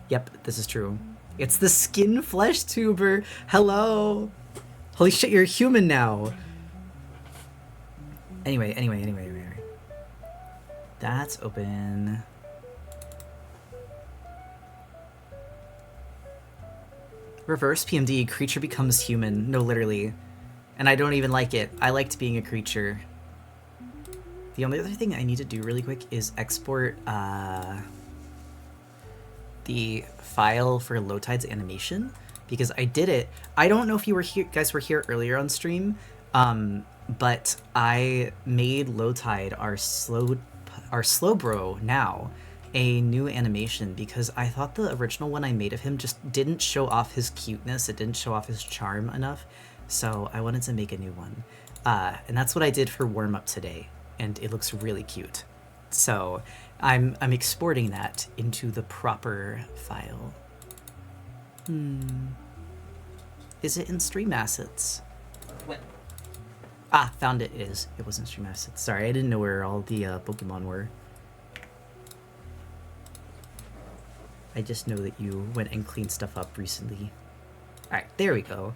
Yep, this is true. It's the skin flesh tuber. Hello. Holy shit, you're a human now. Anyway. That's open. Reverse PMD, creature becomes human. No, literally. And I don't even like it. I liked being a creature. The only other thing I need to do really quick is export the file for Lowtide's animation, because I did it. I don't know if you were here, guys were here earlier on stream, but I made Lowtide, our slow bro now, a new animation because I thought the original one I made of him just didn't show off his cuteness. It didn't show off his charm enough, so I wanted to make a new one. And that's what I did for warm up today, and it looks really cute. So I'm exporting that into the proper file. Is it in stream assets? What? Ah, found it. It is. It was in stream assets. Sorry, I didn't know where all the Pokemon were. I just know that you went and cleaned stuff up recently. Alright, there we go.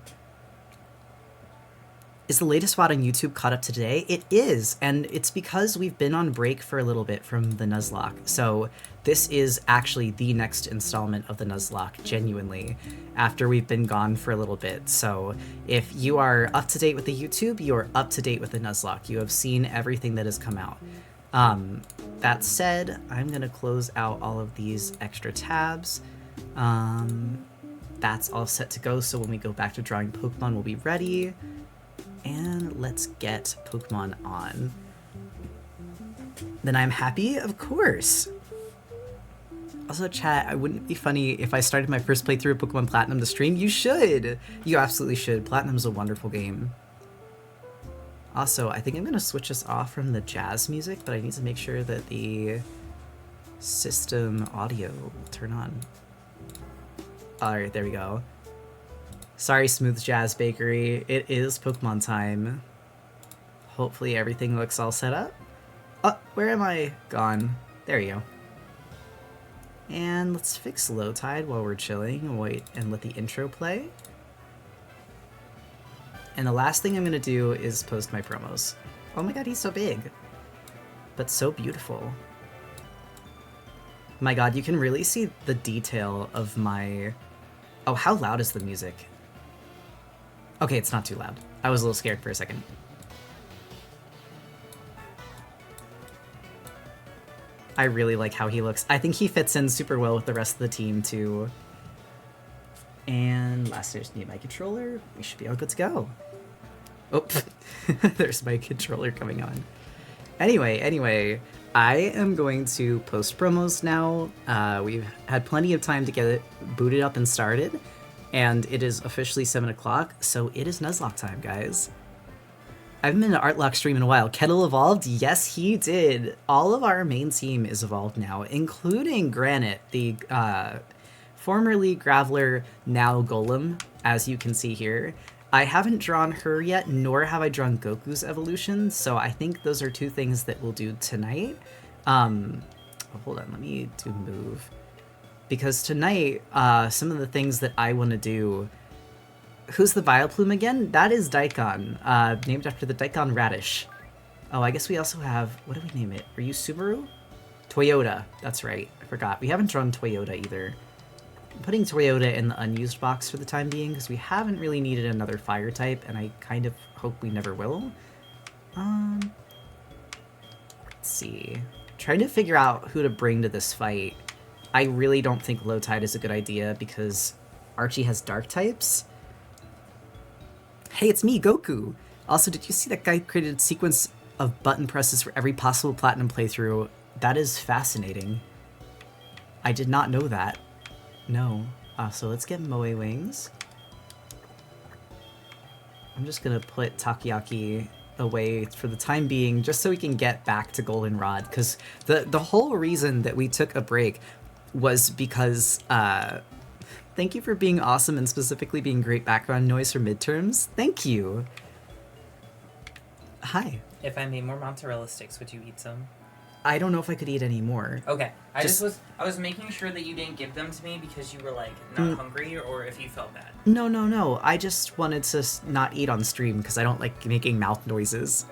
Is the latest VOD on YouTube caught up to today? It is, and it's because we've been on break for a little bit from the Nuzlocke. So this is actually the next installment of the Nuzlocke, genuinely, after we've been gone for a little bit. So if you are up to date with the YouTube, you are up to date with the Nuzlocke. You have seen everything that has come out. That said, I'm gonna close out all of these extra tabs. That's all set to go, so when we go back to drawing Pokemon, we'll be ready. And let's get Pokemon on. Then I'm happy, of course. Also, chat, it wouldn't be funny if I started my first playthrough of Pokemon Platinum to stream. You should! You absolutely should. Platinum's a wonderful game. Also, I think I'm gonna switch us off from the jazz music, but I need to make sure that the system audio will turn on. Alright, there we go. Sorry, Smooth Jazz Bakery. It is Pokemon time. Hopefully everything looks all set up. Oh, where am I? Gone. There you go. And let's fix Lowtide while we're chilling and wait and let the intro play. And the last thing I'm gonna do is post my promos. Oh my god, he's so big. But so beautiful. My god, you can really see the detail of my... Oh, how loud is the music? Okay, it's not too loud. I was a little scared for a second. I really like how he looks. I think he fits in super well with the rest of the team, too. And last, I just need my controller. We should be all good to go. Oh, there's my controller coming on. Anyway, I am going to post promos now. We've had plenty of time to get it booted up and started, and it is officially 7 o'clock, so it is Nuzlocke time, guys. I haven't been to Artlocke stream in a while. Kettle evolved? Yes, he did. All of our main team is evolved now, including Granite, the formerly Graveler, now Golem, as you can see here. I haven't drawn her yet, nor have I drawn Goku's evolution, so I think those are two things that we'll do tonight. Oh, hold on, let me do move. Because tonight, some of the things that I want to do... Who's the Vileplume again? That is Daikon, named after the Daikon radish. Oh, I guess we also have... What do we name it? Are you Subaru? Toyota, that's right. I forgot. We haven't drawn Toyota either. I'm putting Toyota in the unused box for the time being, because we haven't really needed another fire type, and I kind of hope we never will. Let's see. Trying to figure out who to bring to this fight. I really don't think Lowtide is a good idea, because Archie has dark types. Hey, it's me, Goku! Also, did you see that guy created a sequence of button presses for every possible Platinum playthrough? That is fascinating. I did not know that. No. So let's get Moe Wings. I'm just gonna put Takoyaki away for the time being, just so we can get back to Goldenrod, because the whole reason that we took a break was because, thank you for being awesome and specifically being great background noise for midterms. Thank you! Hi. If I made more mozzarella sticks, would you eat some? I don't know if I could eat any more. Okay. I was making sure that you didn't give them to me because you were like not hungry or if you felt bad. No. I just wanted to not eat on stream because I don't like making mouth noises.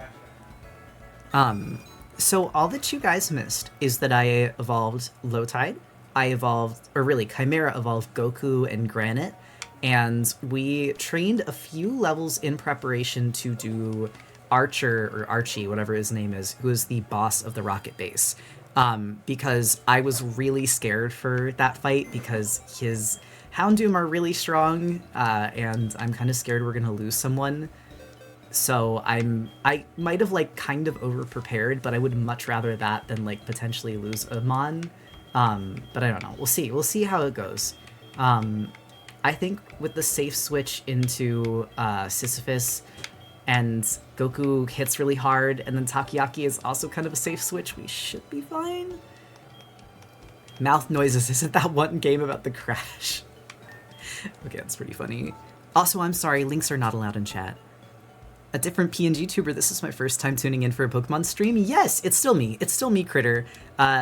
So all that you guys missed is that I evolved Lowtide. I evolved, or really, Chimera evolved Goku and Granite, and we trained a few levels in preparation to do Archer, or Archie, whatever his name is, who is the boss of the rocket base. Because I was really scared for that fight because his Houndoom are really strong, and I'm kind of scared we're gonna lose someone. So I might have like kind of over-prepared, but I would much rather that than like potentially lose a Mon. But I don't know. We'll see. We'll see how it goes. I think with the safe switch into Sisyphus and Goku hits really hard, and then Takoyaki is also kind of a safe switch, we should be fine. Mouth noises isn't that one game about the crash. Okay, that's pretty funny. Also, I'm sorry, links are not allowed in chat. A different PNG tuber, this is my first time tuning in for a Pokemon stream. Yes, it's still me. It's still me, Critter.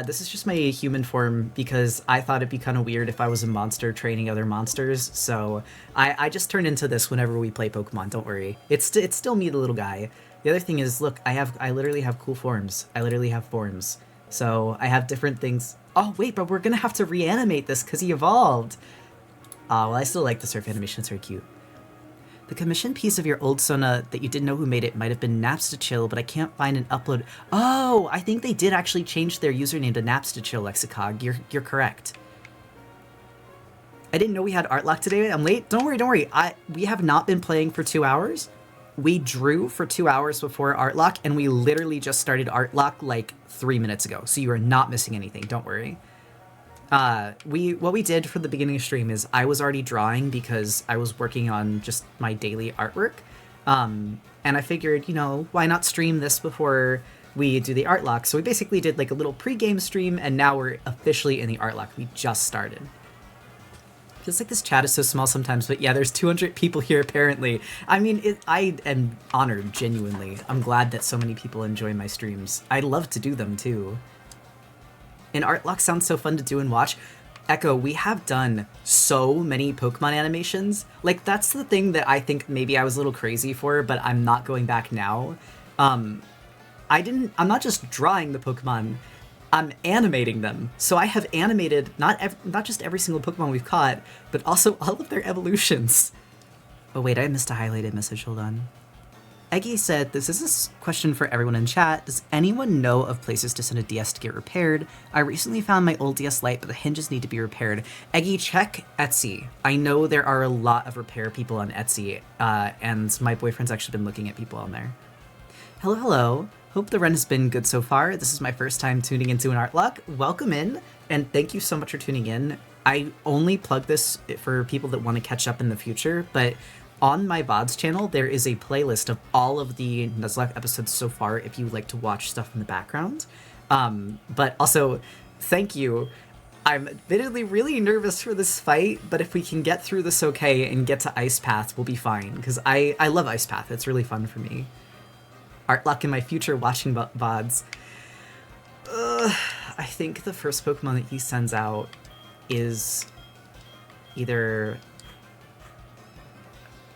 This is just my human form because I thought it'd be kind of weird if I was a monster training other monsters. So I just turn into this whenever we play Pokemon. Don't worry. It's still me, the little guy. The other thing is, look, I literally have cool forms. I literally have forms. So I have different things. Oh, wait, but we're going to have to reanimate this because he evolved. Well, I still like the surf animation. It's very cute. The commission piece of your old Sona that you didn't know who made it might have been Napstachill, but I can't find an upload. Oh, I think they did actually change their username to Napstachill, Lexicog. You're correct. I didn't know we had Artlocke today. I'm late. Don't worry. We have not been playing for 2 hours. We drew for 2 hours before Artlocke, and we literally just started Artlocke like 3 minutes ago. So you are not missing anything. Don't worry. What we did for the beginning of stream is I was already drawing because I was working on just my daily artwork. And I figured, you know, why not stream this before we do the Artlocke? So we basically did like a little pre-game stream, and now we're officially in the Artlocke. We just started. Feels like this chat is so small sometimes, but yeah, there's 200 people here apparently. I mean, I am honored, genuinely. I'm glad that so many people enjoy my streams. I love to do them too. And Artlocke sounds so fun to do and watch. Echo, we have done so many Pokemon animations. Like, that's the thing that I think maybe I was a little crazy for, but I'm not going back now. I'm not just drawing the Pokemon, I'm animating them. So I have animated not just every single Pokemon we've caught, but also all of their evolutions. Oh wait, I missed a highlighted message, hold on. Eggy said, this is a question for everyone in chat. Does anyone know of places to send a DS to get repaired? I recently found my old DS Lite, but the hinges need to be repaired. Eggy, check Etsy. I know there are a lot of repair people on Etsy, and my boyfriend's actually been looking at people on there. Hello. Hope the run has been good so far. This is my first time tuning into an Artlocke. Welcome in, and thank you so much for tuning in. I only plug this for people that want to catch up in the future, but on my VODs channel, there is a playlist of all of the Nuzlocke episodes so far if you like to watch stuff in the background. But also, thank you. I'm admittedly really nervous for this fight, but if we can get through this okay and get to Ice Path, we'll be fine, because I love Ice Path. It's really fun for me. Artlocke in my future watching VODs. I think the first Pokemon that he sends out is either...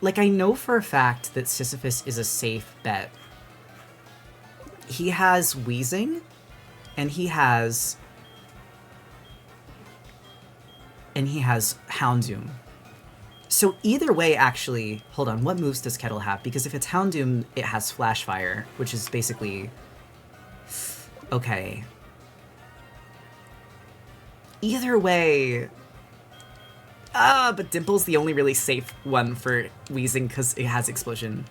Like, I know for a fact that Sisyphus is a safe bet. He has Wheezing, and he has Houndoom. So either way, actually, hold on, what moves does Kettle have? Because if it's Houndoom, it has Flash Fire, which is basically... Okay. Either way... but Dimple's the only really safe one for Wheezing because it has Explosion.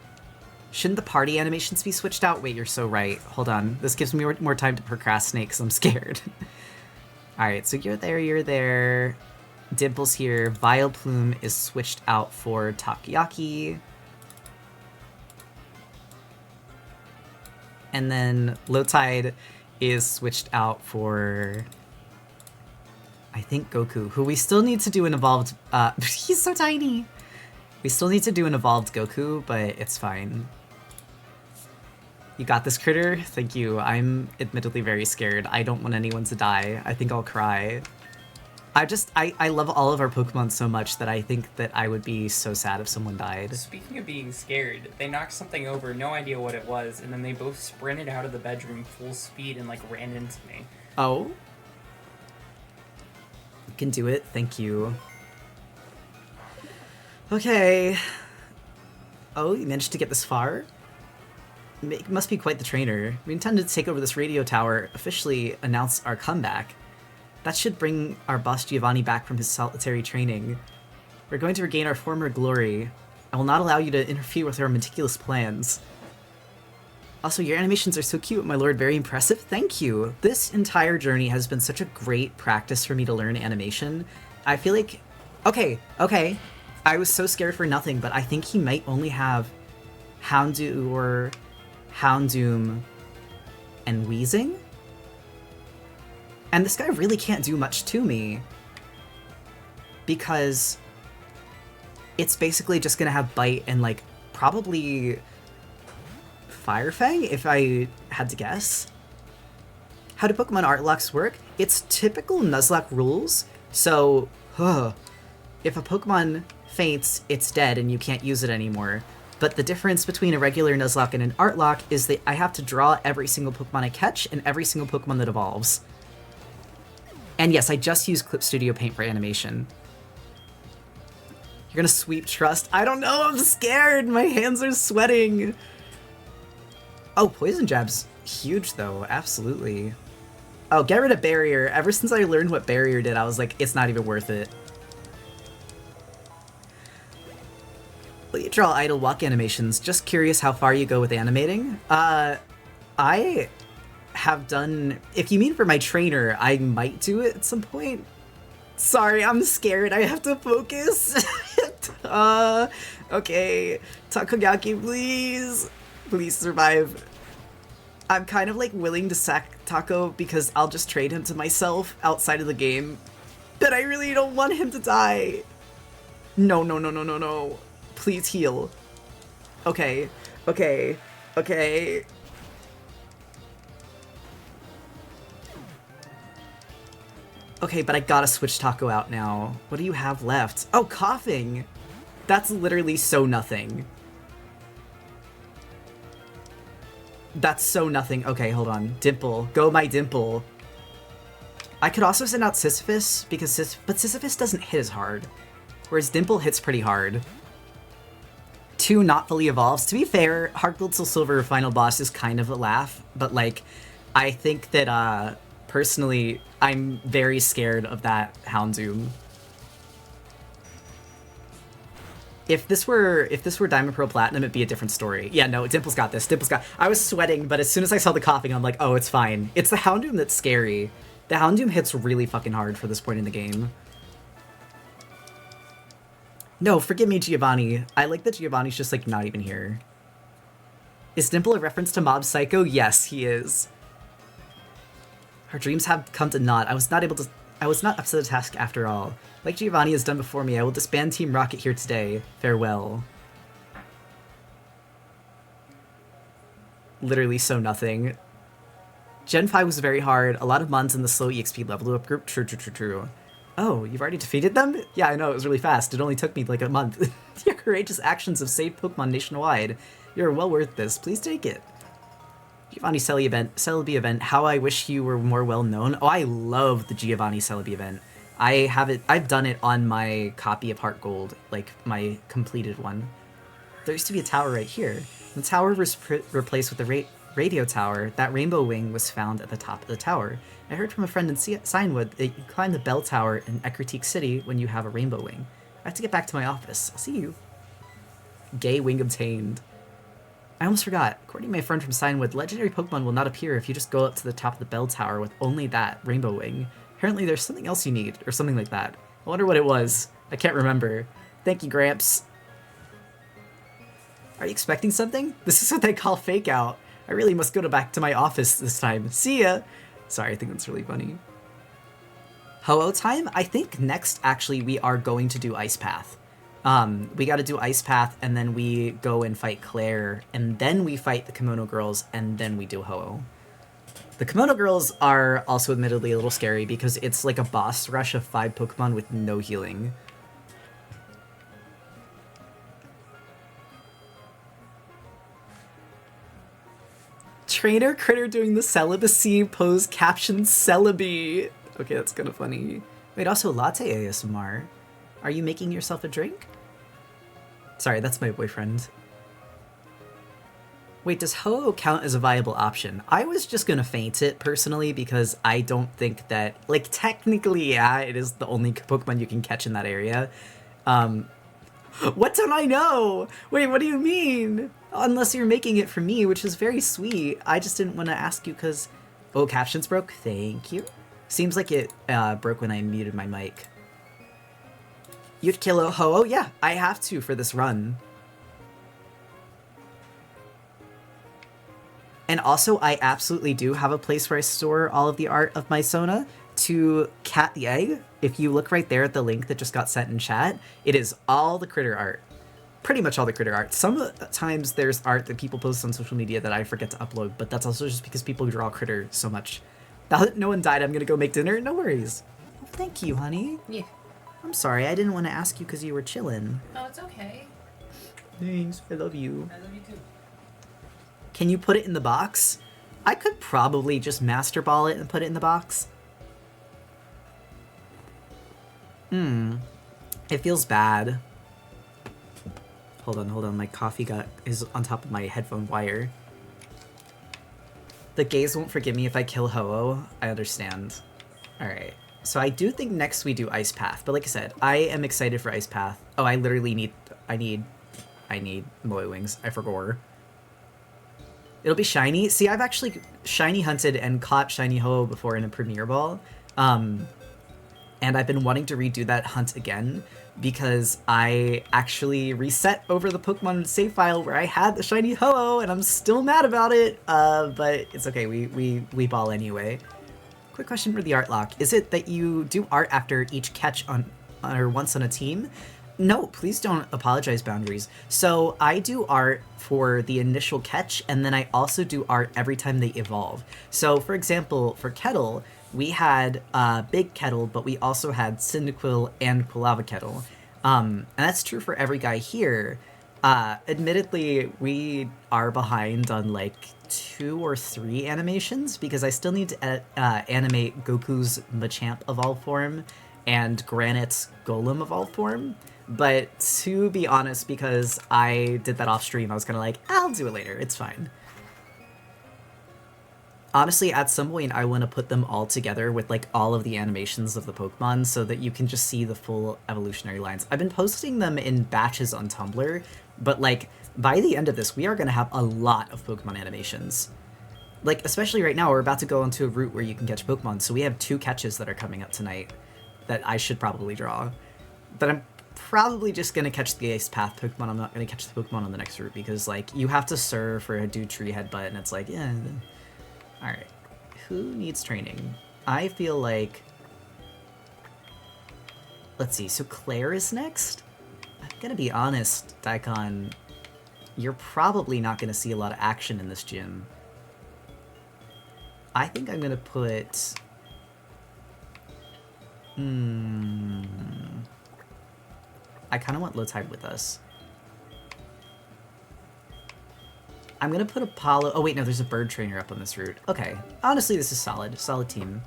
Shouldn't the party animations be switched out? Wait, you're so right. Hold on. This gives me more time to procrastinate because I'm scared. Alright, so you're there. Dimple's here. Vileplume is switched out for Takoyaki. And then Lowtide is switched out for... I think Goku, who we still need to do an evolved... he's so tiny! We still need to do an evolved Goku, but it's fine. You got this, critter? Thank you. I'm admittedly very scared. I don't want anyone to die. I think I'll cry. I love all of our Pokemon so much that I think that I would be so sad if someone died. Speaking of being scared, they knocked something over, no idea what it was, and then they both sprinted out of the bedroom full speed and, like, ran into me. Oh? You can do it. Thank you. Okay. Oh, you managed to get this far? Must be quite the trainer. We intended to take over this radio tower, officially announce our comeback. That should bring our boss Giovanni back from his solitary training. We're going to regain our former glory. I will not allow you to interfere with our meticulous plans. Also, your animations are so cute, my lord. Very impressive. Thank you. This entire journey has been such a great practice for me to learn animation. I feel like... Okay. I was so scared for nothing, but I think he might only have Houndour, Houndoom, and Weezing? And this guy really can't do much to me, because it's basically just gonna have Bite and, like, probably Fire Fang, if I had to guess. How do Pokemon Artlocks work? It's typical Nuzlocke rules, so, if a Pokemon faints, it's dead and you can't use it anymore. But the difference between a regular Nuzlocke and an Artlock is that I have to draw every single Pokemon I catch and every single Pokemon that evolves. And yes, I just use Clip Studio Paint for animation. You're gonna sweep Trust? I don't know, I'm scared! My hands are sweating! Oh, Poison Jab's huge though, absolutely. Oh, get rid of Barrier. Ever since I learned what Barrier did, I was like, it's not even worth it. Will you draw idle walk animations? Just curious how far you go with animating. I have done... If you mean for my trainer, I might do it at some point. Sorry, I'm scared. I have to focus. Okay. Takoyaki, please. Please survive. I'm kind of, like, willing to sack Taco because I'll just trade him to myself outside of the game. But I really don't want him to die. No. Please heal. Okay. Okay, but I gotta switch Taco out now. What do you have left? Oh, Coughing! That's literally so nothing. That's so nothing. Okay, hold on. Dimple. Go my Dimple. I could also send out Sisyphus, but Sisyphus doesn't hit as hard. Whereas Dimple hits pretty hard. 2 not fully evolves. To be fair, Heartgold Soul Silver final boss is kind of a laugh, but, like, I think that, personally, I'm very scared of that Houndoom. If this were Diamond Pearl Platinum, it'd be a different story. Yeah, no, Dimple's got this. I was sweating, but as soon as I saw the coughing, I'm like, oh, it's fine. It's the Houndoom that's scary. The Houndoom hits really fucking hard for this point in the game. No, forgive me, Giovanni. I like that Giovanni's just, like, not even here. Is Dimple a reference to Mob Psycho? Yes, he is. Our dreams have come to naught. I was not up to the task after all. Like Giovanni has done before me, I will disband Team Rocket here today. Farewell. Literally so nothing. Gen 5 was very hard. A lot of mons in the slow EXP level up group. True. Oh, you've already defeated them? Yeah, I know, it was really fast. It only took me like a month. Your courageous actions have saved Pokemon nationwide. You're well worth this. Please take it. Giovanni Celebi event. How I wish you were more well known. Oh, I love the Giovanni Celebi event. I've done it on my copy of Heartgold, like my completed one. There used to be a tower right here. The tower was replaced with the radio tower. That rainbow wing was found at the top of the tower. I heard from a friend in Signwood that you climb the bell tower in Ecruteak City when you have a rainbow wing. I have to get back to my office. I'll see you. Gay wing obtained. I almost forgot. According to my friend from Signwood, legendary Pokemon will not appear if you just go up to the top of the bell tower with only that rainbow wing. Apparently there's something else you need, or something like that. I wonder what it was. I can't remember. Thank you, Gramps. Are you expecting something? This is what they call fake out. I really must go back to my office this time. See ya! Sorry, I think that's really funny. Ho-Oh time? I think next, actually, we are going to do Ice Path. We got to do Ice Path, and then we go and fight Claire, and then we fight the Kimono Girls, and then we do Ho-Oh. The Kimono Girls are also admittedly a little scary because it's like a boss rush of 5 Pokemon with no healing. Trainer Critter doing the celibacy pose captioned celibacy. Okay, that's kind of funny. Wait, also latte ASMR. Are you making yourself a drink? Sorry, that's my boyfriend. Wait, does Ho-Oh count as a viable option? I was just gonna faint it, personally, because I don't think that... Like, technically, yeah, it is the only Pokemon you can catch in that area. What don't I know? Wait, what do you mean? Unless you're making it for me, which is very sweet. I just didn't want to ask you because... Oh, captions broke? Thank you. Seems like it broke when I muted my mic. You'd kill a Ho-Oh? Yeah, I have to for this run. And also, I absolutely do have a place where I store all of the art of my Sona. To Cat the Egg, if you look right there at the link that just got sent in chat, it is all the critter art. Pretty much all the critter art. Sometimes there's art that people post on social media that I forget to upload, but that's also just because people draw critter so much. Now that no one died, I'm gonna go make dinner. No worries. Well, thank you, honey. Yeah. I'm sorry, I didn't want to ask you because you were chilling. No, it's okay. Thanks, I love you. I love you too. Can you put it in the box? I could probably just master ball it and put it in the box. It feels bad. Hold on, my coffee is on top of my headphone wire. The gays won't forgive me if I kill Ho-Oh. I understand. Alright. So I do think next we do Ice Path, but like I said, I am excited for Ice Path. Oh, I literally need Moe Wings. I forgot. It'll be shiny. See, I've actually shiny hunted and caught shiny Ho-Oh before in a Premier Ball. And I've been wanting to redo that hunt again because I actually reset over the Pokemon save file where I had the shiny Ho-Oh and I'm still mad about it. But it's okay. We ball anyway. Quick question for the Artlocke. Is it that you do art after each catch or once on a team? No, please don't apologize, Boundaries. So I do art for the initial catch, and then I also do art every time they evolve. So, for example, for Kettle, we had Big Kettle, but we also had Cyndaquil and Quilava Kettle. And that's true for every guy here. Admittedly, we are behind on like 2 or 3 animations because I still need to animate Goku's Machamp Evolve form and Granite's Golem Evolve form. But to be honest, because I did that off stream, I was kind of like, I'll do it later, it's fine. Honestly, at some point, I want to put them all together with like all of the animations of the Pokemon so that you can just see the full evolutionary lines. I've been posting them in batches on Tumblr, but like by the end of this, we are going to have a lot of Pokemon animations. Like, especially right now, we're about to go into a route where you can catch Pokemon, so we have 2 catches that are coming up tonight that I should probably draw. But I'm probably just going to catch the Ice Path Pokemon. I'm not going to catch the Pokemon on the next route because, like, you have to serve or do Tree Headbutt, and it's like, yeah. Alright. Who needs training? I feel like... Let's see, so Claire is next? I'm going to be honest, Daikon, you're probably not going to see a lot of action in this gym. I think I'm going to put... I kind of want Lotide with us. I'm going to put Apollo... Oh, wait, no, there's a bird trainer up on this route. Okay. Honestly, this is solid. Solid team.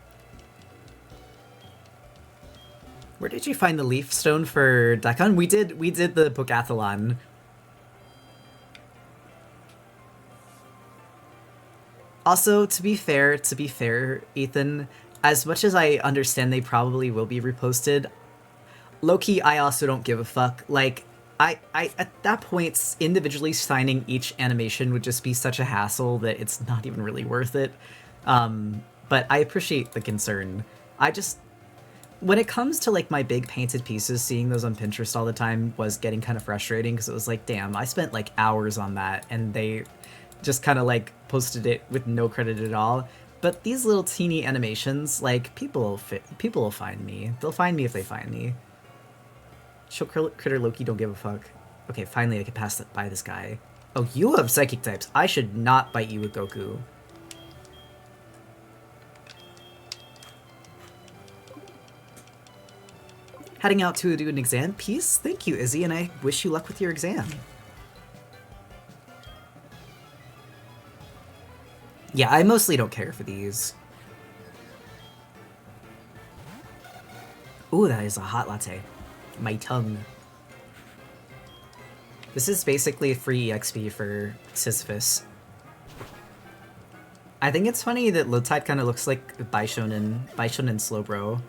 Where did you find the leaf stone for Daikon? We did the Pokathlon. Also, to be fair, Ethan, as much as I understand they probably will be reposted, low-key, I also don't give a fuck. Like, I at that point, individually signing each animation would just be such a hassle that it's not even really worth it. But I appreciate the concern. I just... When it comes to, like, my big painted pieces, seeing those on Pinterest all the time was getting kind of frustrating, because it was like, damn, I spent, like, hours on that, and they just kind of, like, posted it with no credit at all. But these little teeny animations, like, people will find me. They'll find me if they find me. Show Critter Loki don't give a fuck. Okay, finally I can pass that by this guy. Oh, you have psychic types. I should not bite you with Goku. Heading out to do an exam? Peace? Thank you, Izzy, and I wish you luck with your exam. Yeah, I mostly don't care for these. Ooh, that is a hot latte. My tongue. This is basically free EXP for Sisyphus. I think it's funny that low tide kind of looks like Baishonen Slowbro.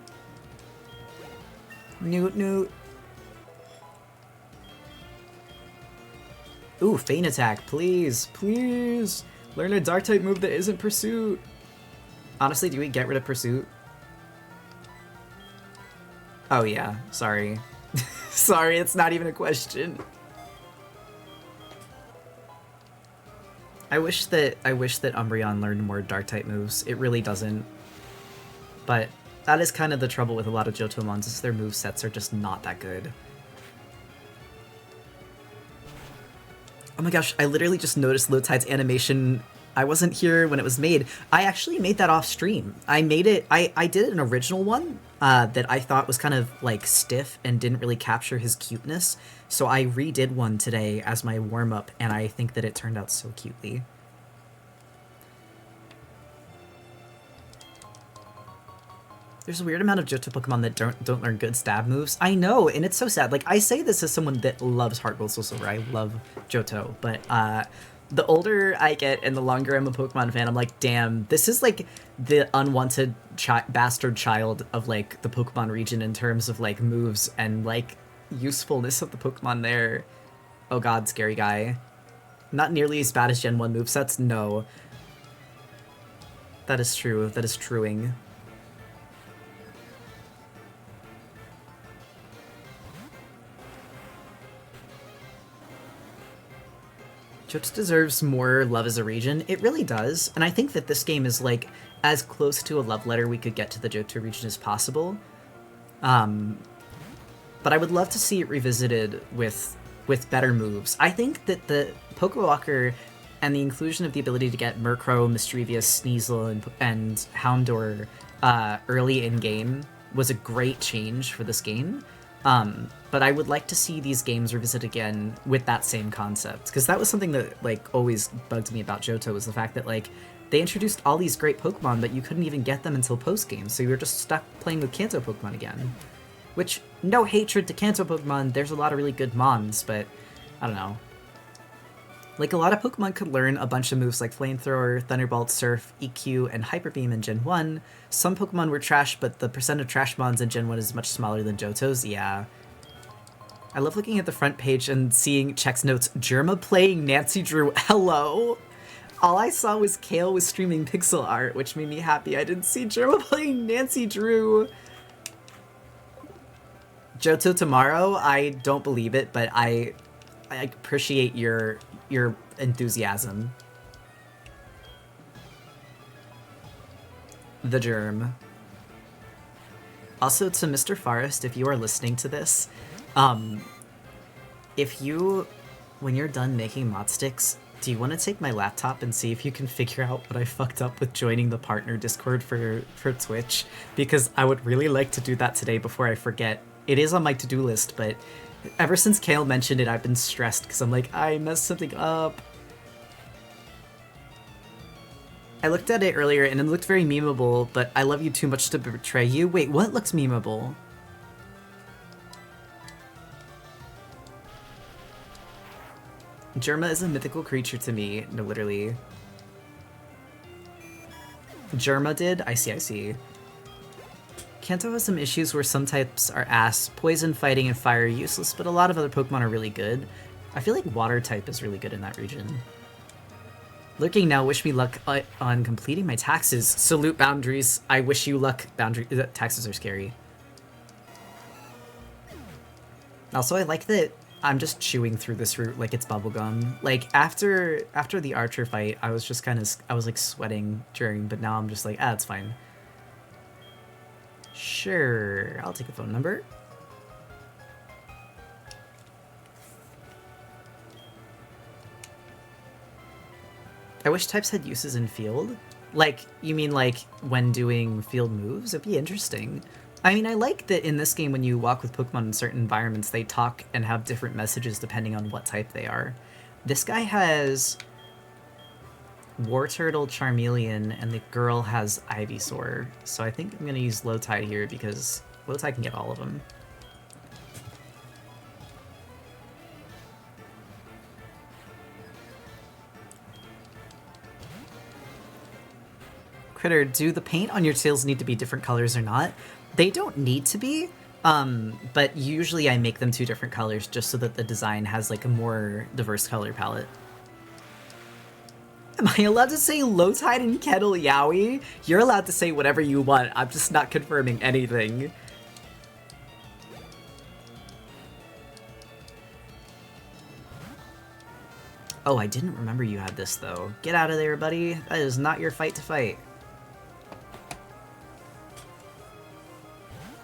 Newt Newt. Ooh, Feint Attack, please, please! Learn a Dark type move that isn't Pursuit! Honestly, do we get rid of Pursuit? Oh yeah, sorry. Sorry, it's not even a question. I wish that Umbreon learned more Dark type moves. It really doesn't. But that is kind of the trouble with a lot of Johtomons, is their movesets are just not that good. Oh my gosh, I literally just noticed Low Tide's animation. I wasn't here when it was made. I actually made that off stream. I made it, I did an original one that I thought was kind of like stiff and didn't really capture his cuteness. So I redid one today as my warm-up, and I think that it turned out so cutely. There's a weird amount of Johto Pokemon that don't learn good stab moves. I know, and it's so sad. Like, I say this as someone that loves Heartgold Soul Silver. I love Johto, but the older I get and the longer I'm a Pokemon fan, I'm like, damn, this is like the unwanted bastard child of like the Pokemon region in terms of like moves and like usefulness of the Pokemon there. Oh god, scary guy. Not nearly as bad as Gen 1 movesets, no. That is true, that is truing. Johto deserves more love as a region. It really does, and I think that this game is like as close to a love letter we could get to the Johto region as possible. But I would love to see it revisited with better moves. I think that the Pokewalker and the inclusion of the ability to get Murkrow, Mischievous, Sneasel, and Houndour early in game was a great change for this game. But I would like to see these games revisit again with that same concept, because that was something that like always bugged me about Johto, was the fact that like they introduced all these great Pokemon, but you couldn't even get them until post-game, so you were just stuck playing with Kanto Pokemon again. Which, no hatred to Kanto Pokemon, there's a lot of really good Mons, but I don't know. Like, a lot of Pokemon could learn a bunch of moves like Flamethrower, Thunderbolt, Surf, EQ, and Hyper Beam in Gen 1. Some Pokemon were trash, but the percent of trash Mons in Gen 1 is much smaller than Johto's, yeah. I love looking at the front page and seeing Check's notes, Germa playing Nancy Drew, hello? All I saw was Kale was streaming pixel art, which made me happy. I didn't see Germa playing Nancy Drew. Johto tomorrow, I don't believe it, but I appreciate your enthusiasm. The Germ. Also, to Mr. Forrest, if you are listening to this, if you, when you're done making mod sticks, do you want to take my laptop and see if you can figure out what I fucked up with joining the partner Discord for Twitch? Because I would really like to do that today before I forget. It is on my to-do list, but ever since Kale mentioned it, I've been stressed because I'm like, I messed something up. I looked at it earlier and it looked very memeable, but I love you too much to betray you. Wait, what looks memeable? Germa is a mythical creature to me. No, literally. Germa did? I see. Kanto has some issues where some types are ass. Poison, fighting, and fire are useless, but a lot of other Pokemon are really good. I feel like water type is really good in that region. Lurking now, wish me luck on completing my taxes. Salute boundaries. I wish you luck. Taxes are scary. Also, I like that I'm just chewing through this route like it's bubblegum. Like, after the Archer fight, I was just I was like sweating during, but now I'm just like, it's fine. Sure, I'll take a phone number. wish types had uses in field. Like, you mean like when doing field moves? It'd be interesting. I mean, I like that in this game when you walk with Pokemon in certain environments, they talk and have different messages depending on what type they are. This guy has Wartortle, Charmeleon, and the girl has Ivysaur. So I think I'm going to use Lowtide here because Lowtide can get all of them. Critter, do the paint on your tails need to be different colors or not? They don't need to be, but usually I make them 2 different colors just so that the design has like a more diverse color palette. Am I allowed to say Lowtide and Kettle Yowie? You're allowed to say whatever you want, I'm just not confirming anything. Oh, I didn't remember you had this though. Get out of there, buddy. That is not your fight to fight.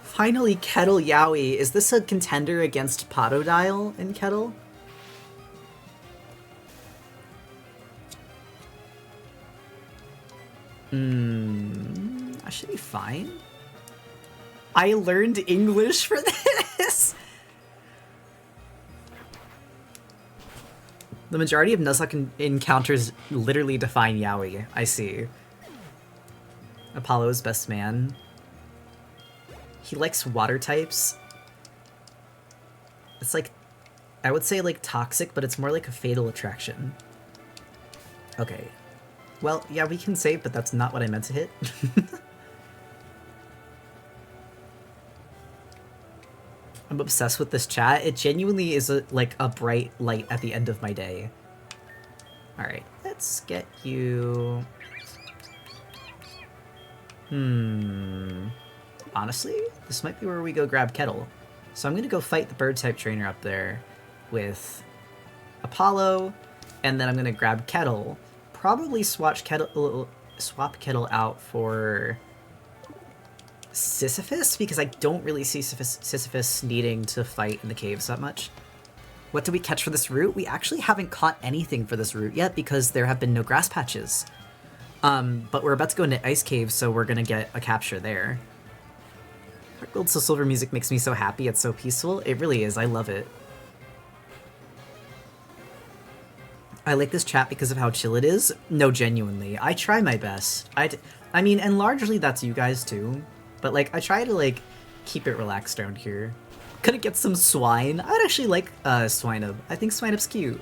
Finally, Kettle Yowie. Is this a contender against Potodile in Kettle? I should be fine. I learned English for this! The majority of Nuzlocke encounters literally define Yowie. I see. Apollo's best man. He likes water types. It's like, I would say like toxic, but it's more like a fatal attraction. Okay. Well, yeah, we can save, but that's not what I meant to hit. I'm obsessed with this chat. It genuinely is like a bright light at the end of my day. Alright, let's get you... Honestly, this might be where we go grab Kettle. So I'm going to go fight the bird-type trainer up there with Apollo, and then I'm going to grab Kettle. Probably swap Kettle out for Sisyphus, because I don't really see Sisyphus needing to fight in the caves that much. What did we catch for this route? We actually haven't caught anything for this route yet because there have been no grass patches. But we're about to go into Ice Cave, so we're going to get a capture there. Heartgold So Silver music makes me so happy, it's so peaceful. It really is, I love it. I like this chat because of how chill it is. No, genuinely, I try my best. I mean, and largely that's you guys too. But like, I try to like, keep it relaxed around here. Could it get some swine? I'd actually like Swinub. I think Swinub's cute.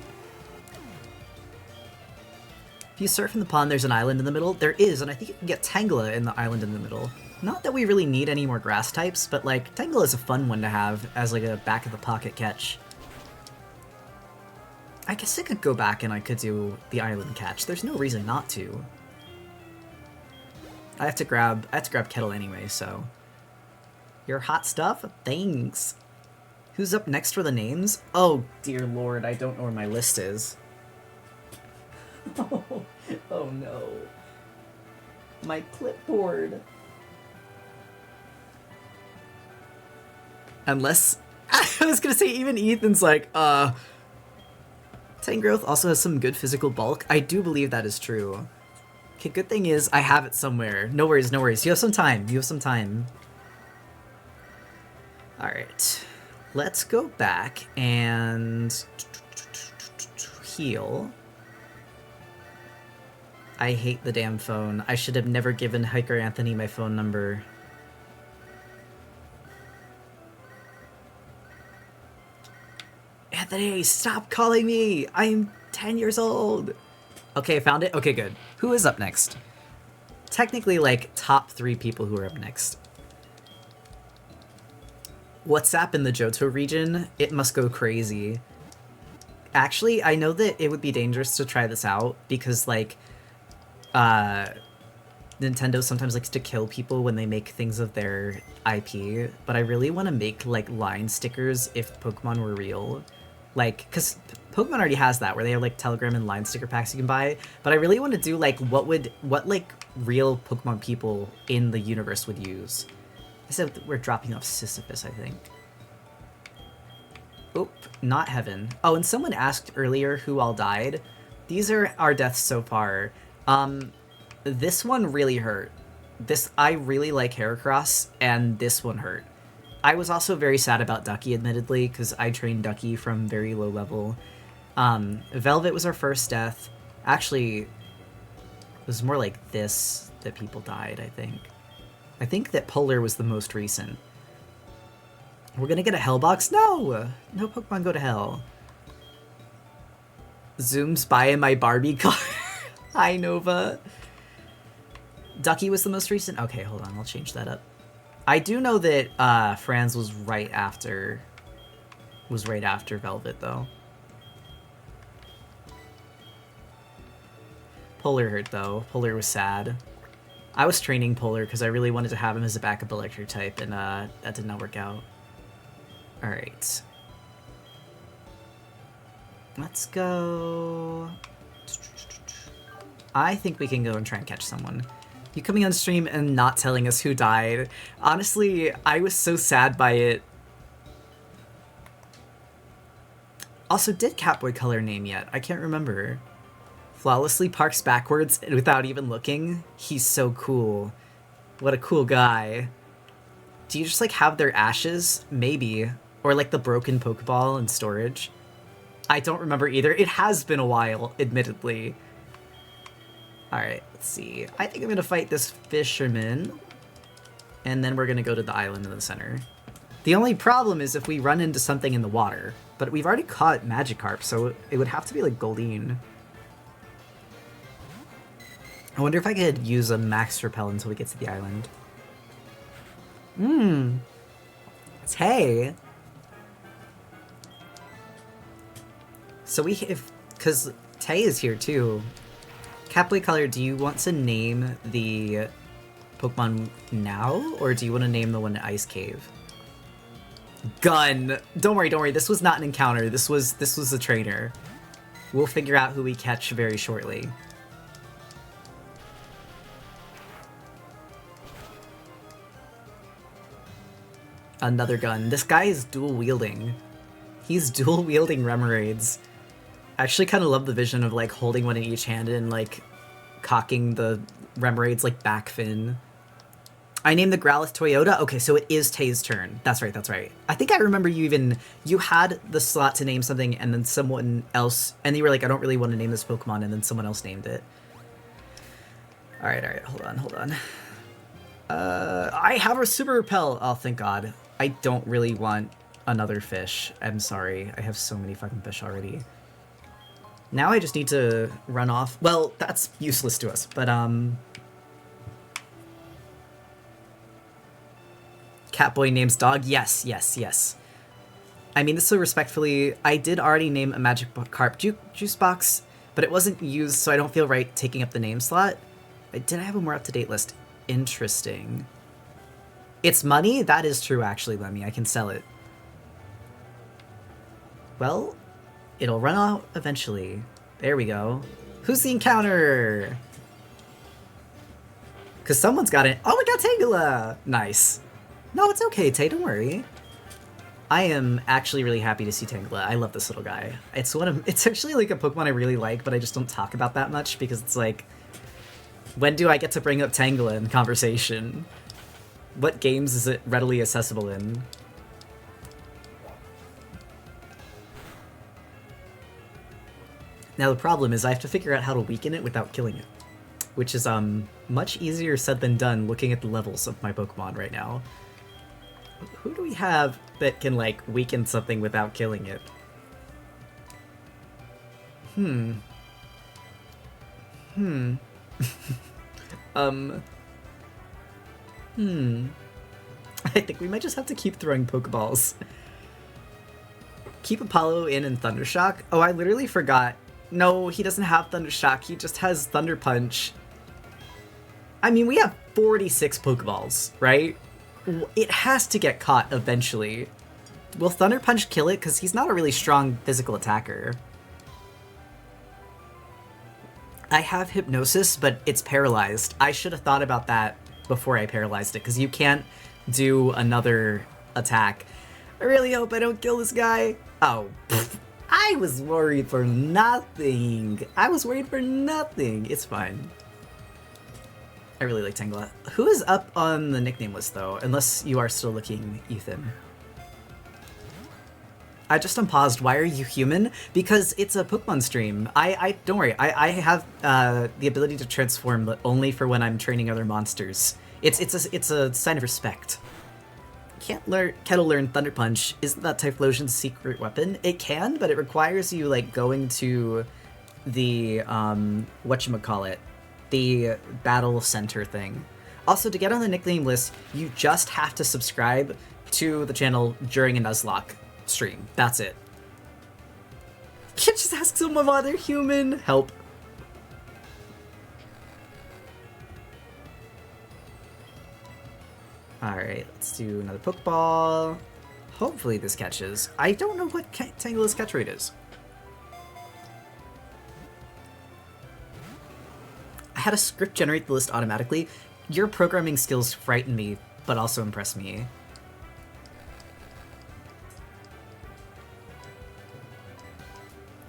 If you surf in the pond, there's an island in the middle. There is, and I think you can get Tangela in the island in the middle. Not that we really need any more grass types, but like, Tangela is a fun one to have as like a back-of-the-pocket catch. I guess I could go back and I could do the island catch. There's no reason not to. I have to grab Kettle anyway, so... Your hot stuff? Thanks! Who's up next for the names? Oh, dear lord, I don't know where my list is. Oh no. My clipboard. Unless... I was gonna say, even Ethan's like, Tangrowth also has some good physical bulk. I do believe that is true. Okay, good thing is, I have it somewhere. No worries, no worries. You have some time. You have some time. Alright. Let's go back and... heal. I hate the damn phone. I should have never given Hiker Anthony my phone number. Anthony, stop calling me! I'm 10 years old! Okay, found it? Okay, good. Who is up next? Technically, like, top 3 people who are up next. WhatsApp in the Johto region, it must go crazy. Actually, I know that it would be dangerous to try this out, because, like, Nintendo sometimes likes to kill people when they make things of their IP, but I really want to make, like, line stickers if Pokemon were real. Like, because Pokemon already has that, where they have, like, Telegram and line sticker packs you can buy, but I really want to do, like, what, like, real Pokemon people in the universe would use. I said we're dropping off Sisyphus, I think. Oop, not Heaven. Oh, and someone asked earlier who all died. These are our deaths so far. This one really hurt. I really like Heracross, and this one hurt. I was also very sad about Ducky, admittedly, because I trained Ducky from very low level. Velvet was our first death. Actually, it was more like this that people died, I think. I think that Polar was the most recent. We're gonna get a Hell Box? No! No Pokemon go to hell. Zooms by in my Barbie car. Hi, Nova. Ducky was the most recent? Okay, hold on, I'll change that up. I do know that Franz was right after Velvet, though. Polar hurt, though. Polar was sad. I was training Polar because I really wanted to have him as a backup electric type, and that did not work out. Alright. Let's go... I think we can go and try and catch someone. You coming on stream and not telling us who died. Honestly, I was so sad by it. Also, did Catboy color name yet? I can't remember. Flawlessly parks backwards without even looking. He's so cool. What a cool guy. Do you just, like, have their ashes? Maybe. Or, like, the broken Pokeball in storage? I don't remember either. It has been a while, admittedly. Alright, let's see. I think I'm gonna fight this fisherman. And then we're gonna go to the island in the center. The only problem is if we run into something in the water. But we've already caught Magikarp, so it would have to be, like, Goldeen. I wonder if I could use a max repel until we get to the island. It's Tay. So because Tay is here too. Catboy Color, do you want to name the Pokemon now, or do you want to name the one in Ice Cave? Gun! Don't worry, this was not an encounter, this was a trainer. We'll figure out who we catch very shortly. Another gun. This guy is dual-wielding. He's dual-wielding Remoraid's. I actually kind of love the vision of, like, holding one in each hand and, like, cocking the Remoraid's, like, back fin. I named the Growlithe Toyota? Okay, so it is Tay's turn. That's right, that's right. I think I remember you had the slot to name something and then someone else, and you were like, I don't really want to name this Pokemon, and then someone else named it. Alright, hold on. I have a Super Repel! Oh, thank God. I don't really want another fish. I'm sorry. I have so many fucking fish already. Now I just need to run off. Well, that's useless to us, but, Catboy names dog? Yes. I mean, this so respectfully, I did already name a Magikarp juice box, but it wasn't used, so I don't feel right taking up the name slot. Did I have a more up-to-date list? Interesting. It's money? That is true, actually, Lemmy. I can sell it. Well, it'll run out eventually. There we go. Who's the encounter? Because someone's got it. Oh, we got Tangela! Nice. No, it's okay, Tay, don't worry. I am actually really happy to see Tangela. I love this little guy. It's actually like a Pokemon I really like, but I just don't talk about that much because it's like, when do I get to bring up Tangela in conversation? What games is it readily accessible in? Now the problem is I have to figure out how to weaken it without killing it, which is much easier said than done looking at the levels of my Pokemon right now. Who do we have that can, like, weaken something without killing it? I think we might just have to keep throwing Pokeballs. Keep Apollo in Thundershock? Oh, I literally forgot. No, he doesn't have Thundershock, he just has Thunder Punch. I mean, we have 46 Pokeballs, right? It has to get caught eventually. Will Thunder Punch kill it? Because he's not a really strong physical attacker. I have Hypnosis, but it's paralyzed. I should have thought about that before I paralyzed it, because you can't do another attack. I really hope I don't kill this guy. Oh, pfft. I I was worried for nothing. I was worried for nothing. It's fine. I really like Tangela. Who is up on the nickname list, though? Unless you are still looking, Ethan. I just unpaused. Why are you human? Because it's a Pokemon stream. I don't worry. I have the ability to transform, but only for when I'm training other monsters. It's a sign of respect. Kettle learn Thunder Punch. Isn't that Typhlosion's secret weapon? It can, but it requires you like going to the whatchamacallit, the battle center thing. Also, to get on the nickname list, you just have to subscribe to the channel during a Nuzlocke stream. That's it. Can't just ask someone why they're human. Help. Alright, let's do another Pokeball. Hopefully this catches. I don't know what Tangela's catch rate is. I had a script generate the list automatically. Your programming skills frighten me, but also impress me.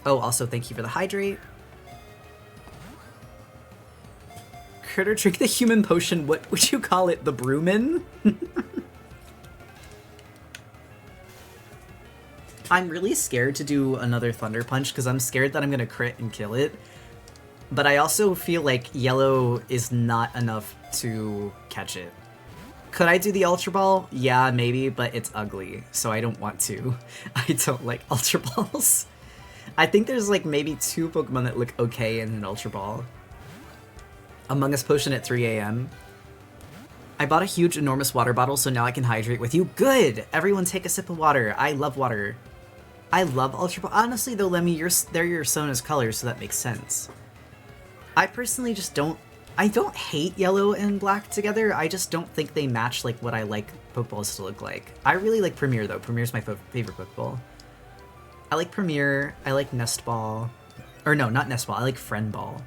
Oh, also thank you for the hydrate. Critter, drink the human potion. What would you call it? The Brewman? I'm really scared to do another Thunder Punch because I'm scared that I'm going to crit and kill it. But I also feel like yellow is not enough to catch it. Could I do the Ultra Ball? Yeah, maybe, but it's ugly, so I don't want to. I don't like Ultra Balls. I think there's like maybe 2 Pokemon that look okay in an Ultra Ball. Among Us Potion at 3 a.m. I bought a huge, enormous water bottle, so now I can hydrate with you. Good! Everyone take a sip of water. I love water. I love Ultra Ball. Honestly, though, Lemmy, they're your Sona's colors, so that makes sense. I personally just don't... I don't hate yellow and black together. I just don't think they match like what I like Pokeballs to look like. I really like Premier, though. Premier's my favorite Pokeball. I like Premier. I like Nest Ball. Or no, not Nest Ball. I like Friend Ball.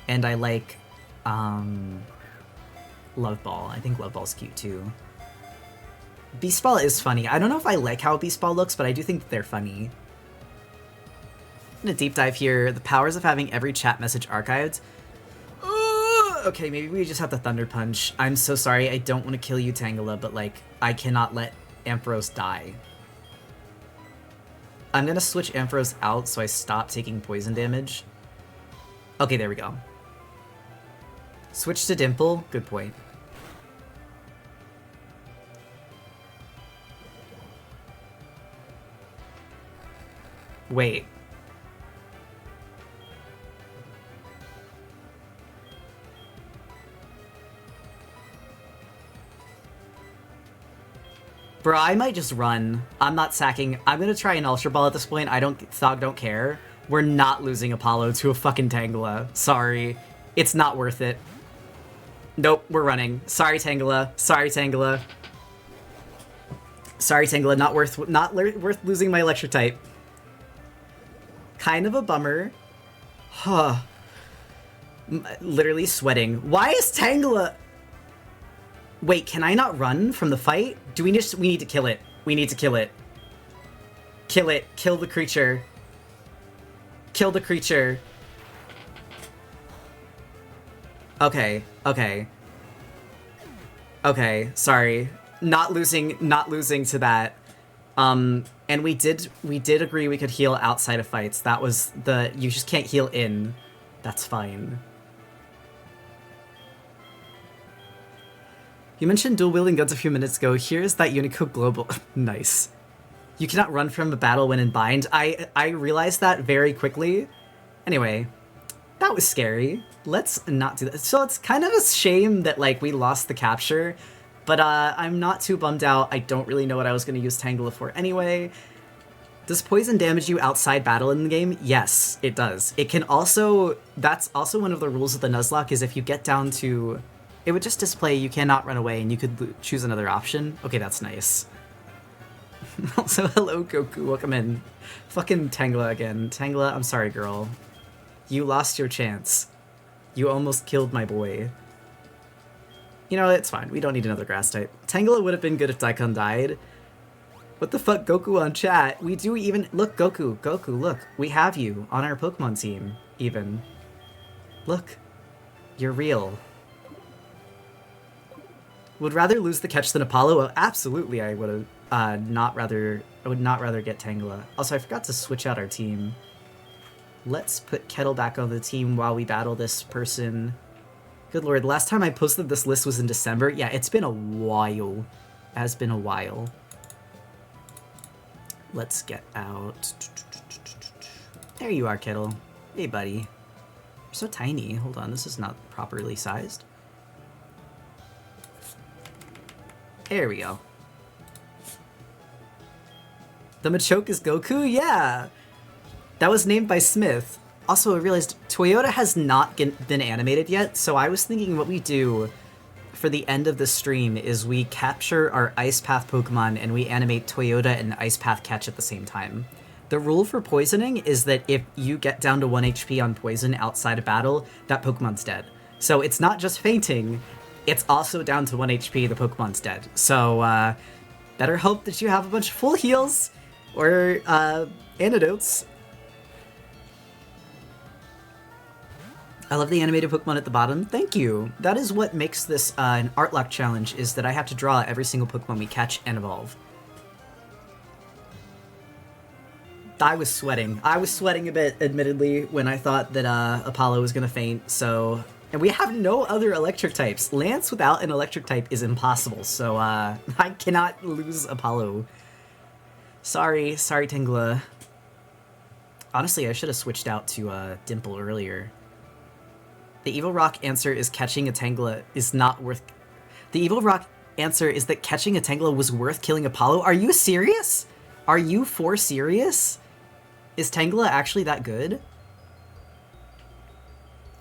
And I like Love Ball. I think Love Ball's cute too. Beast Ball is funny. I don't know if I like how Beast Ball looks, but I do think they're funny. I'm gonna deep dive here. The powers of having every chat message archived. Okay, maybe we just have to Thunder Punch. I'm so sorry. I don't want to kill you, Tangela, but like, I cannot let Ampharos die. I'm gonna switch Ampharos out so I stop taking poison damage. Okay, there we go. Switch to Dimple. Good point. Wait. Bro, I might just run. I'm not sacking. I'm gonna try an Ultra Ball at this point. Thog don't care. We're not losing Apollo to a fucking Tangela. Sorry. It's not worth it. Nope, we're running. Sorry, Tangela. Sorry, Tangela. Sorry, Tangela. Not worth losing my Electric type. Kind of a bummer. Huh. Literally sweating. Why is Tangela... Wait, can I not run from the fight? We need to kill it. We need to kill it. Kill it. Kill the creature. Kill the creature. Okay, okay. Okay, sorry. Not losing to that. And we did agree we could heal outside of fights. That was you just can't heal in. That's fine. You mentioned dual-wielding guns a few minutes ago. Here's that Unico Global. Nice. You cannot run from a battle when in bind. I realized that very quickly. Anyway, that was scary. Let's not do that. So it's kind of a shame that like we lost the capture, but I'm not too bummed out. I don't really know what I was going to use Tangela for anyway. Does poison damage you outside battle in the game? Yes, it does. It can also... That's also one of the rules of the Nuzlocke, is if you get down to... It would just display you cannot run away and you could choose another option. Okay, that's nice. Also, hello, Goku. Welcome in. Fucking Tangela again. Tangela, I'm sorry, girl. You lost your chance. You almost killed my boy. You know, it's fine. We don't need another grass type. Tangela would have been good if Daikon died. What the fuck, Goku on chat? We do even... Look, Goku, look. We have you on our Pokemon team, even. Look. You're real. Would rather lose the catch than Apollo? Well, absolutely I would not rather... I would not rather get Tangela. Also, I forgot to switch out our team. Let's put Kettle back on the team while we battle this person. Good lord, last time I posted this list was in December. Yeah, it's been a while. It has been a while. Let's get out. There you are, Kettle. Hey, buddy. You're so tiny. Hold on, this is not properly sized. There we go. The Machoke is Goku? Yeah! That was named by Smith. Also, I realized Toyota has not been animated yet, so I was thinking what we do for the end of the stream is we capture our Ice Path Pokemon and we animate Toyota and Ice Path catch at the same time. The rule for poisoning is that if you get down to 1 HP on poison outside of battle, that Pokemon's dead. So it's not just fainting, it's also down to 1 HP, the Pokemon's dead. So, better hope that you have a bunch of full heals or antidotes. I love the animated Pokemon at the bottom. Thank you. That is what makes this an Artlocke challenge, is that I have to draw every single Pokemon we catch and evolve. I was sweating. I was sweating a bit, admittedly, when I thought that Apollo was going to faint, so... And we have no other electric types. Lance without an electric type is impossible, so I cannot lose Apollo. Sorry, Tangela. Honestly, I should have switched out to Dimple earlier. The Evil Rock answer is catching a Tangela is not worth... The Evil Rock answer is that catching a Tangela was worth killing Apollo? Are you serious? Are you for serious? Is Tangela actually that good?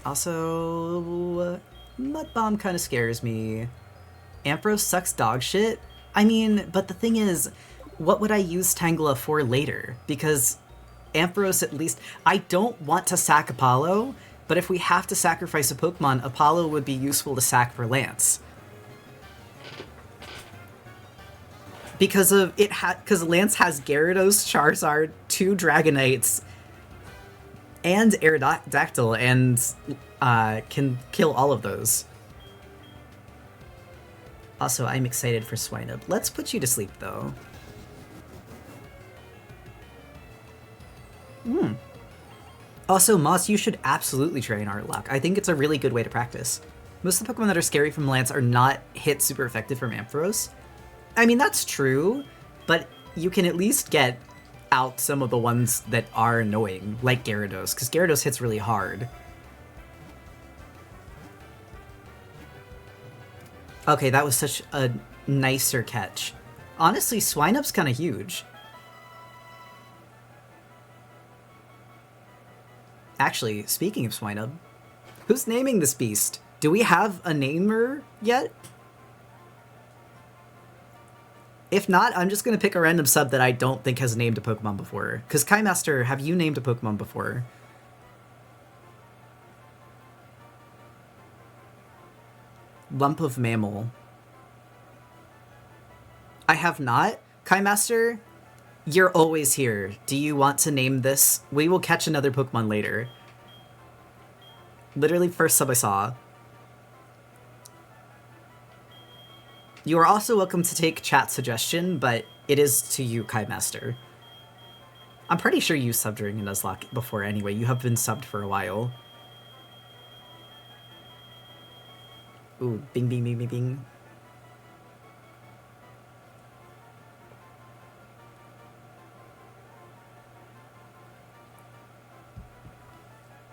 Also, Mud Bomb kind of scares me. Ampharos sucks dog shit? I mean, but the thing is, what would I use Tangela for later? Because Ampharos at least... I don't want to sack Apollo, but if we have to sacrifice a Pokemon, Apollo would be useful to sack for Lance. Because of it, because Lance has Gyarados, Charizard, 2 Dragonites, and Aerodactyl, and can kill all of those. Also, I'm excited for Swinub. Let's put you to sleep, though. Also, Moss, you should absolutely train Artlocke. I think it's a really good way to practice. Most of the Pokemon that are scary from Lance are not hit super effective from Ampharos. I mean, that's true, but you can at least get out some of the ones that are annoying, like Gyarados, because Gyarados hits really hard. Okay, that was such a nicer catch. Honestly, Swinub's kind of huge. Actually, speaking of Swinub, who's naming this beast? Do we have a namer yet? If not, I'm just going to pick a random sub that I don't think has named a Pokemon before. Because Kai Master, have you named a Pokemon before? Lump of Mammal. I have not. Kai Master, you're always here. Do you want to name this? We will catch another Pokemon later. Literally first sub I saw. You are also welcome to take chat suggestion, but it is to you, Kai Master. I'm pretty sure you subbed during a Nuzlocke before anyway. You have been subbed for a while. Ooh, bing, bing, bing, bing, bing.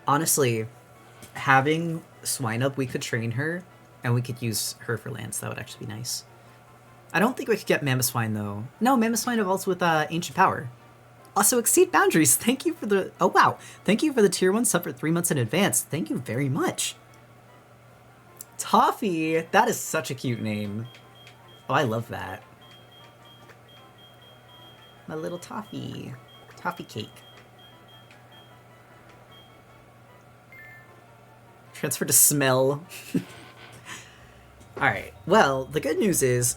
Honestly, having Swinub, we could train her, and we could use her for Lance. That would actually be nice. I don't think we could get Mamoswine, though. No, Mamoswine evolves with Ancient Power. Also, Exceed Boundaries. Thank you for the... Oh, wow. Thank you for the Tier 1 sub for 3 months in advance. Thank you very much. Toffee. That is such a cute name. Oh, I love that. My little Toffee. Toffee cake. Transfer to Smell. Alright, well, the good news is,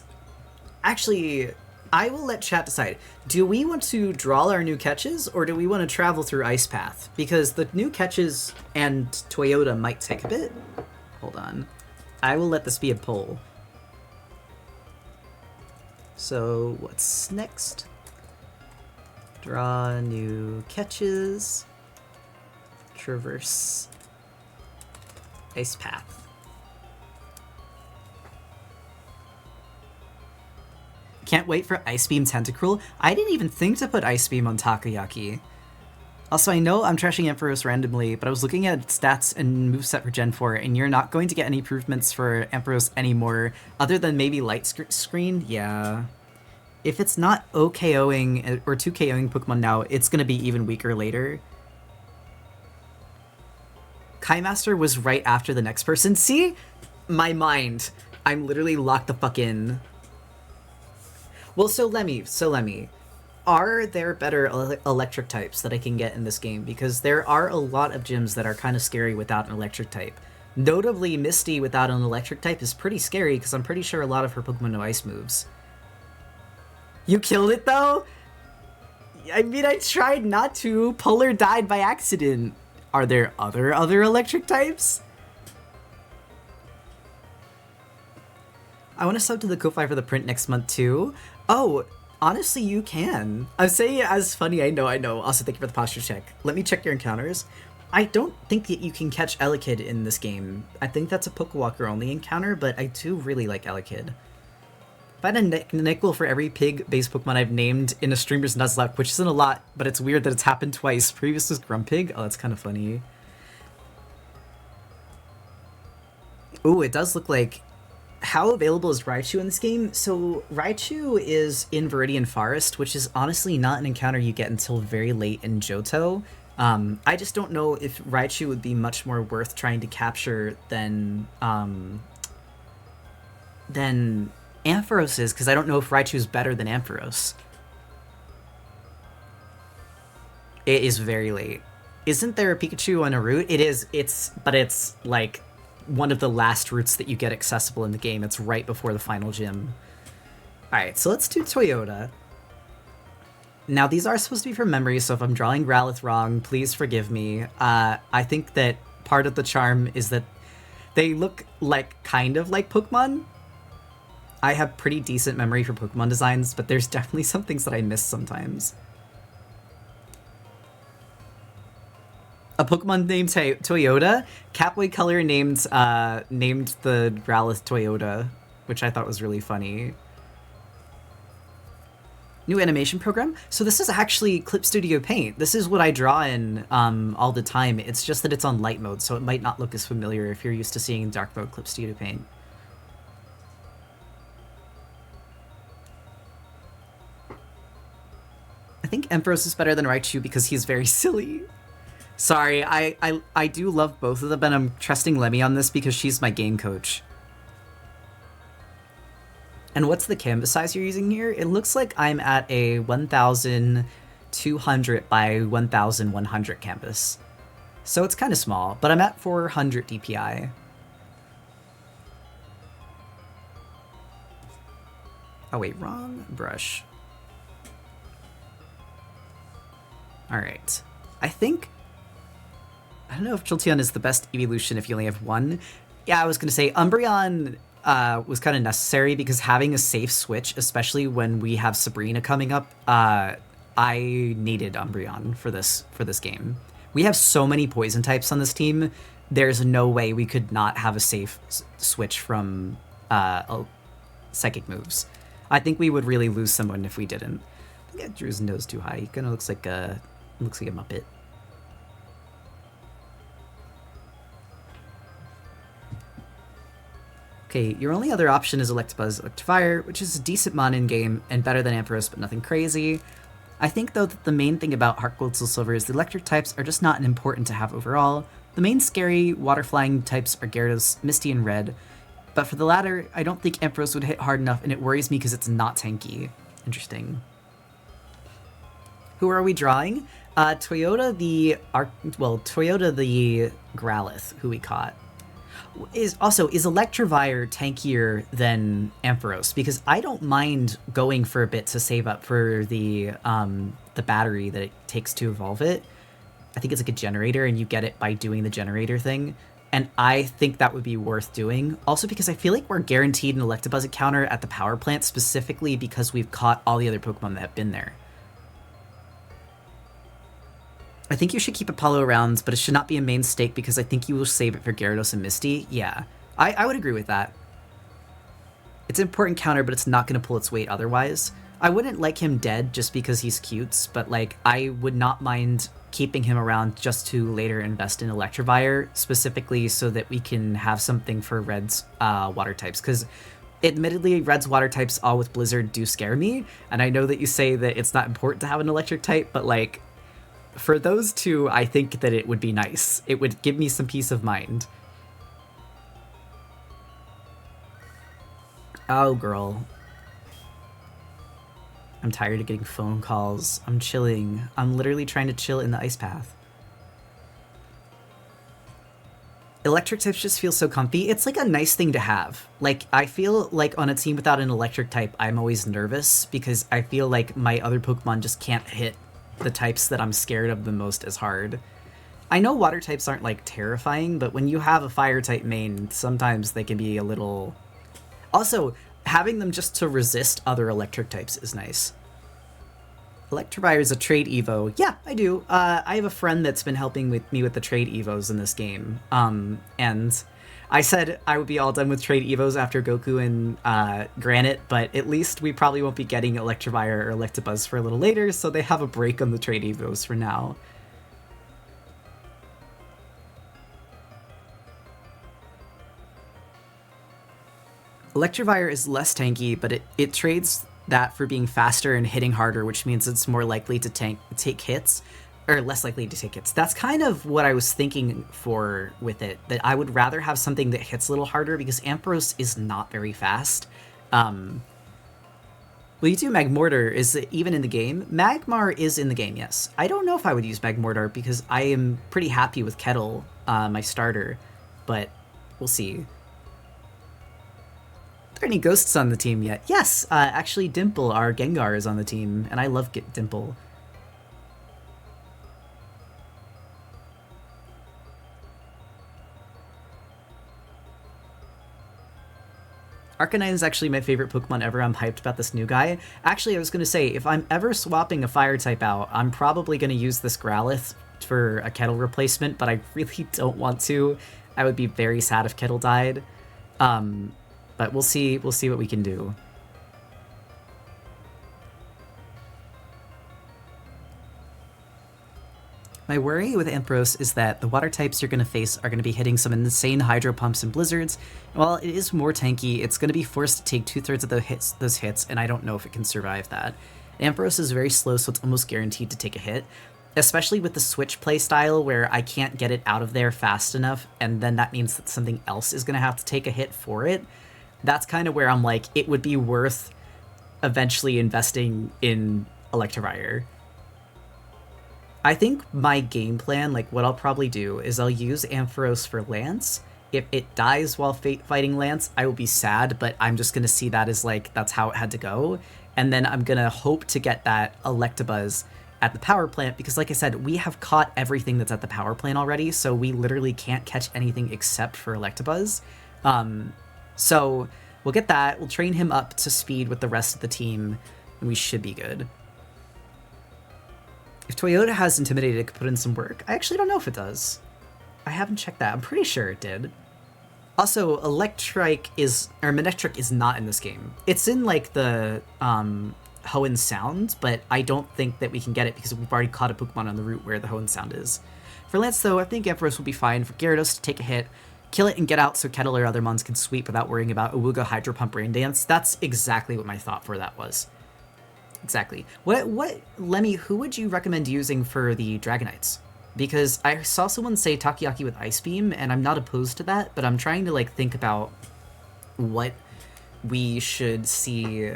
actually, I will let chat decide. Do we want to draw our new catches, or do we want to travel through Ice Path? Because the new catches and Toyota might take a bit. Hold on. I will let this be a poll. So, what's next? Draw new catches. Traverse Ice Path. Can't wait for Ice Beam Tentacruel. I didn't even think to put Ice Beam on Takoyaki. Also, I know I'm trashing Ampharos randomly, but I was looking at stats and moveset for Gen 4, and you're not going to get any improvements for Ampharos anymore, other than maybe Light Screen. Yeah. If it's not OKOing or 2KOing Pokemon now, it's going to be even weaker later. Kaimaster was right after the next person. See? My mind. I'm literally locked the fuck in. Well, so Lemmy, are there better electric types that I can get in this game? Because there are a lot of gyms that are kind of scary without an electric type. Notably, Misty without an electric type is pretty scary, because I'm pretty sure a lot of her Pokemon know ice moves. You killed it, though? I mean, I tried not to. Polar died by accident. Are there other electric types? I want to sub to the Ko-Fi for the print next month, too. Oh, honestly, you can. I'm saying it as funny, I know. Also, thank you for the posture check. Let me check your encounters. I don't think that you can catch Elekid in this game. I think that's a Pokewalker only encounter, but I do really like Elekid. If I had a nickel for every pig-based Pokemon I've named in a streamer's Nuzlocke, which isn't a lot, but it's weird that it's happened twice. Previous was Grumpig. Oh, that's kind of funny. Ooh, it does look like... How available is Raichu in this game? So Raichu is in Viridian Forest, which is honestly not an encounter you get until very late in Johto. I just don't know if Raichu would be much more worth trying to capture than Ampharos is, because I don't know if Raichu is better than Ampharos. It is very late. Isn't there a Pikachu on a route? It is. But it's like one of the last routes that you get accessible in the game. It's right before the final gym. Alright, so let's do Toyota. Now, these are supposed to be from memory, so if I'm drawing Growlithe wrong, please forgive me. I think that part of the charm is that they look kind of like Pokemon. I have pretty decent memory for Pokemon designs, but there's definitely some things that I miss sometimes. A Pokemon named Toyota? Catboy Color named the Growlithe Toyota, which I thought was really funny. New animation program? So this is actually Clip Studio Paint. This is what I draw in all the time. It's just that it's on light mode, so it might not look as familiar if you're used to seeing dark mode Clip Studio Paint. I think Ampharos is better than Raichu because he's very silly. Sorry, I do love both of them, and I'm trusting Lemmy on this because she's my game coach. And what's the canvas size you're using here? It looks like I'm at a 1,200 by 1,100 canvas. So it's kind of small, but I'm at 400 DPI. Oh wait, wrong brush. Alright. I don't know if Jolteon is the best evolution if you only have one. Yeah, I was going to say Umbreon was kind of necessary because having a safe switch, especially when we have Sabrina coming up, I needed Umbreon for this game. We have so many poison types on this team, there's no way we could not have a safe switch from psychic moves. I think we would really lose someone if we didn't. I think I drew his nose too high. He kind of looks like a Muppet. Okay, your only other option is Electabuzz, Electivire, which is a decent mon in-game and better than Ampharos, but nothing crazy. I think, though, that the main thing about Heartgold Soul Silver is the electric types are just not important to have overall. The main scary water-flying types are Gyarados, Misty, and Red, but for the latter, I don't think Ampharos would hit hard enough, and it worries me because it's not tanky. Interesting. Who are we drawing? Toyota the Growlithe, who we caught. Is Electivire tankier than Ampharos? Because I don't mind going for a bit to save up for the battery that it takes to evolve it. I think it's like a generator, and you get it by doing the generator thing. And I think that would be worth doing. Also because I feel like we're guaranteed an Electabuzz encounter at the power plant, specifically because we've caught all the other Pokemon that have been there. I think you should keep Apollo around, but it should not be a main stake because I think you will save it for Gyarados and Misty. Yeah, I would agree with that. It's an important counter, but it's not going to pull its weight otherwise. I wouldn't like him dead just because he's cute, but like I would not mind keeping him around just to later invest in Electivire, specifically so that we can have something for Red's water types. Because admittedly, Red's water types all with Blizzard do scare me, and I know that you say that it's not important to have an electric type, but like for those two, I think that it would be nice. It would give me some peace of mind. Oh, girl. I'm tired of getting phone calls. I'm chilling. I'm literally trying to chill in the ice path. Electric types just feel so comfy. It's like a nice thing to have. Like, I feel like on a team without an electric type, I'm always nervous because I feel like my other Pokemon just can't hit the types that I'm scared of the most as hard. I know water types aren't like terrifying, but when you have a fire type main, sometimes they can be a little... Also, having them just to resist other electric types is nice. Electivire is a trade evo. Yeah, I do. I have a friend that's been helping me with the trade evos in this game. And I said I would be all done with trade evos after Goku and Granite, but at least we probably won't be getting Electivire or Electabuzz for a little later, so they have a break on the trade evos for now. Electivire is less tanky, but it trades that for being faster and hitting harder, which means it's more likely to take hits, or less likely to take hits. That's kind of what I was thinking for with it, that I would rather have something that hits a little harder because Ampharos is not very fast. Well, you do Magmortar. Is it even in the game? Magmar is in the game, yes. I don't know if I would use Magmortar because I am pretty happy with Kettle, my starter, but we'll see. Are there any ghosts on the team yet? Yes, actually Dimple, our Gengar, is on the team, and I love Dimple. Arcanine is actually my favorite Pokemon ever. I'm hyped about this new guy. Actually, I was going to say, if I'm ever swapping a fire type out, I'm probably going to use this Growlithe for a Kettle replacement, but I really don't want to. I would be very sad if Kettle died. But we'll see what we can do. My worry with Ampharos is that the water types you're going to face are going to be hitting some insane Hydro Pumps and Blizzards. While it is more tanky, it's going to be forced to take 2/3 of those hits, and I don't know if it can survive that. Ampharos is very slow, so it's almost guaranteed to take a hit, especially with the switch play style where I can't get it out of there fast enough, and then that means that something else is going to have to take a hit for it. That's kind of where I'm like, it would be worth eventually investing in Electivire. I think my game plan, like what I'll probably do, is I'll use Ampharos for Lance. If it dies while fighting Lance, I will be sad, but I'm just going to see that as like, that's how it had to go. And then I'm going to hope to get that Electabuzz at the power plant, because like I said, we have caught everything that's at the power plant already, so we literally can't catch anything except for Electabuzz. So we'll get that, we'll train him up to speed with the rest of the team, and we should be good. If Toyota has Intimidated, it could put in some work. I actually don't know if it does. I haven't checked that. I'm pretty sure it did. Also, Manectric is not in this game. It's in, like, the Hoenn Sound, but I don't think that we can get it because we've already caught a Pokemon on the route where the Hoenn Sound is. For Lance, though, I think Ampharos will be fine. For Gyarados to take a hit, kill it and get out so Kettle or other mons can sweep without worrying about Awuga Hydro Pump Rain Dance. That's exactly what my thought for that was. Exactly. Lemmy, who would you recommend using for the Dragonites? Because I saw someone say Takoyaki with Ice Beam, and I'm not opposed to that, but I'm trying to like think about what we should see.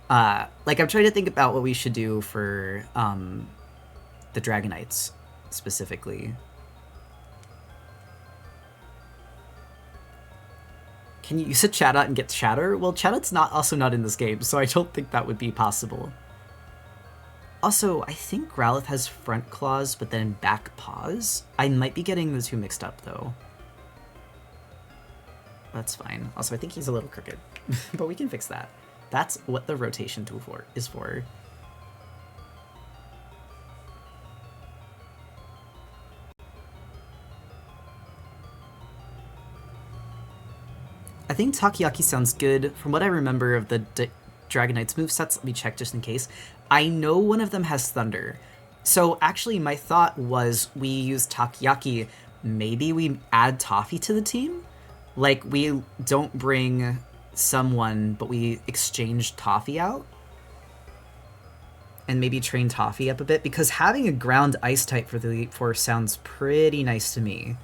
I'm trying to think about what we should do for the Dragonites specifically. Can you use a Chatot and get Shatter? Well, Chatot's also not in this game, so I don't think that would be possible. Also, I think Growlithe has front claws, but then back paws. I might be getting the two mixed up, though. That's fine. Also, I think he's a little crooked, but we can fix that. That's what the rotation tool is for. I think Takoyaki sounds good. From what I remember of the Dragonite's movesets, let me check just in case. I know one of them has Thunder. So actually my thought was we use Takoyaki, maybe we add Toffee to the team? Like, we don't bring someone, but we exchange Toffee out? And maybe train Toffee up a bit? Because having a ground ice type for the Elite Four sounds pretty nice to me.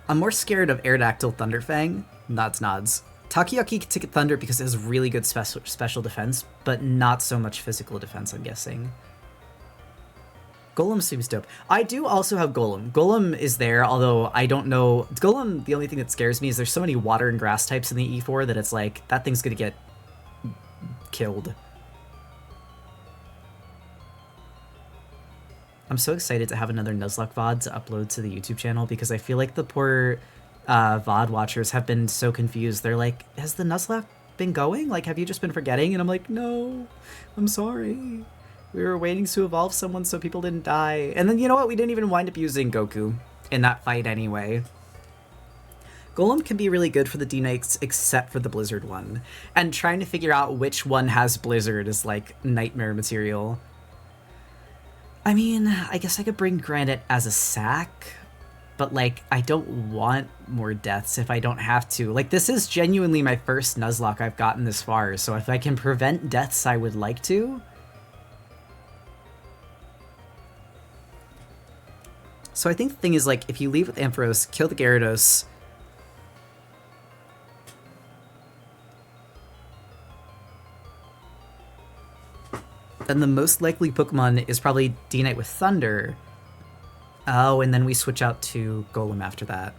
I'm more scared of Aerodactyl Thunderfang. Nods. Takoyaki can take Thunder because it has really good special defense, but not so much physical defense, I'm guessing. Golem seems dope. I do also have Golem. Golem is there, although I don't know... Golem, the only thing that scares me is there's so many water and grass types in the E4 that it's like, that thing's gonna get killed. I'm so excited to have another Nuzlocke VOD to upload to the YouTube channel because I feel like the poor VOD watchers have been so confused. They're like, has the Nuzlocke been going? Like, have you just been forgetting? And I'm like, no, I'm sorry. We were waiting to evolve someone so people didn't die. And then, you know what? We didn't even wind up using Goku in that fight anyway. Golem can be really good for the D-Knights except for the Blizzard one. And trying to figure out which one has Blizzard is like nightmare material. I mean, I guess I could bring Granite as a sack, but, like, I don't want more deaths if I don't have to. Like, this is genuinely my first Nuzlocke I've gotten this far, so if I can prevent deaths, I would like to. So I think the thing is, like, if you leave with Ampharos, kill the Gyarados, then the most likely Pokemon is probably D-Knight with Thunder. Oh, and then we switch out to Golem after that.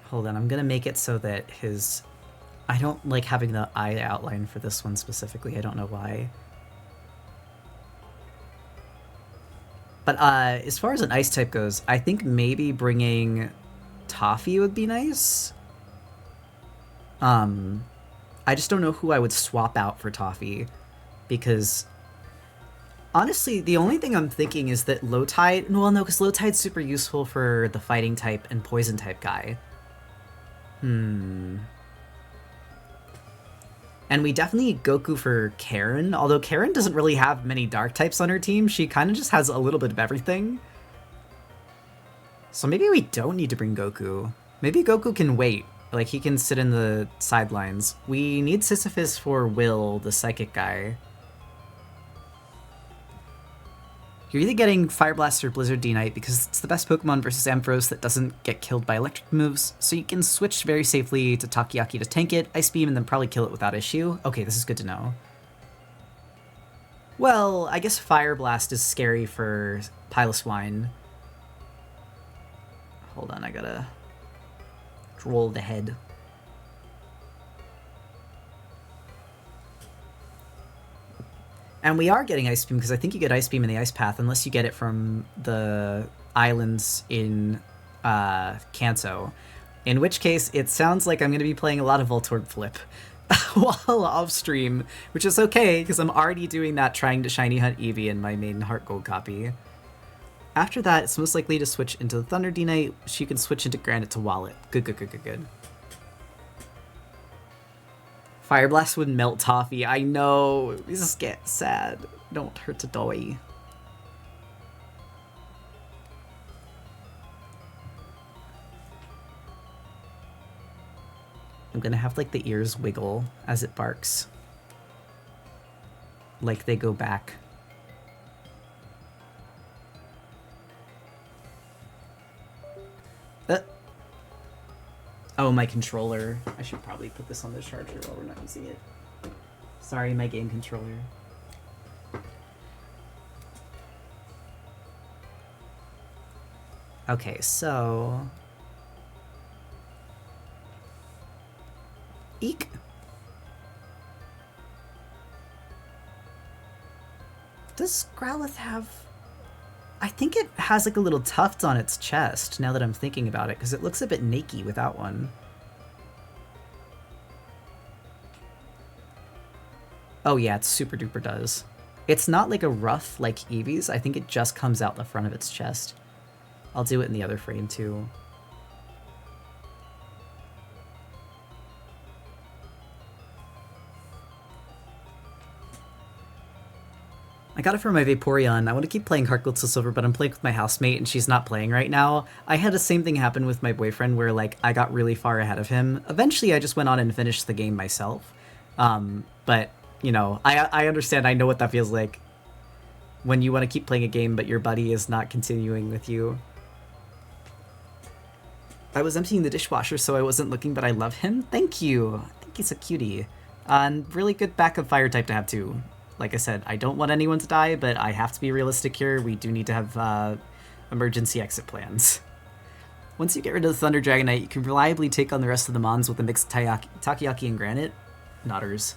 Hold on, I'm gonna make it so that his... I don't like having the eye outline for this one specifically, I don't know why. But as far as an ice type goes, I think maybe bringing Toffee would be nice. I just don't know who I would swap out for Toffee, because honestly, the only thing I'm thinking is that Lowtide... Well, no, because Lowtide's super useful for the fighting type and poison type guy. And we definitely need Goku for Karen, although Karen doesn't really have many dark types on her team. She kind of just has a little bit of everything. So maybe we don't need to bring Goku. Maybe Goku can wait. Like, he can sit in the sidelines. We need Sisyphus for Will, the psychic guy. You're either getting Fire Blast or Blizzard D-Knight because it's the best Pokemon versus Ampharos that doesn't get killed by electric moves, so you can switch very safely to Takoyaki to tank it, Ice Beam, and then probably kill it without issue. Okay, this is good to know. Well, I guess Fire Blast is scary for Piloswine. Hold on, I gotta roll the head. And we are getting Ice Beam, because I think you get Ice Beam in the Ice Path, unless you get it from the islands in Kanto. In which case, it sounds like I'm going to be playing a lot of Voltorb Flip while off-stream, which is okay, because I'm already doing that trying to Shiny Hunt Eevee in my main Heartgold copy. After that, it's most likely to switch into the Thunder D-Knight, which you can switch into Granite to Wallet. Good. Fire Blast would melt Toffee. I know. This is get sad. Don't hurt to die. I'm gonna have like the ears wiggle as it barks. Like they go back. Oh, my controller. I should probably put this on the charger while we're not using it. Sorry, my game controller. Okay, so... Eek! Does Growlithe have... I think it has like a little tuft on its chest, now that I'm thinking about it, because it looks a bit naked without one. Oh yeah, it super duper does. It's not like a ruff like Eevee's, I think it just comes out the front of its chest. I'll do it in the other frame too. I got it for my Vaporeon. I want to keep playing Heartgold Soul Silver, but I'm playing with my housemate and she's not playing right now. I had the same thing happen with my boyfriend where like I got really far ahead of him. Eventually I just went on and finished the game myself. But, you know, I understand, I know what that feels like. When you want to keep playing a game but your buddy is not continuing with you. I was emptying the dishwasher so I wasn't looking, but I love him. Thank you! I think he's a cutie. And really good backup fire type to have too. Like I said, I don't want anyone to die, but I have to be realistic here. We do need to have emergency exit plans. Once you get rid of the Thunder Dragonite, you can reliably take on the rest of the Mons with a mix of Takoyaki and Granite. Nodders.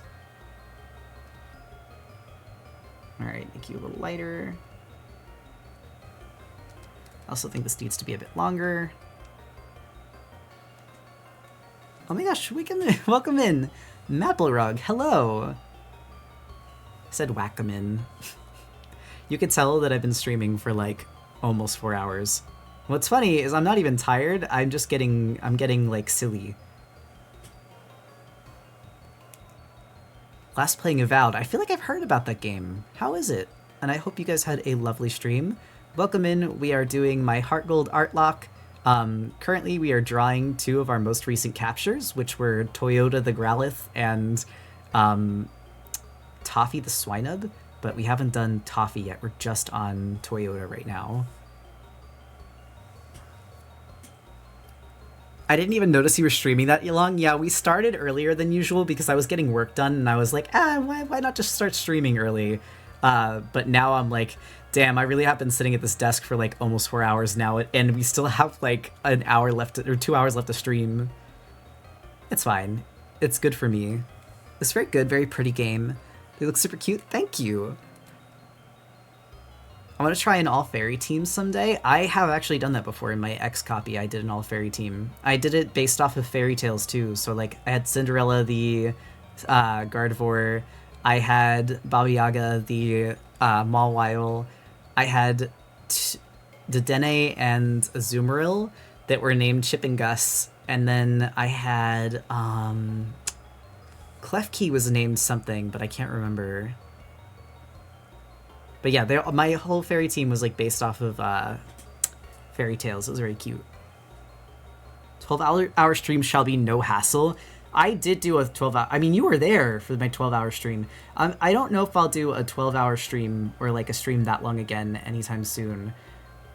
Alright, make you a little lighter. I also think this needs to be a bit longer. Oh my gosh, welcome in! Maplerug, hello! I said whack 'em in. You could tell that I've been streaming for like almost 4 hours. What's funny is I'm not even tired, I'm getting like silly. Last playing Avowed, I feel like I've heard about that game. How is it? And I hope you guys had a lovely stream. Welcome in, we are doing my Heartgold Artlocke. Currently we are drawing 2 of our most recent captures, which were Toyota the Growlithe and Toffee the Swinub, but we haven't done Toffee yet. We're just on Toyota right now. I didn't even notice you were streaming that long. Yeah, we started earlier than usual because I was getting work done and I was like, why not just start streaming early? But now I'm like, damn, I really have been sitting at this desk for like almost 4 hours now and we still have like an hour left or 2 hours left to stream. It's fine. It's good for me. It's very good, very pretty game. They look super cute. Thank you. I want to try an all-fairy team someday. I have actually done that before in my X copy. I did an all-fairy team. I did it based off of fairy tales too. So like I had Cinderella the Gardevoir. I had Baba Yaga the Mawile. I had Dedenne and Azumarill that were named Chip and Gus. And then I had Klefki was named something, but I can't remember. But yeah, my whole fairy team was like based off of fairy tales. It was very cute. 12-hour stream shall be no hassle. I did do a 12-hour... I mean, you were there for my 12-hour stream. I don't know if I'll do a 12-hour stream or like a stream that long again anytime soon.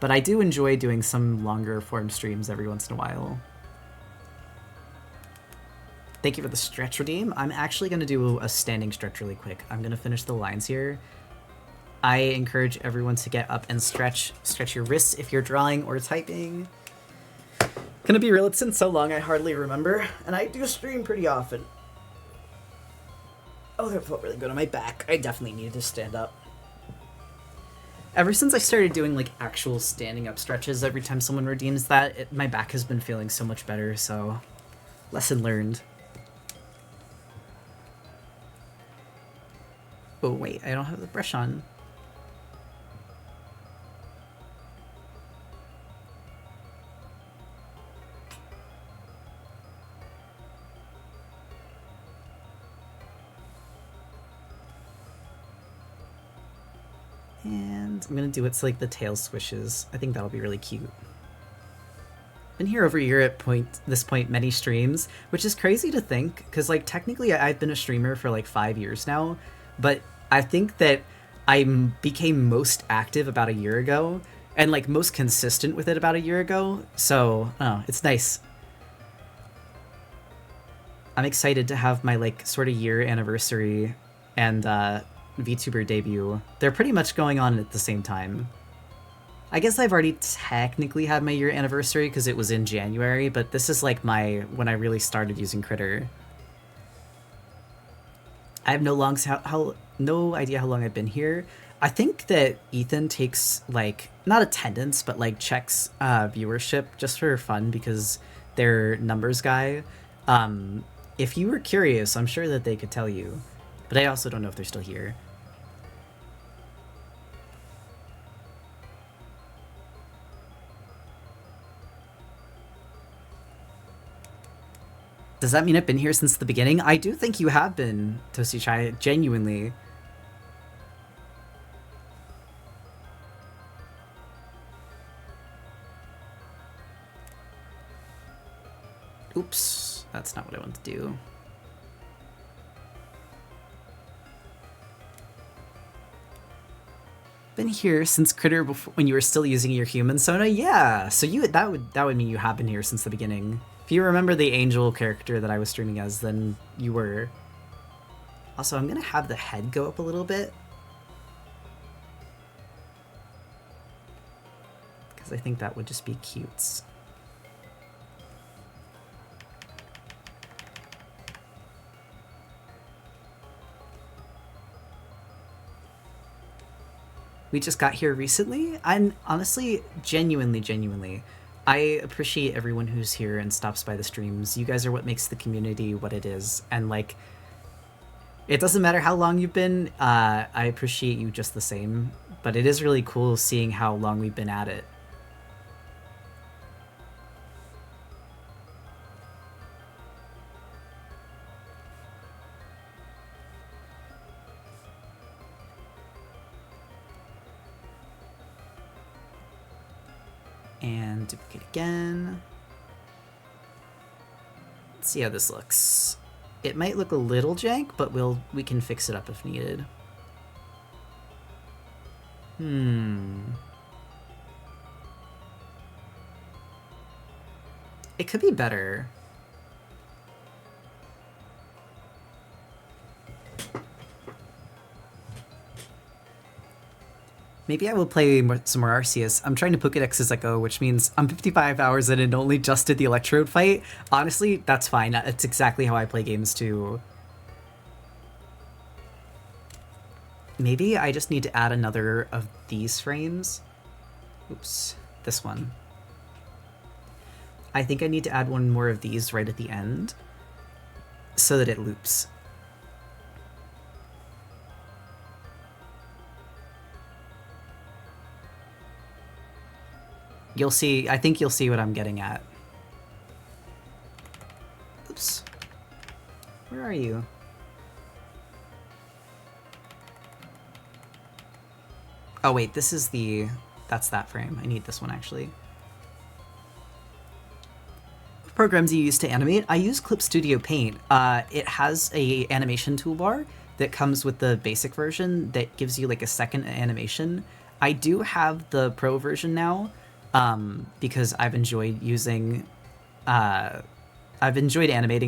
But I do enjoy doing some longer form streams every once in a while. Thank you for the stretch redeem. I'm actually going to do a standing stretch really quick. I'm going to finish the lines here. I encourage everyone to get up and stretch your wrists if you're drawing or typing. Gonna be real, it's been so long I hardly remember, and I do stream pretty often. Oh, that felt really good on my back. I definitely needed to stand up. Ever since I started doing like actual standing up stretches every time someone redeems that, my back has been feeling so much better, so lesson learned. Oh wait, I don't have the brush on. And I'm gonna do it so like the tail swishes. I think that'll be really cute. Been here over a year at this point many streams, which is crazy to think, because like technically I've been a streamer for like 5 years now, but I think that I became most active about a year ago, and like most consistent with it about a year ago, so oh, it's nice. I'm excited to have my like sort of year anniversary and VTuber debut. They're pretty much going on at the same time. I guess I've already technically had my year anniversary because it was in January, but this is like when I really started using Critter. I have no idea how long I've been here. I think that Ethan takes like not attendance, but like checks viewership just for fun because they're numbers guy. If you were curious, I'm sure that they could tell you, but I also don't know if they're still here. Does that mean I've been here since the beginning? I do think you have been, Toasty Chai, genuinely. Oops, that's not what I want to do. Been here since Critter before, when you were still using your human Sona? Yeah, so that would mean you have been here since the beginning. If you remember the angel character that I was streaming as, then you were. Also, I'm gonna have the head go up a little bit. Because I think that would just be cute. We just got here recently, and honestly, genuinely, I appreciate everyone who's here and stops by the streams. You guys are what makes the community what it is, and like, it doesn't matter how long you've been, I appreciate you just the same, but it is really cool seeing how long we've been at it. And duplicate again. Let's see how this looks. It might look a little jank, but we can fix it up if needed. It could be better. Maybe I will play some more Arceus. I'm trying to Pokedex as I go, which means I'm 55 hours in and only just did the Electrode fight. Honestly, that's fine. That's exactly how I play games too. Maybe I just need to add another of these frames. Oops, this one. I think I need to add one more of these right at the end so that it loops. You'll see, I think you'll see what I'm getting at. Oops. Where are you? Oh wait, this is that's that frame. I need this one actually. What programs do you use to animate? I use Clip Studio Paint. It has a animation toolbar that comes with the basic version that gives you like a second animation. I do have the pro version now. Because I've enjoyed animating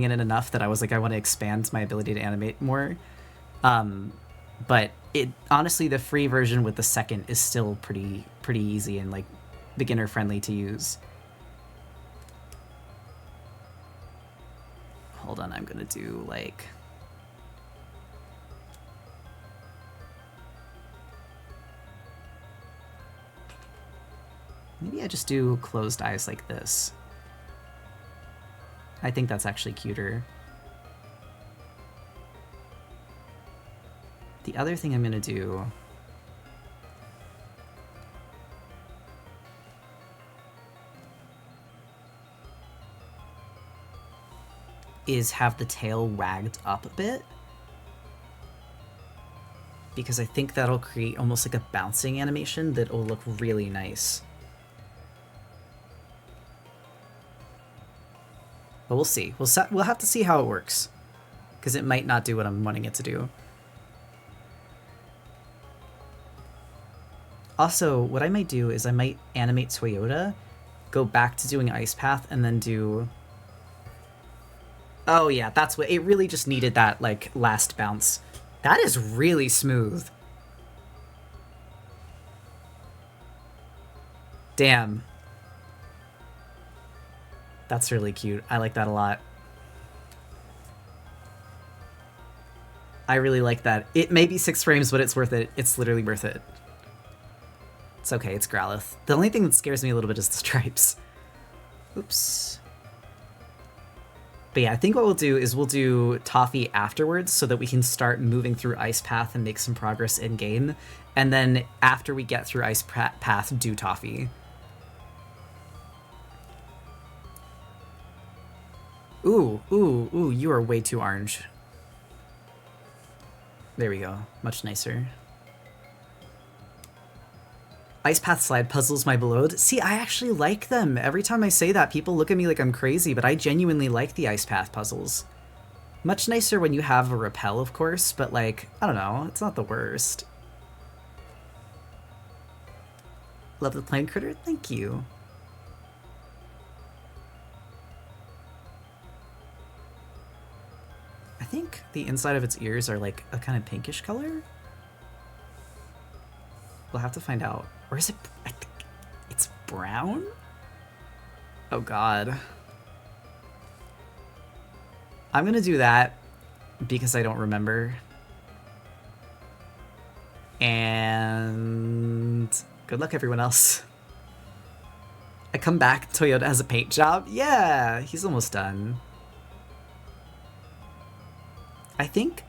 in it enough that I was like, I want to expand my ability to animate more. But honestly, the free version with the second is still pretty easy and like beginner friendly to use. Hold on, I'm gonna do like. Maybe I just do closed eyes like this. I think that's actually cuter. The other thing I'm gonna do is have the tail wagged up a bit. Because I think that'll create almost like a bouncing animation that will look really nice. But we'll see. We'll have to see how it works. Because it might not do what I'm wanting it to do. Also, what I might do is I might animate Toyota, go back to doing Ice Path, and then do Oh yeah, that's what it really just needed, that like last bounce. That is really smooth. Damn. That's really cute. I like that a lot. I really like that. It may be 6 frames, but it's worth it. It's literally worth it. It's okay, it's Growlithe. The only thing that scares me a little bit is the stripes. Oops. But yeah, I think what we'll do is we'll do Toffee afterwards so that we can start moving through Ice Path and make some progress in-game. And then after we get through Ice Path, do Toffee. Ooh, ooh, ooh, you are way too orange. There we go. Much nicer. Ice Path slide puzzles, my beloved. See, I actually like them. Every time I say that, people look at me like I'm crazy, but I genuinely like the Ice Path puzzles. Much nicer when you have a repel, of course, but like, I don't know, it's not the worst. Love the plane critter? Thank you. I think the inside of its ears are like a kind of pinkish color. We'll have to find out. Or is it... I think it's brown? Oh god. I'm gonna do that because I don't remember. And... good luck, everyone else. I come back, Toyota has a paint job? Yeah, he's almost done. I think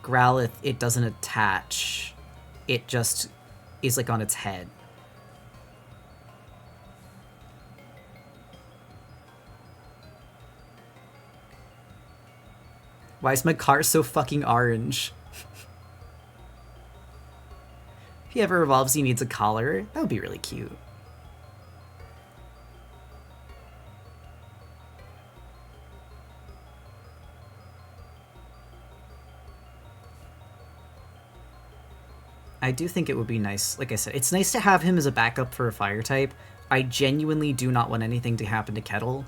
Growlithe, it doesn't attach. It just is like on its head. Why is my car so fucking orange? If he ever evolves, he needs a collar. That would be really cute. I do think it would be nice, like I said, it's nice to have him as a backup for a fire type. I genuinely do not want anything to happen to Kettle,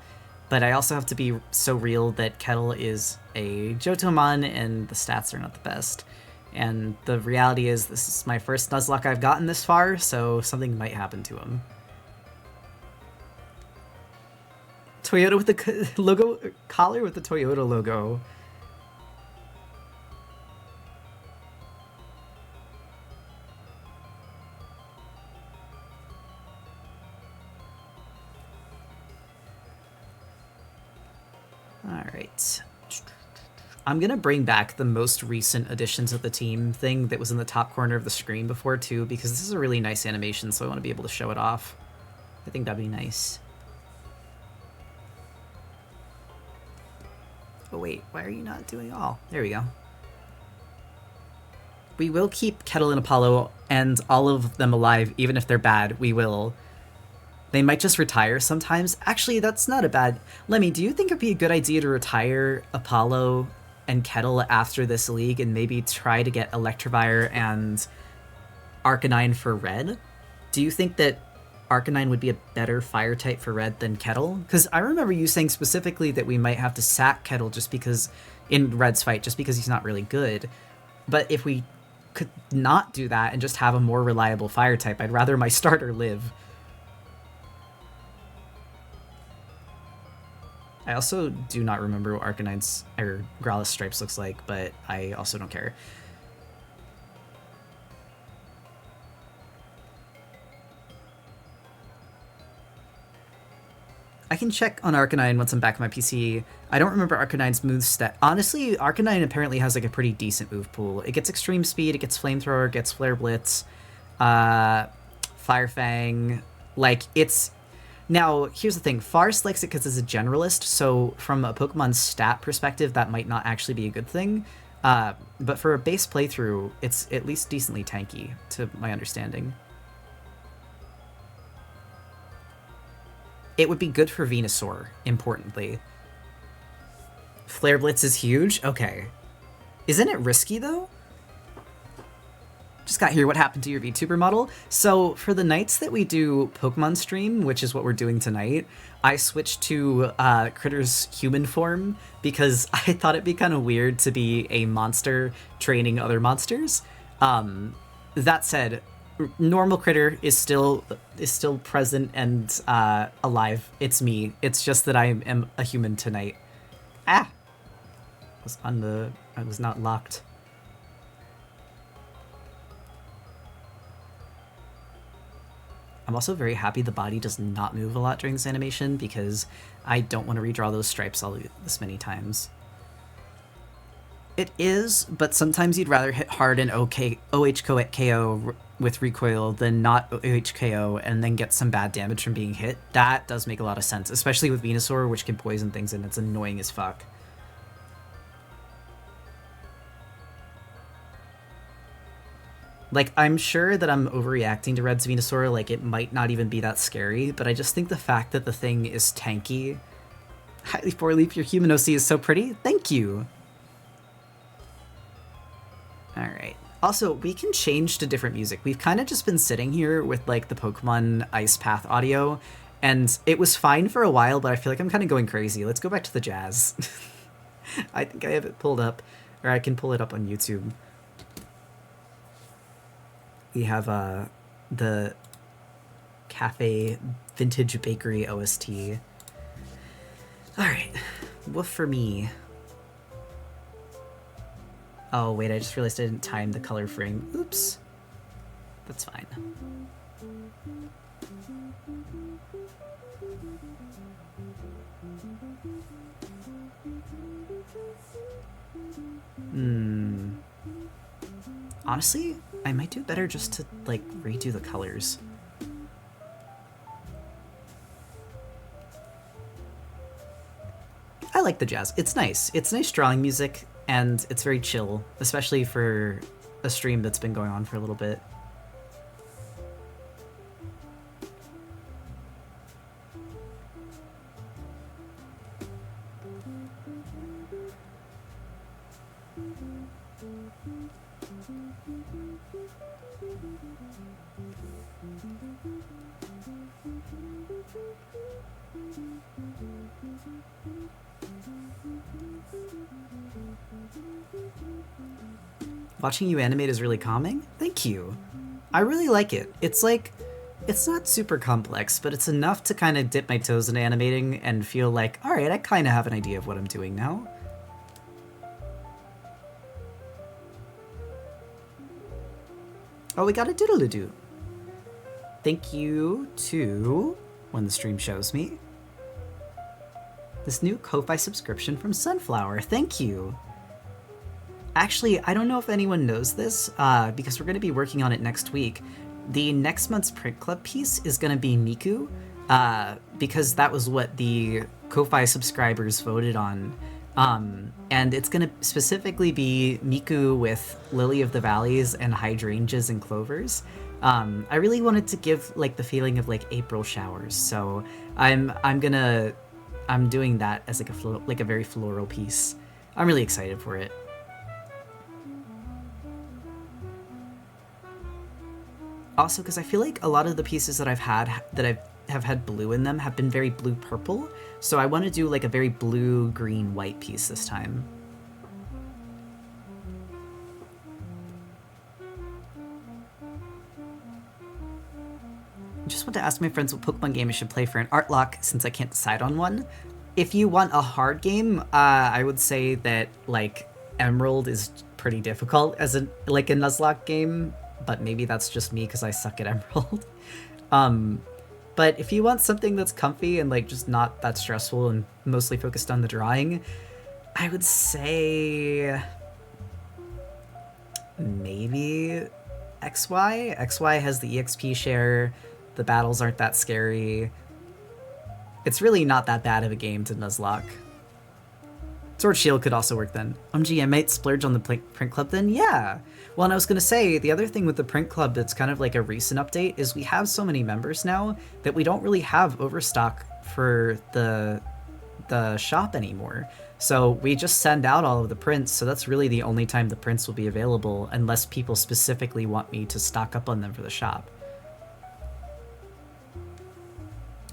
but I also have to be so real that Kettle is a Johtomon and the stats are not the best. And the reality is this is my first Nuzlocke I've gotten this far, so something might happen to him. Toyota with the logo, collar with the Toyota logo. Alright. I'm gonna bring back the most recent additions of the team thing that was in the top corner of the screen before too, because this is a really nice animation, so I want to be able to show it off. I think that'd be nice. Oh wait, why are you not doing all? There we go. We will keep Kettle and Apollo and all of them alive, even if they're bad, we will. They might just retire sometimes. Actually, that's not a bad... Lemmy, do you think it'd be a good idea to retire Apollo and Kettle after this league and maybe try to get Electivire and Arcanine for Red? Do you think that Arcanine would be a better fire type for Red than Kettle? Because I remember you saying specifically that we might have to sack Kettle just because... in Red's fight, just because he's not really good. But if we could not do that and just have a more reliable fire type, I'd rather my starter live. I also do not remember what Arcanine's or Growlithe's stripes looks like, but I also don't care. I can check on Arcanine once I'm back on my PC. I don't remember Arcanine's move stat. Honestly, Arcanine apparently has like a pretty decent move pool. It gets Extreme Speed, it gets Flamethrower, it gets Flare Blitz, Fire Fang. Like, it's... Now, here's the thing. Forest likes it because it's a generalist, so from a Pokemon stat perspective, that might not actually be a good thing. But for a base playthrough, it's at least decently tanky, to my understanding. It would be good for Venusaur, importantly. Flare Blitz is huge? Okay. Isn't it risky, though? Just got here. What happened to your VTuber model? So for the nights that we do Pokemon stream, which is what we're doing tonight, I switched to Critter's human form because I thought it'd be kind of weird to be a monster training other monsters. That said, normal Critter is still present and alive. It's me. It's just that I am a human tonight. Ah, I was not locked. I'm also very happy the body does not move a lot during this animation because I don't want to redraw those stripes all this many times. It is, but sometimes you'd rather hit hard and OHKO with recoil than not OHKO and then get some bad damage from being hit. That does make a lot of sense, especially with Venusaur, which can poison things and it's annoying as fuck. Like, I'm sure that I'm overreacting to Red's Venusaur, like, it might not even be that scary, but I just think the fact that the thing is tanky... Highly Four-Leaf, your human OC is so pretty. Thank you! Alright. Also, we can change to different music. We've kind of just been sitting here with, like, the Pokemon Ice Path audio, and it was fine for a while, but I feel like I'm kind of going crazy. Let's go back to the jazz. I think I have it pulled up, or I can pull it up on YouTube. We have the Cafe Vintage Bakery OST. Alright, woof for me. Oh wait, I just realized I didn't time the color frame. Oops. That's fine. Honestly, I might do better just to, like, redo the colors. I like the jazz. It's nice. It's nice drawing music, and it's very chill, especially for a stream that's been going on for a little bit. Watching you animate is really calming? Thank you. I really like it. It's like, it's not super complex, but it's enough to kind of dip my toes into animating and feel like, alright, I kind of have an idea of what I'm doing now. Oh, we got a doodle-doo. Thank you to, when the stream shows me, this new Ko-Fi subscription from Sunflower. Thank you. Actually, I don't know if anyone knows this, because we're going to be working on it next week. The next month's Print Club piece is going to be Miku, because that was what the Ko-Fi subscribers voted on. And it's going to specifically be Miku with Lily of the Valleys and hydrangeas and clovers. I really wanted to give, like, the feeling of, like, April showers, so I'm doing that as, like, a very floral piece. I'm really excited for it. Also, because I feel like a lot of the pieces that I've had that have had blue in them have been very blue-purple, so I want to do like a very blue-green-white piece this time. I just want to ask my friends what Pokemon game I should play for an Artlocke, since I can't decide on one. If you want a hard game, I would say that, like, Emerald is pretty difficult as a Nuzlocke game, but maybe that's just me because I suck at Emerald. But if you want something that's comfy and, like, just not that stressful and mostly focused on the drawing, I would say maybe XY. XY has the EXP share, the battles aren't that scary. It's really not that bad of a game to Nuzlocke. Sword Shield could also work then. Gee, I might splurge on the Print Club then? Yeah! Well, and I was going to say, the other thing with the Print Club that's kind of like a recent update is we have so many members now that we don't really have overstock for the the shop anymore. So we just send out all of the prints, so that's really the only time the prints will be available, unless people specifically want me to stock up on them for the shop.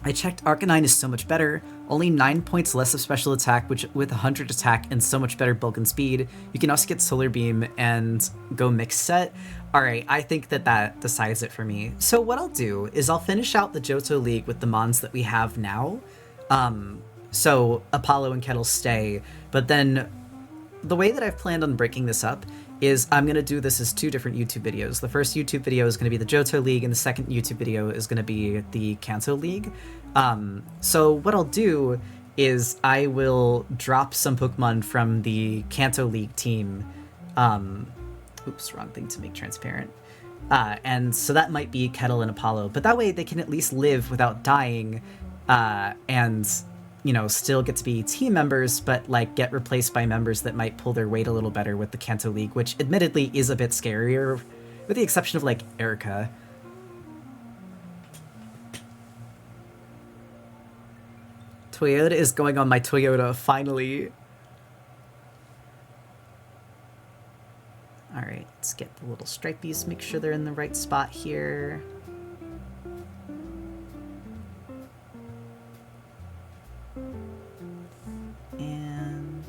I checked, Arcanine is so much better. Only 9 points less of special attack, which with 100 attack and so much better bulk and speed. You can also get Solar Beam and go mix set. Alright, I think that decides it for me. So what I'll do is I'll finish out the Johto League with the Mons that we have now. So Apollo and Kettle stay, but then the way that I've planned on breaking this up is I'm going to do this as 2 different YouTube videos. The first YouTube video is going to be the Johto League, and the second YouTube video is going to be the Kanto League. So what I'll do is I will drop some Pokemon from the Kanto League team. Oops, wrong thing to make transparent. And so that might be Kettle and Apollo, but that way they can at least live without dying, and you know, still get to be team members, but like get replaced by members that might pull their weight a little better with the Kanto League, which admittedly is a bit scarier, with the exception of like Erica. Toyota is going on my Toyota, finally. Alright, let's get the little stripies, make sure they're in the right spot here. And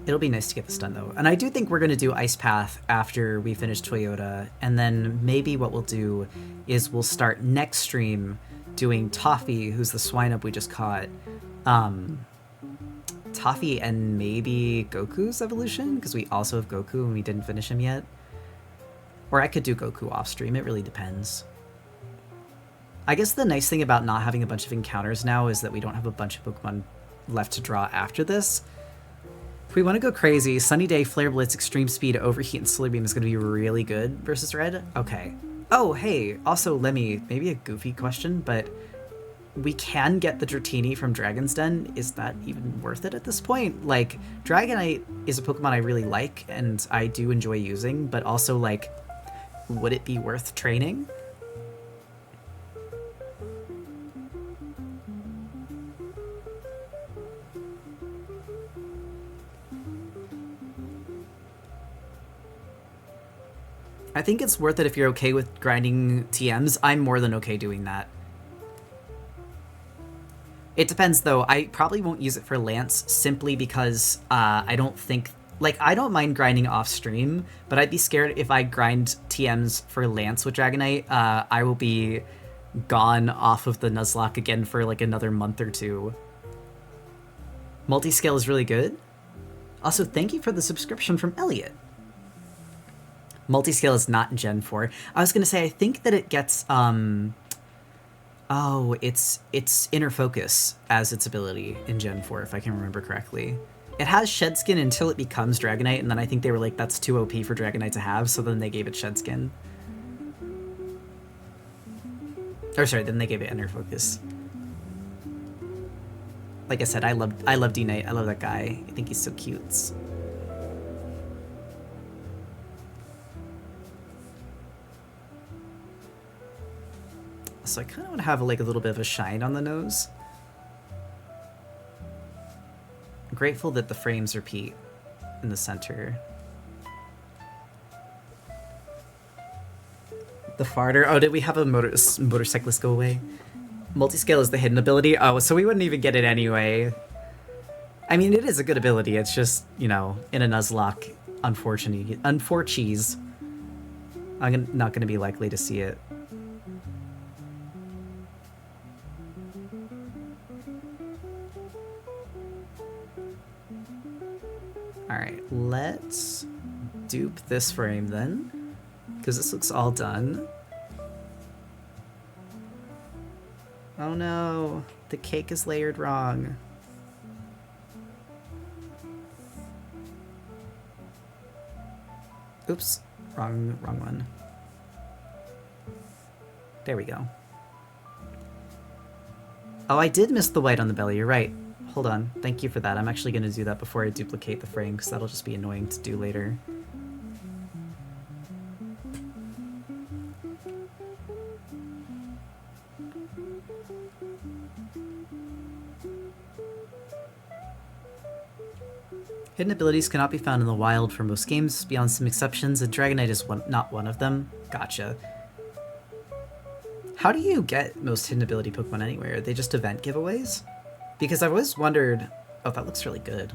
it'll be nice to get this done though. And I do think we're going to do Ice Path after we finish Toyota, and then maybe what we'll do is we'll start next stream doing Toffee, who's the Swinub we just caught. Toffee and maybe Goku's evolution, because we also have Goku and we didn't finish him yet. Or I could do Goku off stream, it really depends. I guess the nice thing about not having a bunch of encounters now is that we don't have a bunch of Pokemon left to draw after this. If we want to go crazy, Sunny Day, Flare Blitz, Extreme Speed, Overheat, and Solar Beam is going to be really good versus Red. Okay. Oh, hey, also, Lemmy, maybe a goofy question, but we can get the Dratini from Dragon's Den. Is that even worth it at this point? Like, Dragonite is a Pokemon I really like, and I do enjoy using, but also, like, would it be worth training? I think it's worth it if you're okay with grinding TMs. I'm more than okay doing that. It depends, though. I probably won't use it for Lance simply because I don't think... Like, I don't mind grinding off-stream, but I'd be scared if I grind TMs for Lance with Dragonite. I will be gone off of the Nuzlocke again for, like, another month or 2. Multiscale is really good. Also, thank you for the subscription from Elliot. Multiscale is not in Gen 4. I was going to say, I think that it gets... Oh, it's Inner Focus as its ability in Gen 4, if I can remember correctly. It has Shed Skin until it becomes Dragonite, and then I think they were like, that's too OP for Dragonite to have, so then they gave it Shed Skin. Or sorry, then they gave it Inner Focus. Like I said, I love D-Knight. I love that guy. I think he's so cute. So I kind of want to have like a little bit of a shine on the nose. I'm grateful that the frames repeat in the center. The farter. Oh, did we have a motorcyclist go away? Multiscale is the hidden ability. Oh, so we wouldn't even get it anyway. I mean, it is a good ability. It's just, you know, in a Nuzlocke, unfortunately, I'm not going to be likely to see it. Alright, let's dupe this frame then, because this looks all done. Oh no, the cake is layered wrong. Oops, wrong one. There we go. Oh, I did miss the white on the belly, you're right. Hold on, thank you for that. I'm actually going to do that before I duplicate the frame, because that'll just be annoying to do later. Hidden abilities cannot be found in the wild for most games, beyond some exceptions, and Dragonite is not one of them. Gotcha. How do you get most hidden ability Pokemon anywhere? Are they just event giveaways? Because I've always wondered... Oh, that looks really good.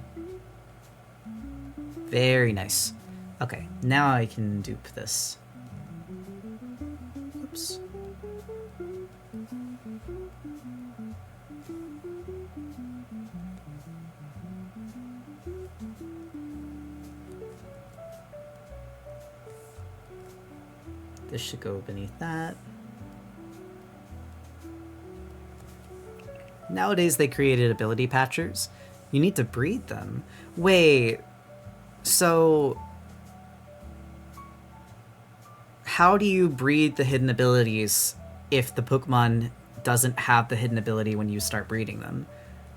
Very nice. Okay, now I can dupe this. Oops. This should go beneath that. Nowadays they created ability patchers. You need to breed them. Wait, so how do you breed the hidden abilities if the Pokemon doesn't have the hidden ability when you start breeding them?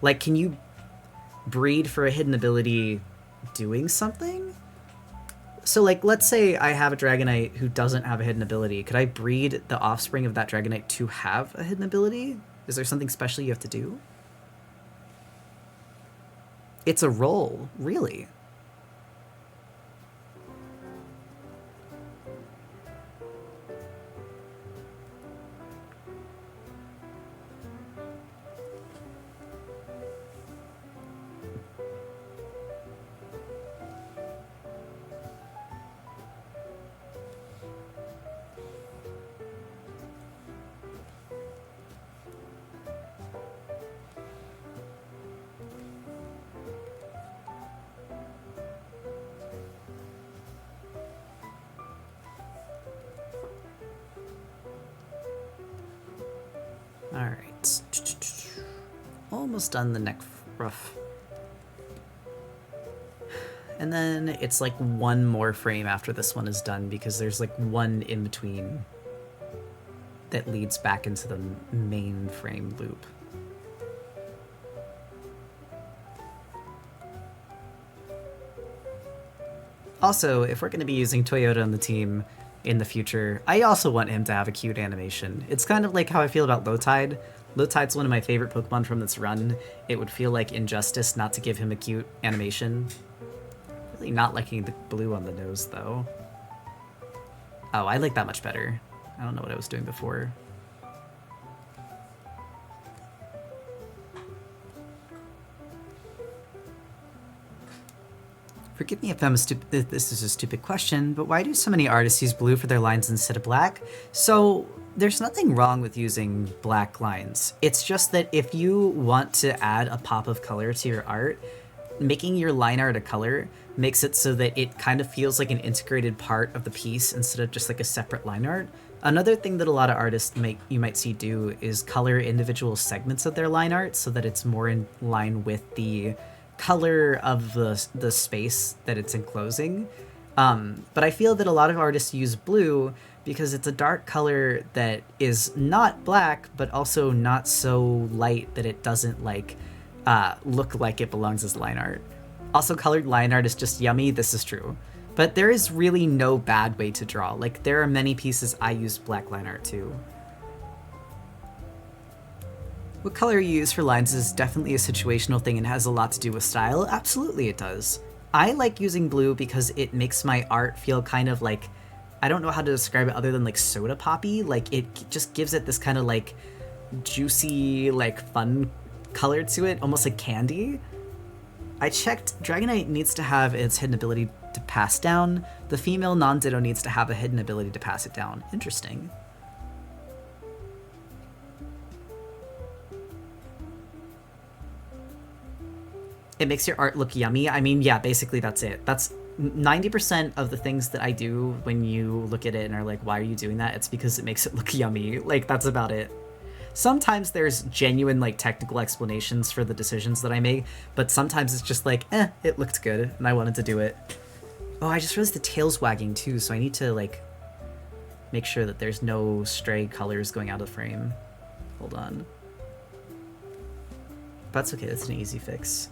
Like, can you breed for a hidden ability doing something? So, like, let's say I have a Dragonite who doesn't have a hidden ability. Could I breed the offspring of that Dragonite to have a hidden ability? Is there something special you have to do? It's a roll, really. Alright. Almost done the neck ruff. And then it's like one more frame after this one is done because there's like one in between that leads back into the main frame loop. Also, if we're going to be using Toyota on the team in the future, I also want him to have a cute animation. It's kind of like how I feel about Lowtide. Lowtide's one of my favorite Pokemon from this run. It would feel like injustice not to give him a cute animation. Really not liking the blue on the nose, though. Oh, I like that much better. I don't know what I was doing before. Forgive me if this is a stupid question, but why do so many artists use blue for their lines instead of black? So, there's nothing wrong with using black lines. It's just that if you want to add a pop of color to your art, making your line art a color makes it so that it kind of feels like an integrated part of the piece instead of just like a separate line art. Another thing that a lot of artists you might see do is color individual segments of their line art so that it's more in line with the color of the space that it's enclosing. But I feel that a lot of artists use blue because it's a dark color that is not black, but also not so light that it doesn't like look like it belongs as line art. Also, colored line art is just yummy, this is true. But there is really no bad way to draw. Like, there are many pieces I use black line art too. What color you use for lines is definitely a situational thing and has a lot to do with style. Absolutely it does. I like using blue because it makes my art feel kind of like, I don't know how to describe it other than like soda poppy. Like, it just gives it this kind of like juicy, like fun color to it, almost like candy. I checked, Dragonite needs to have its hidden ability to pass down. The female non-Ditto needs to have a hidden ability to pass it down. Interesting. It makes your art look yummy. I mean, yeah, basically that's it. That's 90% of the things that I do when you look at it and are like, why are you doing that? It's because it makes it look yummy. Like, that's about it. Sometimes there's genuine, like, technical explanations for the decisions that I make, but sometimes it's just like, it looked good, and I wanted to do it. Oh, I just realized the tail's wagging, too, so I need to, like, make sure that there's no stray colors going out of frame. Hold on. That's okay, that's an easy fix.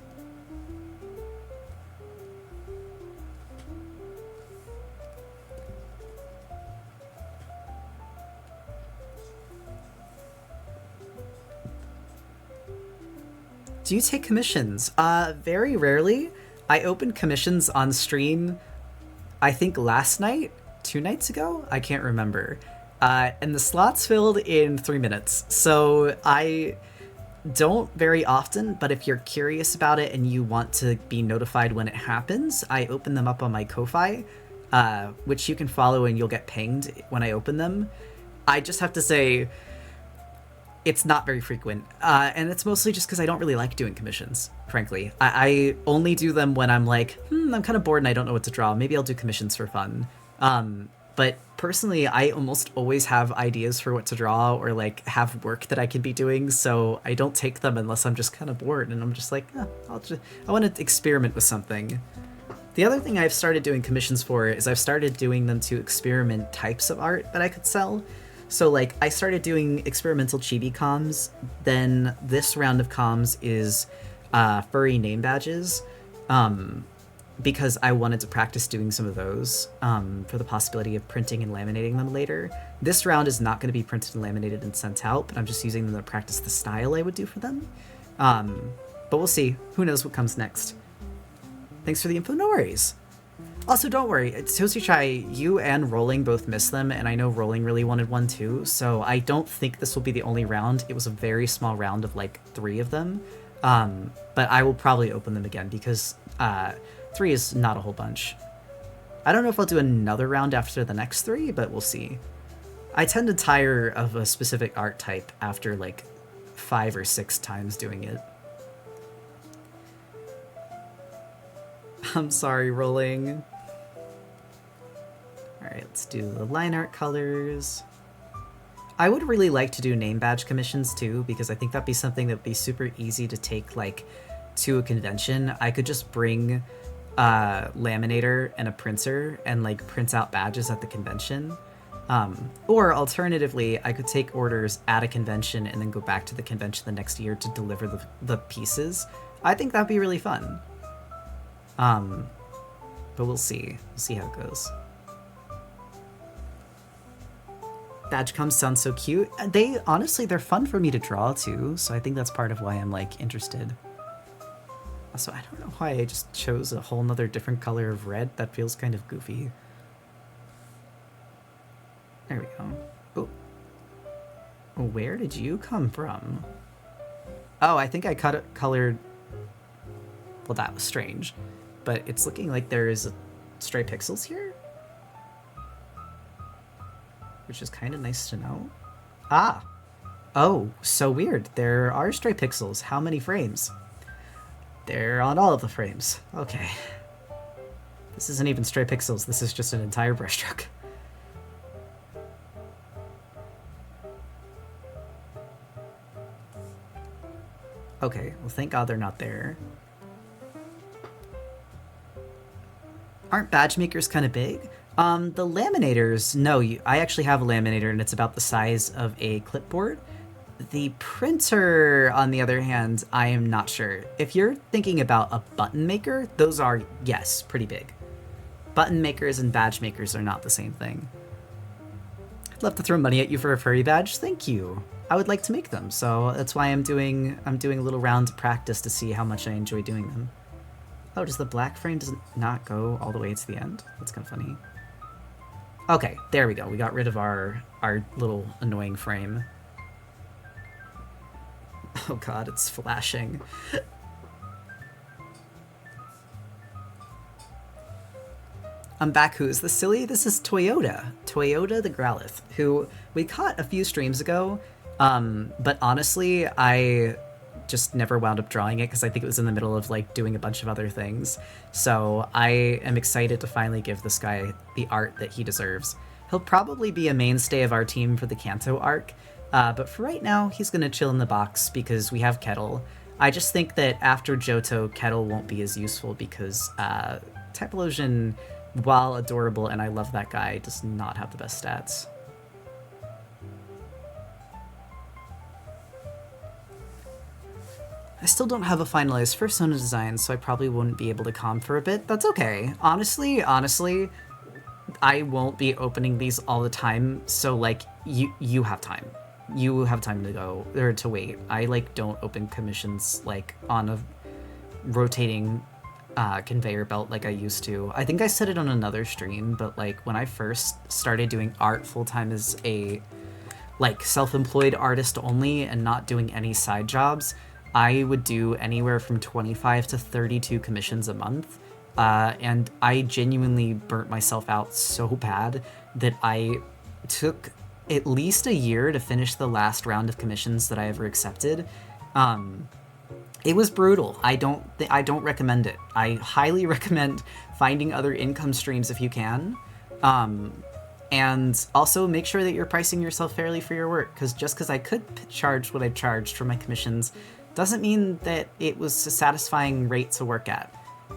Do you take commissions? Very rarely. I opened commissions on stream, I think last night? 2 nights ago? I can't remember. And the slots filled in 3 minutes. So I don't very often, but if you're curious about it and you want to be notified when it happens, I open them up on my Ko-Fi, which you can follow and you'll get pinged when I open them. I just have to say, it's not very frequent, and it's mostly just because I don't really like doing commissions, frankly. I only do them when I'm like, I'm kind of bored and I don't know what to draw. Maybe I'll do commissions for fun. But personally, I almost always have ideas for what to draw or like have work that I can be doing, so I don't take them unless I'm just kind of bored and I'm just like, I want to experiment with something. The other thing I've started doing commissions for is I've started doing them to experiment types of art that I could sell. So, like, I started doing experimental chibi comms, then this round of comms is furry name badges, because I wanted to practice doing some of those for the possibility of printing and laminating them later. This round is not going to be printed and laminated and sent out, but I'm just using them to practice the style I would do for them. But we'll see. Who knows what comes next. Thanks for the info. No worries. Also, don't worry, Toshi-Chai, you and Rolling both missed them, and I know Rolling really wanted one too, so I don't think this will be the only round. It was a very small round of like 3 of them, but I will probably open them again because 3 is not a whole bunch. I don't know if I'll do another round after the next 3, but we'll see. I tend to tire of a specific art type after like 5 or 6 times doing it. I'm sorry, Rolling. Alright, let's do the line art colors. I would really like to do name badge commissions too, because I think that'd be something that'd be super easy to take like to a convention. I could just bring a laminator and a printer and like print out badges at the convention. Or alternatively, I could take orders at a convention and then go back to the convention the next year to deliver the pieces. I think that'd be really fun. But we'll see. We'll see how it goes. Badge comes sound so cute. They honestly, they're fun for me to draw too, so I think that's part of why I'm like interested. Also, I don't know why I just chose a whole nother different color of red. That feels kind of goofy. There we go. Oh. Where did you come from? Oh, I think I colored... Well, that was strange. But it's looking like there's stray pixels here? Which is kind of nice to know. Ah! Oh, so weird. There are stray pixels. How many frames? They're on all of the frames. Okay. This isn't even stray pixels. This is just an entire brushstroke. Okay, well thank God they're not there. Aren't badge makers kind of big? The laminators, no, I actually have a laminator and it's about the size of a clipboard. The printer, on the other hand, I am not sure. If you're thinking about a button maker, those are, yes, pretty big. Button makers and badge makers are not the same thing. I'd love to throw money at you for a furry badge. Thank you. I would like to make them, so that's why I'm doing a little round of practice to see how much I enjoy doing them. Oh, does the black frame not go all the way to the end? That's kind of funny. Okay, there we go. We got rid of our little annoying frame. Oh god, it's flashing. I'm back. Who is this silly? This is Toyota. Toyota the Growlithe, who we caught a few streams ago, but honestly, I just never wound up drawing it because I think it was in the middle of like doing a bunch of other things. So I am excited to finally give this guy the art that he deserves. He'll probably be a mainstay of our team for the Kanto arc, but for right now, he's going to chill in the box because we have Kettle. I just think that after Johto, Kettle won't be as useful because Typhlosion, while adorable and I love that guy, does not have the best stats. I still don't have a finalized persona design, so I probably wouldn't be able to comp for a bit. That's okay. Honestly, I won't be opening these all the time, so like you have time. You have time to go or to wait. I like don't open commissions like on a rotating conveyor belt like I used to. I think I said it on another stream, but like when I first started doing art full time as a like self-employed artist only and not doing any side jobs, I would do anywhere from 25 to 32 commissions a month. And I genuinely burnt myself out so bad that I took at least a year to finish the last round of commissions that I ever accepted. It was brutal. I don't recommend it. I highly recommend finding other income streams if you can. And also make sure that you're pricing yourself fairly for your work, because just because I could charge what I charged for my commissions doesn't mean that it was a satisfying rate to work at.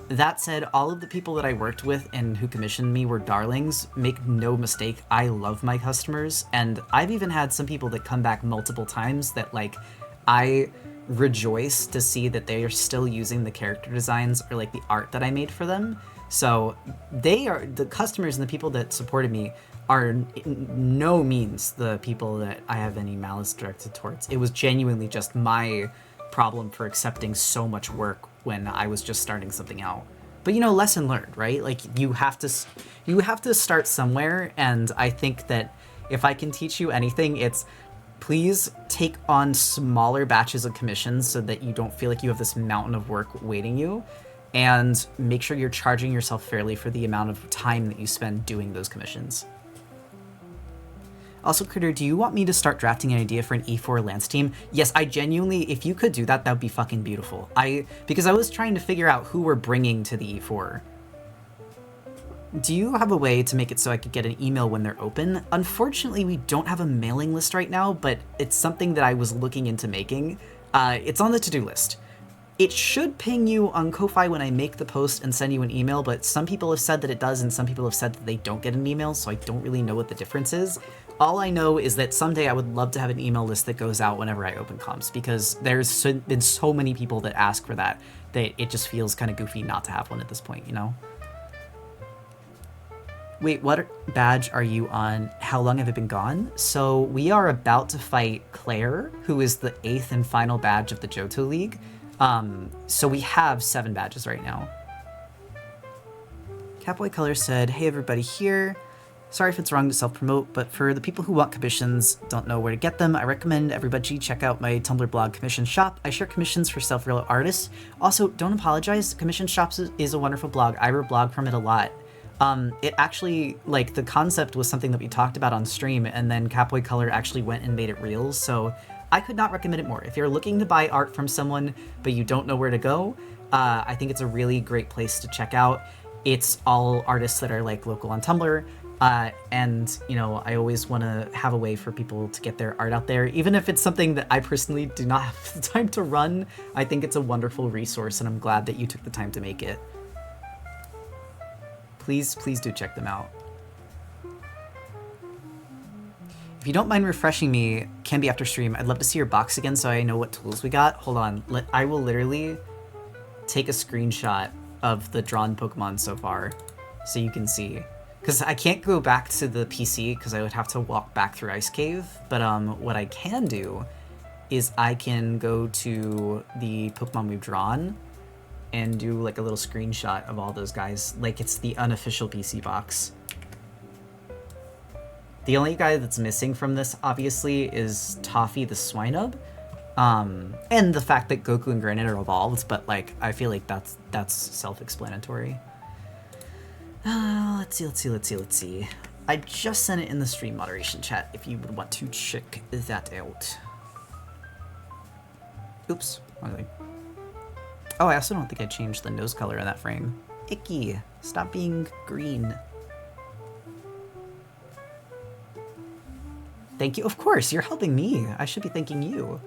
That said, all of the people that I worked with and who commissioned me were darlings. Make no mistake, I love my customers, and I've even had some people that come back multiple times that, like, I rejoice to see that they are still using the character designs or, like, the art that I made for them. So they are, the customers and the people that supported me are in no means the people that I have any malice directed towards. It was genuinely just my problem for accepting so much work when I was just starting something out. But you know, lesson learned, right? Like you have to start somewhere, and I think that if I can teach you anything, it's please take on smaller batches of commissions so that you don't feel like you have this mountain of work waiting you, and make sure you're charging yourself fairly for the amount of time that you spend doing those commissions. Also, Critter, do you want me to start drafting an idea for an E4 Lance team? Yes, I genuinely, if you could do that, that would be fucking beautiful. Because I was trying to figure out who we're bringing to the E4. Do you have a way to make it so I could get an email when they're open? Unfortunately, we don't have a mailing list right now, but it's something that I was looking into making. It's on the to-do list. It should ping you on Ko-Fi when I make the post and send you an email, but some people have said that it does, and some people have said that they don't get an email, so I don't really know what the difference is. All I know is that someday I would love to have an email list that goes out whenever I open comps, because there's been so many people that ask for that it just feels kind of goofy not to have one at this point, you know? Wait, what badge are you on? How long have I been gone? So we are about to fight Claire, who is the 8th and final badge of the Johto League. So we have 7 badges right now. Catboy Color said, hey everybody here. Sorry if it's wrong to self-promote, but for the people who want commissions, don't know where to get them, I recommend everybody check out my Tumblr blog Commission Shop. I share commissions for self-real artists. Also, don't apologize, Commission Shops is a wonderful blog. I blog from it a lot. It actually, like, the concept was something that we talked about on stream, and then Catboy Color actually went and made it real, so I could not recommend it more. If you're looking to buy art from someone, but you don't know where to go, I think it's a really great place to check out. It's all artists that are, like, local on Tumblr, and, you know, I always want to have a way for people to get their art out there. Even if it's something that I personally do not have the time to run, I think it's a wonderful resource, and I'm glad that you took the time to make it. Please do check them out. If you don't mind refreshing me, can be after stream. I'd love to see your box again so I know what tools we got. Hold on. I will literally take a screenshot of the drawn Pokemon so far so you can see. Because I can't go back to the PC because I would have to walk back through Ice Cave. But what I can do is I can go to the Pokemon we've drawn and do like a little screenshot of all those guys. Like it's the unofficial PC box. The only guy that's missing from this, obviously, is Toffee the Swinub. And the fact that Goku and Granite are evolved, but like I feel like that's self-explanatory. Let's see. I just sent it in the stream moderation chat if you would want to check that out. Oops, wrong thing. Oh, I also don't think I changed the nose color in that frame. Icky, stop being green. Thank you. Of course, you're helping me. I should be thanking you.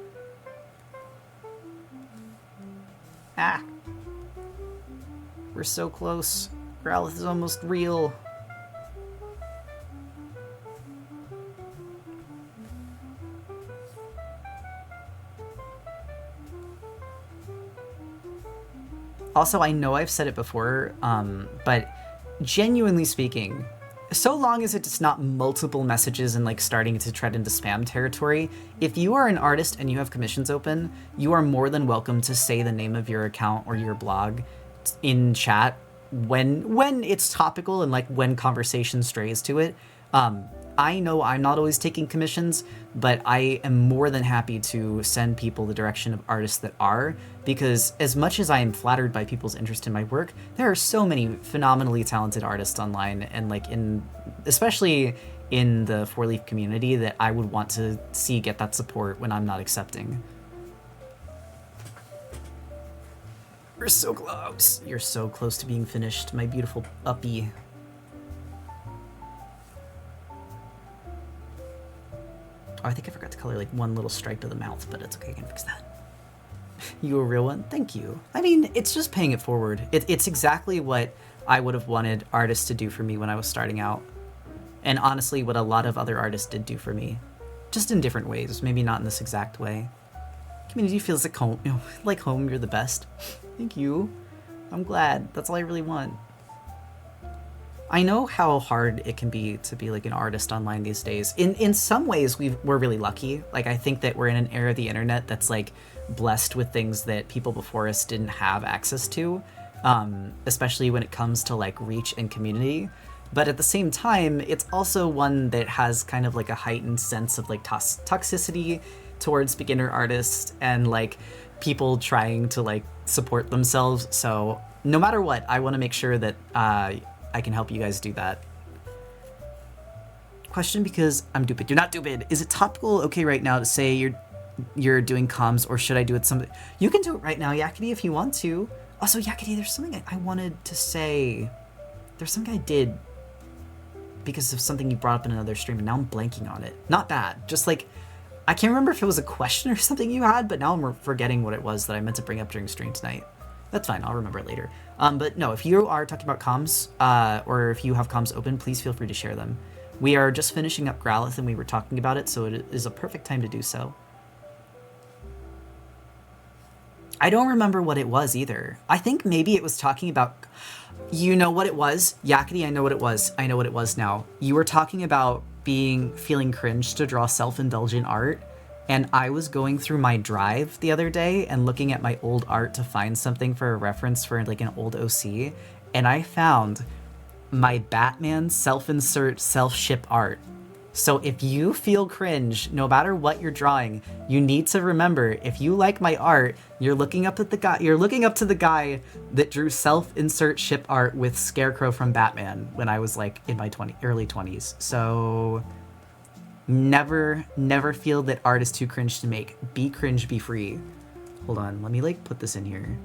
Ah. We're so close. Growlithe is almost real. Also, I know I've said it before, but genuinely speaking, so long as it's not multiple messages and like starting to tread into spam territory, if you are an artist and you have commissions open, you are more than welcome to say the name of your account or your blog in chat when it's topical and like when conversation strays to it. I know I'm not always taking commissions, but I am more than happy to send people the direction of artists that are, because as much as I am flattered by people's interest in my work, there are so many phenomenally talented artists online and like especially in the Four Leaf community that I would want to see get that support when I'm not accepting. You're so close. You're so close to being finished, my beautiful uppy. Oh, I think I forgot to color like one little stripe of the mouth, but it's okay, I can fix that. You a real one? Thank you. I mean, it's just paying it forward. It's exactly what I would have wanted artists to do for me when I was starting out. And honestly, what a lot of other artists did do for me. Just in different ways, maybe not in this exact way. Community feels like home. Like home, you're the best. Thank you. I'm glad. That's all I really want. I know how hard it can be to be like an artist online these days. In some ways, we're really lucky. Like, I think that we're in an era of the internet that's like blessed with things that people before us didn't have access to, especially when it comes to like reach and community. But at the same time, it's also one that has kind of like a heightened sense of like toxicity towards beginner artists and like people trying to like support themselves. So no matter what, I want to make sure that I can help you guys do that. Question because I'm stupid. You're not stupid. Is it topical okay right now to say you're doing comms, or should I do it something? You can do it right now, Yakety, if you want to. Also, Yakety, there's something I wanted to say. There's something I did because of something you brought up in another stream, and now I'm blanking on it. Not bad. Just like, I can't remember if it was a question or something you had, but now I'm forgetting what it was that I meant to bring up during stream tonight. That's fine, I'll remember it later. But no, if you are talking about comms, or if you have comms open, please feel free to share them. We are just finishing up Growlithe and we were talking about it, so it is a perfect time to do so. I don't remember what it was either. I think maybe it was talking about... You know what it was? Yakety, I know what it was. I know what it was now. You were talking about feeling cringe to draw self-indulgent art, and I was going through my drive the other day and looking at my old art to find something for a reference for like an old OC, and I found my Batman self-insert self-ship art. So if you feel cringe, no matter what you're drawing, you need to remember, if you like my art, you're looking up to the guy that drew self-insert ship art with Scarecrow from Batman when I was like in my early 20s. So never feel that art is too cringe to make. Be cringe, be free. Hold on, let me like put this in here.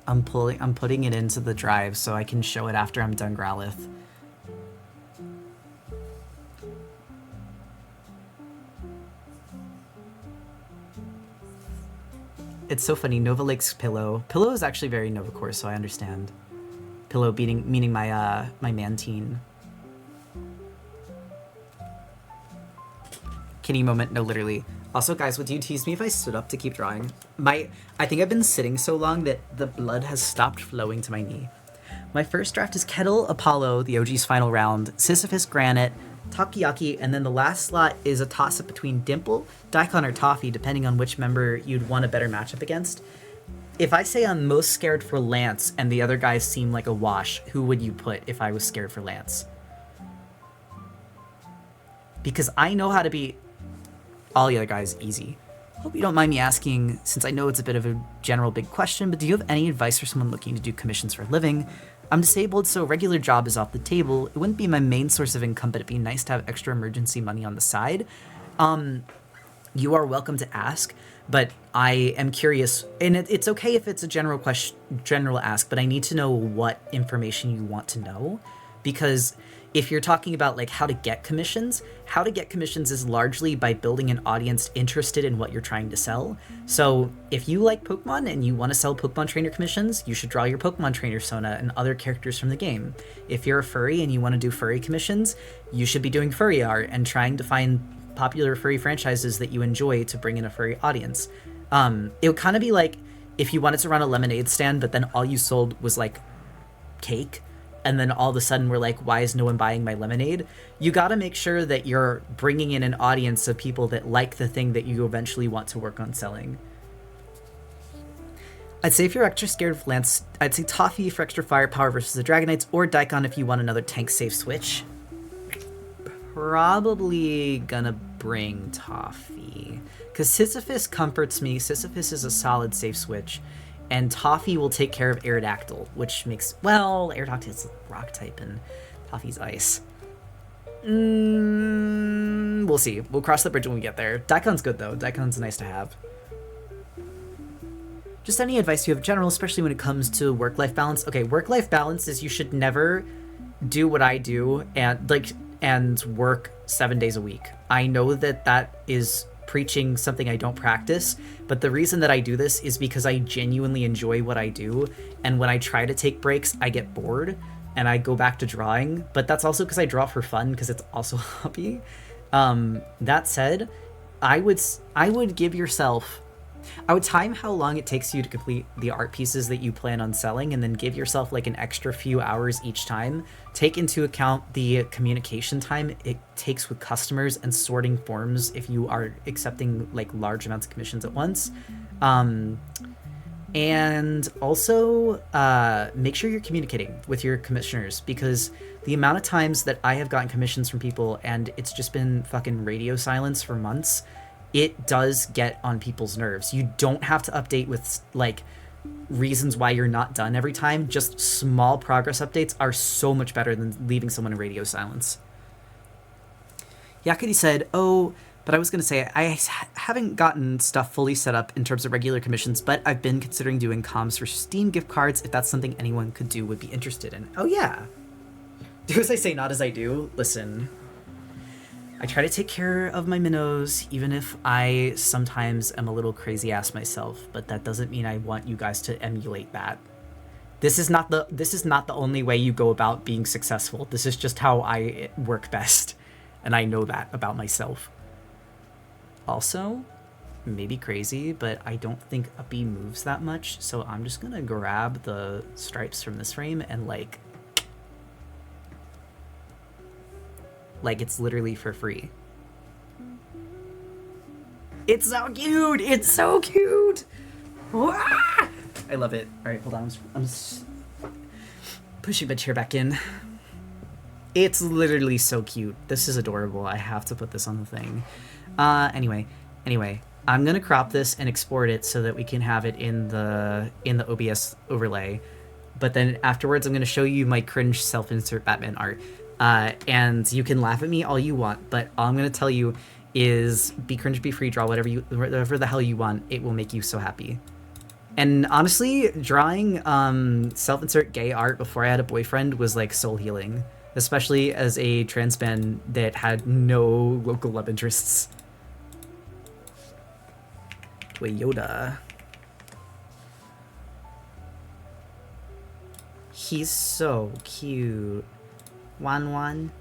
I'm putting it into the drive so I can show it after I'm done Growlithe. It's so funny, Nova likes Pillow. Pillow is actually very Novacore, so I understand. Pillow meaning my my Mantine. Kitty moment, no, literally. Also, guys, would you tease me if I stood up to keep drawing? I think I've been sitting so long that the blood has stopped flowing to my knee. My first draft is Kettle, Apollo, the OG's final round, Sisyphus, Granite, Takoyaki, and then the last slot is a toss-up between Dimple, Daikon, or Toffee, depending on which member you'd want a better matchup against. If I say I'm most scared for Lance and the other guys seem like a wash, who would you put if I was scared for Lance? Because I know how to beat all the other guys easy. Hope you don't mind me asking, since I know it's a bit of a general big question, but do you have any advice for someone looking to do commissions for a living? I'm disabled, so a regular job is off the table. It wouldn't be my main source of income, but it'd be nice to have extra emergency money on the side. You are welcome to ask, but I am curious, and it's okay if it's a general ask, but I need to know what information you want to know, because if you're talking about like how to get commissions is largely by building an audience interested in what you're trying to sell. So if you like Pokemon and you want to sell Pokemon trainer commissions, you should draw your Pokemon trainer Sona and other characters from the game. If you're a furry and you want to do furry commissions, you should be doing furry art and trying to find popular furry franchises that you enjoy to bring in a furry audience. It would kind of be like if you wanted to run a lemonade stand, but then all you sold was like cake, and then all of a sudden we're like, why is no one buying my lemonade? You got to make sure that you're bringing in an audience of people that like the thing that you eventually want to work on selling. I'd say if you're extra scared of Lance, I'd say Toffee for extra firepower versus the Dragonites, or Daikon if you want another tank safe switch. Probably gonna bring Toffee, because Sisyphus comforts me. Sisyphus is a solid safe switch, and Toffee will take care of Aerodactyl, which makes, well, Aerodactyl is rock type and Toffee's ice. We'll see. We'll cross the bridge when we get there. Daikon's good though. Daikon's nice to have. Just any advice you have in general, especially when it comes to work-life balance. Okay, work-life balance is you should never do what I do and work 7 days a week. I know that is preaching something I don't practice, but the reason that I do this is because I genuinely enjoy what I do, and when I try to take breaks, I get bored and I go back to drawing, but that's also because I draw for fun, because it's also a hobby. That said, I would give yourself... I would time how long it takes you to complete the art pieces that you plan on selling, and then give yourself like an extra few hours each time. Take into account the communication time it takes with customers and sorting forms if you are accepting like large amounts of commissions at once. And also make sure you're communicating with your commissioners, because the amount of times that I have gotten commissions from people and it's just been fucking radio silence for months, it does get on people's nerves. You don't have to update with like reasons why you're not done every time. Just small progress updates are so much better than leaving someone in radio silence. Yakety said, oh, but I was going to say, I haven't gotten stuff fully set up in terms of regular commissions, but I've been considering doing comms for Steam gift cards. If that's something anyone could do, would be interested in. Oh yeah. Do as I say, not as I do. Listen, I try to take care of my minnows, even if I sometimes am a little crazy ass myself, but that doesn't mean I want you guys to emulate that. This is not the only way you go about being successful. This is just how I work best, and I know that about myself. Also, maybe crazy, but I don't think a bee moves that much, so I'm just gonna grab the stripes from this frame and like it's literally for free. It's so cute! It's so cute! Wah! I love it. Alright, hold on. I'm just pushing my chair back in. It's literally so cute. This is adorable. I have to put this on the thing. Anyway, I'm gonna crop this and export it so that we can have it in the OBS overlay. But then afterwards, I'm gonna show you my cringe self-insert Batman art. And you can laugh at me all you want, but all I'm gonna tell you is be cringe, be free, draw whatever the hell you want. It will make you so happy. And honestly, drawing self-insert gay art before I had a boyfriend was like soul healing, especially as a trans man that had no local love interests. Yoda. He's so cute. Wan.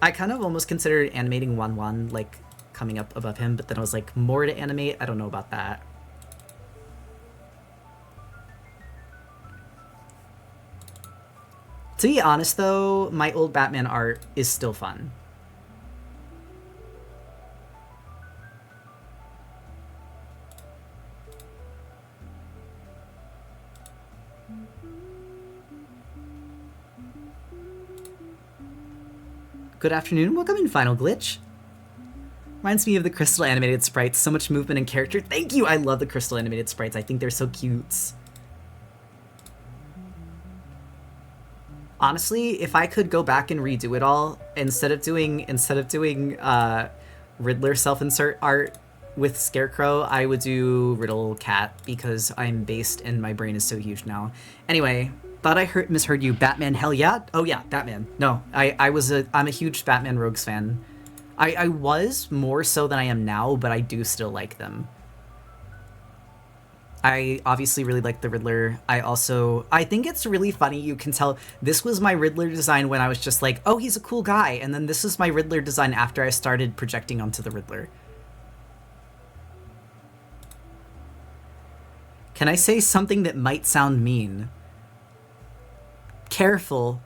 I kind of almost considered animating Wan like coming up above him, but then I was like, more to animate? I don't know about that. To be honest though, my old Batman art is still fun. Good afternoon, welcome in Final Glitch. Reminds me of the crystal animated sprites, so much movement and character. Thank you, I love the crystal animated sprites. I think they're so cute. Honestly, if I could go back and redo it all, instead of doing Riddler self-insert art with Scarecrow, I would do Riddle Cat, because I'm based and my brain is so huge now. Anyway, thought I misheard you. Batman, hell yeah? Oh yeah, Batman. No, I'm a huge Batman Rogues fan. I was more so than I am now, but I do still like them. I obviously really like the Riddler. I think it's really funny. You can tell this was my Riddler design when I was just like, oh, he's a cool guy. And then this is my Riddler design after I started projecting onto the Riddler. Can I say something that might sound mean? Careful.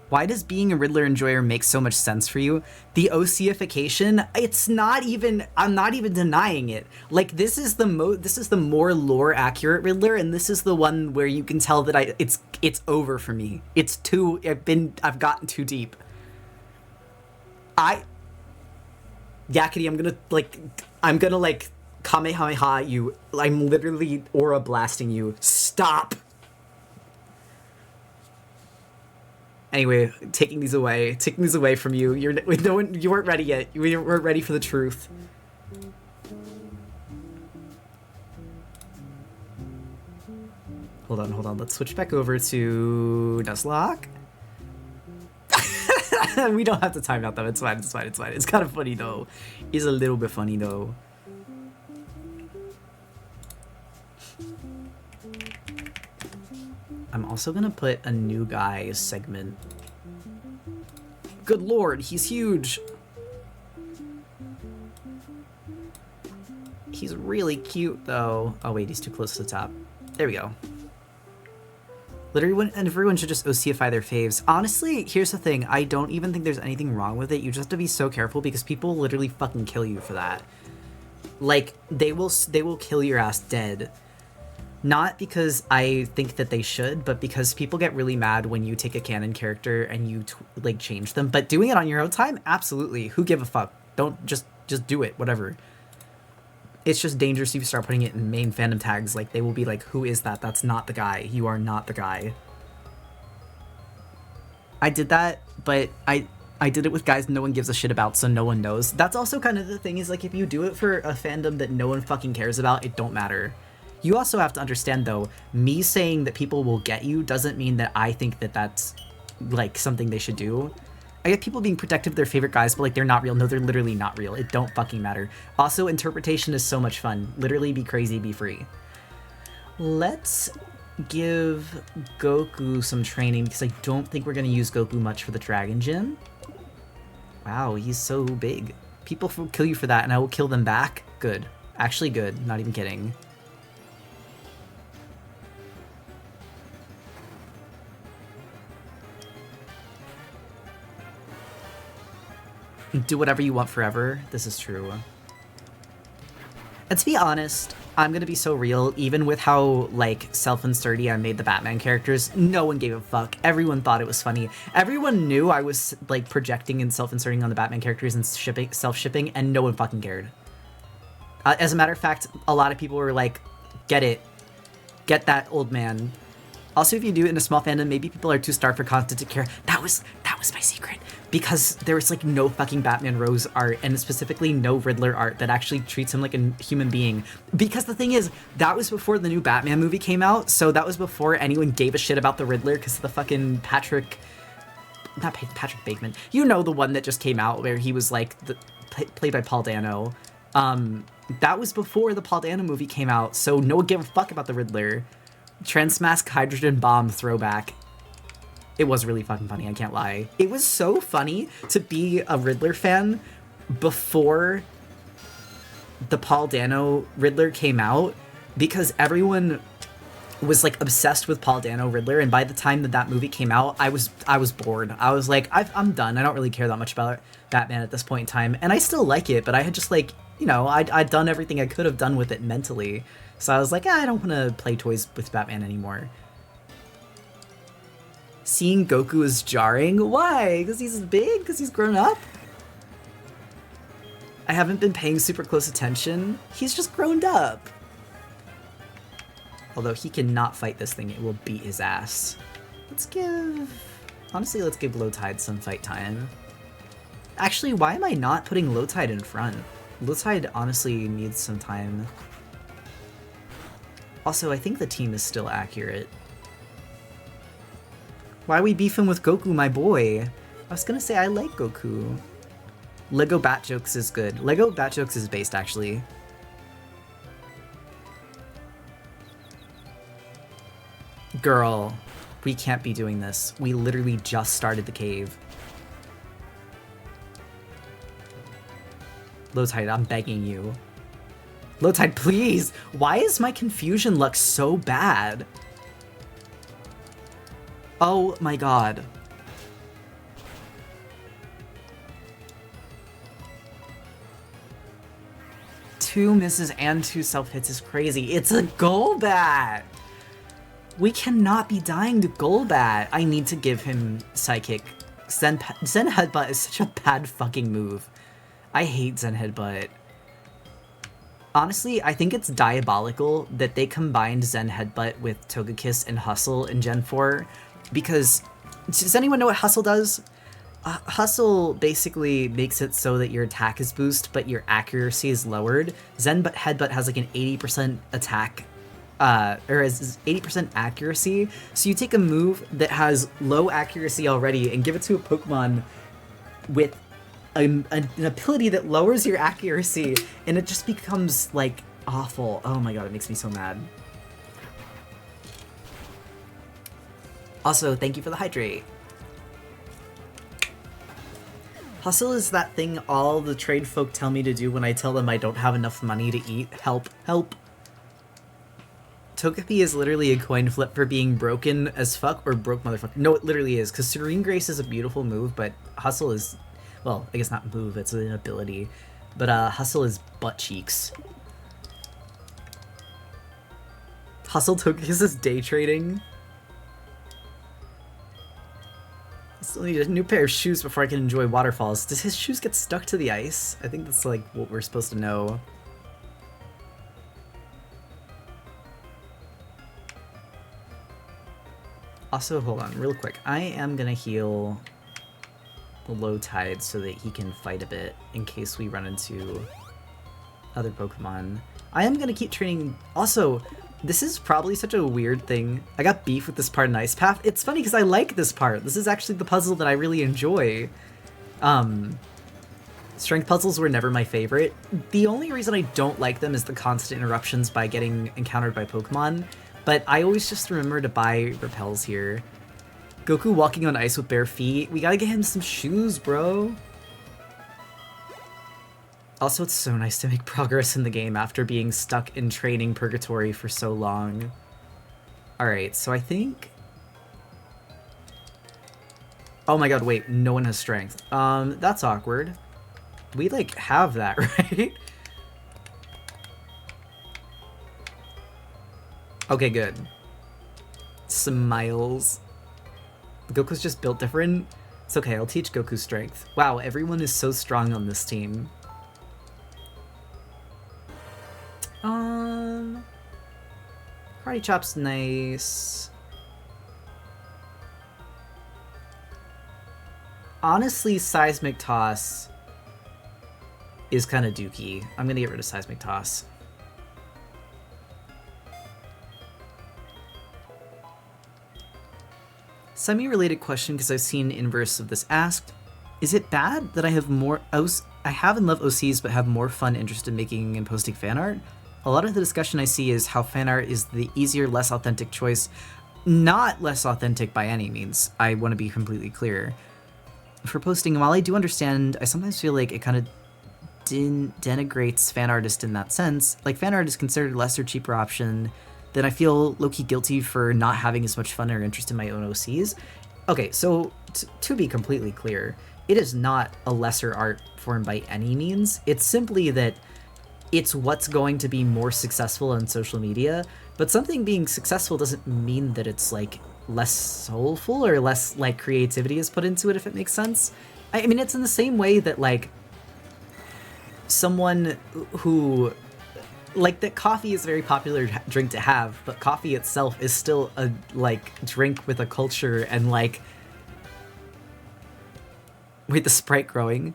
Why does being a Riddler enjoyer make so much sense for you? The OCification, it's not even, I'm not even denying it. Like, this is the more lore accurate Riddler, and this is the one where you can tell that it's over for me. It's too, I've gotten too deep. Yakety, I'm gonna Kamehameha you. I'm literally aura blasting you. Stop! Anyway, taking these away from you. You weren't ready yet. You weren't ready for the truth. Hold on. Let's switch back over to Nuzlocke. We don't have to time out though. It's fine. It's kind of funny though. It's a little bit funny though. I'm also gonna put a new guy segment. Good lord, he's huge. He's really cute though. Oh wait, he's too close to the top. There we go. Literally, everyone should just OCify their faves. Honestly, here's the thing. I don't even think there's anything wrong with it. You just have to be so careful because people literally fucking kill you for that. Like, they will kill your ass dead. Not because I think that they should, but because people get really mad when you take a canon character and you change them. But doing it on your own time, absolutely. Who give a fuck? Don't just do it. Whatever. It's just dangerous if you start putting it in main fandom tags. Like, they will be like, who is that? That's not the guy. You are not the guy. I did that, but I did it with guys no one gives a shit about, so no one knows. That's also kind of the thing, is like, if you do it for a fandom that no one fucking cares about, it don't matter. You also have to understand, though, me saying that people will get you doesn't mean that I think that that's, like, something they should do. I get people being protective of their favorite guys, but, like, they're not real. No, they're literally not real. It don't fucking matter. Also, interpretation is so much fun. Literally be crazy, be free. Let's give Goku some training, because I don't think we're going to use Goku much for the Dragon Gym. Wow, he's so big. People will kill you for that, and I will kill them back. Good. Actually good. Not even kidding. Do whatever you want forever. This is true. And to be honest, I'm gonna be so real, even with how, like, self-inserty I made the Batman characters, no one gave a fuck. Everyone thought it was funny. Everyone knew I was, like, projecting and self-inserting on the Batman characters and self-shipping, and no one fucking cared. As a matter of fact, a lot of people were like, get it. Get that, old man. Also, if you do it in a small fandom, maybe people are too starved for content to care. That was my secret. Because there was, like, no fucking Batman Rose art, and specifically no Riddler art that actually treats him like a human being. Because the thing is, that was before the new Batman movie came out, so that was before anyone gave a shit about the Riddler, because the fucking Patrick Bateman. You know, the one that just came out where he was, like, played by Paul Dano. That was before the Paul Dano movie came out, so no one gave a fuck about the Riddler. Transmask Hydrogen Bomb throwback. It was really fucking funny, I can't lie. It was so funny to be a Riddler fan before the Paul Dano Riddler came out, because everyone was, like, obsessed with Paul Dano Riddler, and by the time that movie came out, I was bored. I was like, I'm done. I don't really care that much about Batman at this point in time, and I still like it, but I had just, like, you know, I'd done everything I could have done with it mentally, so I was like, I don't want to play toys with Batman anymore. Seeing Goku is jarring? Why? Because he's big? Because he's grown up? I haven't been paying super close attention. He's just grown up. Although he cannot fight this thing, it will beat his ass. Honestly, let's give Lowtide some fight time. Actually, why am I not putting Lowtide in front? Lowtide honestly needs some time. Also, I think the team is still accurate. Why are we beefing with Goku, my boy? I was gonna say I like Goku. Lego Bat Jokes is good. Lego Bat Jokes is based, actually. Girl, we can't be doing this. We literally just started the cave. Lowtide, I'm begging you. Low tide, please! Why is my confusion luck so bad? Oh my god. Two misses and two self-hits is crazy. It's a Golbat! We cannot be dying to Golbat. I need to give him Psychic. Zen Headbutt is such a bad fucking move. I hate Zen Headbutt. Honestly, I think it's diabolical that they combined Zen Headbutt with Togekiss and Hustle in Gen 4, because does anyone know what Hustle does? Hustle basically makes it so that your attack is boosted, but your accuracy is lowered. Zen Headbutt has like an 80% attack, or is 80% accuracy. So you take a move that has low accuracy already and give it to a Pokemon with an ability that lowers your accuracy, and it just becomes like awful. Oh my god, it makes me so mad. Also, thank you for the hydrate. Hustle is that thing all the trade folk tell me to do when I tell them I don't have enough money to eat. Help, help. Togepi is literally a coin flip for being broken as fuck or broke motherfucker. No, it literally is, because Serene Grace is a beautiful move, but Hustle is, well, I guess not move, it's an ability. But Hustle is butt cheeks. Hustle Togekiss is day trading. I still need a new pair of shoes before I can enjoy waterfalls. Does his shoes get stuck to the ice? I think that's like what we're supposed to know. Also, hold on, real quick. I am gonna heal the low tide so that he can fight a bit in case we run into other Pokemon. I am gonna keep training. Also, this is probably such a weird thing. I got beef with this part in Ice Path. It's funny because I like this part. This is actually the puzzle that I really enjoy. Strength puzzles were never my favorite. The only reason I don't like them is the constant interruptions by getting encountered by Pokemon, but I always just remember to buy repels here. Goku walking on ice with bare feet. We gotta get him some shoes, bro. Also, it's so nice to make progress in the game after being stuck in training purgatory for so long. Alright, so I think... Oh my god, wait, no one has strength. That's awkward. We, like, have that, right? Okay, good. Smiles. Goku's just built different. It's okay, I'll teach Goku strength. Wow, everyone is so strong on this team. Karate Chop's nice. Honestly, Seismic Toss is kind of dookie. I'm gonna get rid of Seismic Toss. Semi-related question, because I've seen inverse of this asked. Is it bad that I have and love OCs but have more fun interest in making and posting fan art? A lot of the discussion I see is how fan art is the easier, less authentic choice. Not less authentic by any means. I want to be completely clear. For posting, while I do understand, I sometimes feel like it kind of denigrates fan artists in that sense. Like, fan art is considered a lesser, cheaper option. Then I feel low-key guilty for not having as much fun or interest in my own OCs. Okay, so to be completely clear, it is not a lesser art form by any means. It's simply that it's what's going to be more successful on social media, but something being successful doesn't mean that it's like less soulful or less like creativity is put into it, if it makes sense. I mean, it's in the same way that like someone who like that coffee is a very popular drink to have, but coffee itself is still a like drink with a culture and like wait, the Sprite growing.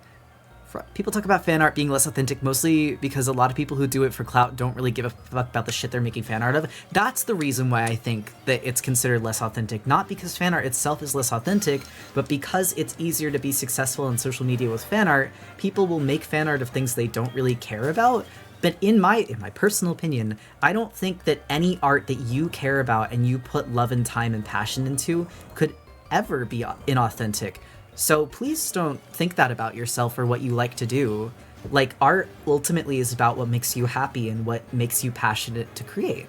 People talk about fan art being less authentic mostly because a lot of people who do it for clout don't really give a fuck about the shit they're making fan art of. That's the reason why I think that it's considered less authentic. Not because fan art itself is less authentic, but because it's easier to be successful on social media with fan art, people will make fan art of things they don't really care about. But in my personal opinion, I don't think that any art that you care about and you put love and time and passion into could ever be inauthentic. So please don't think that about yourself or what you like to do. Like, art ultimately is about what makes you happy and what makes you passionate to create.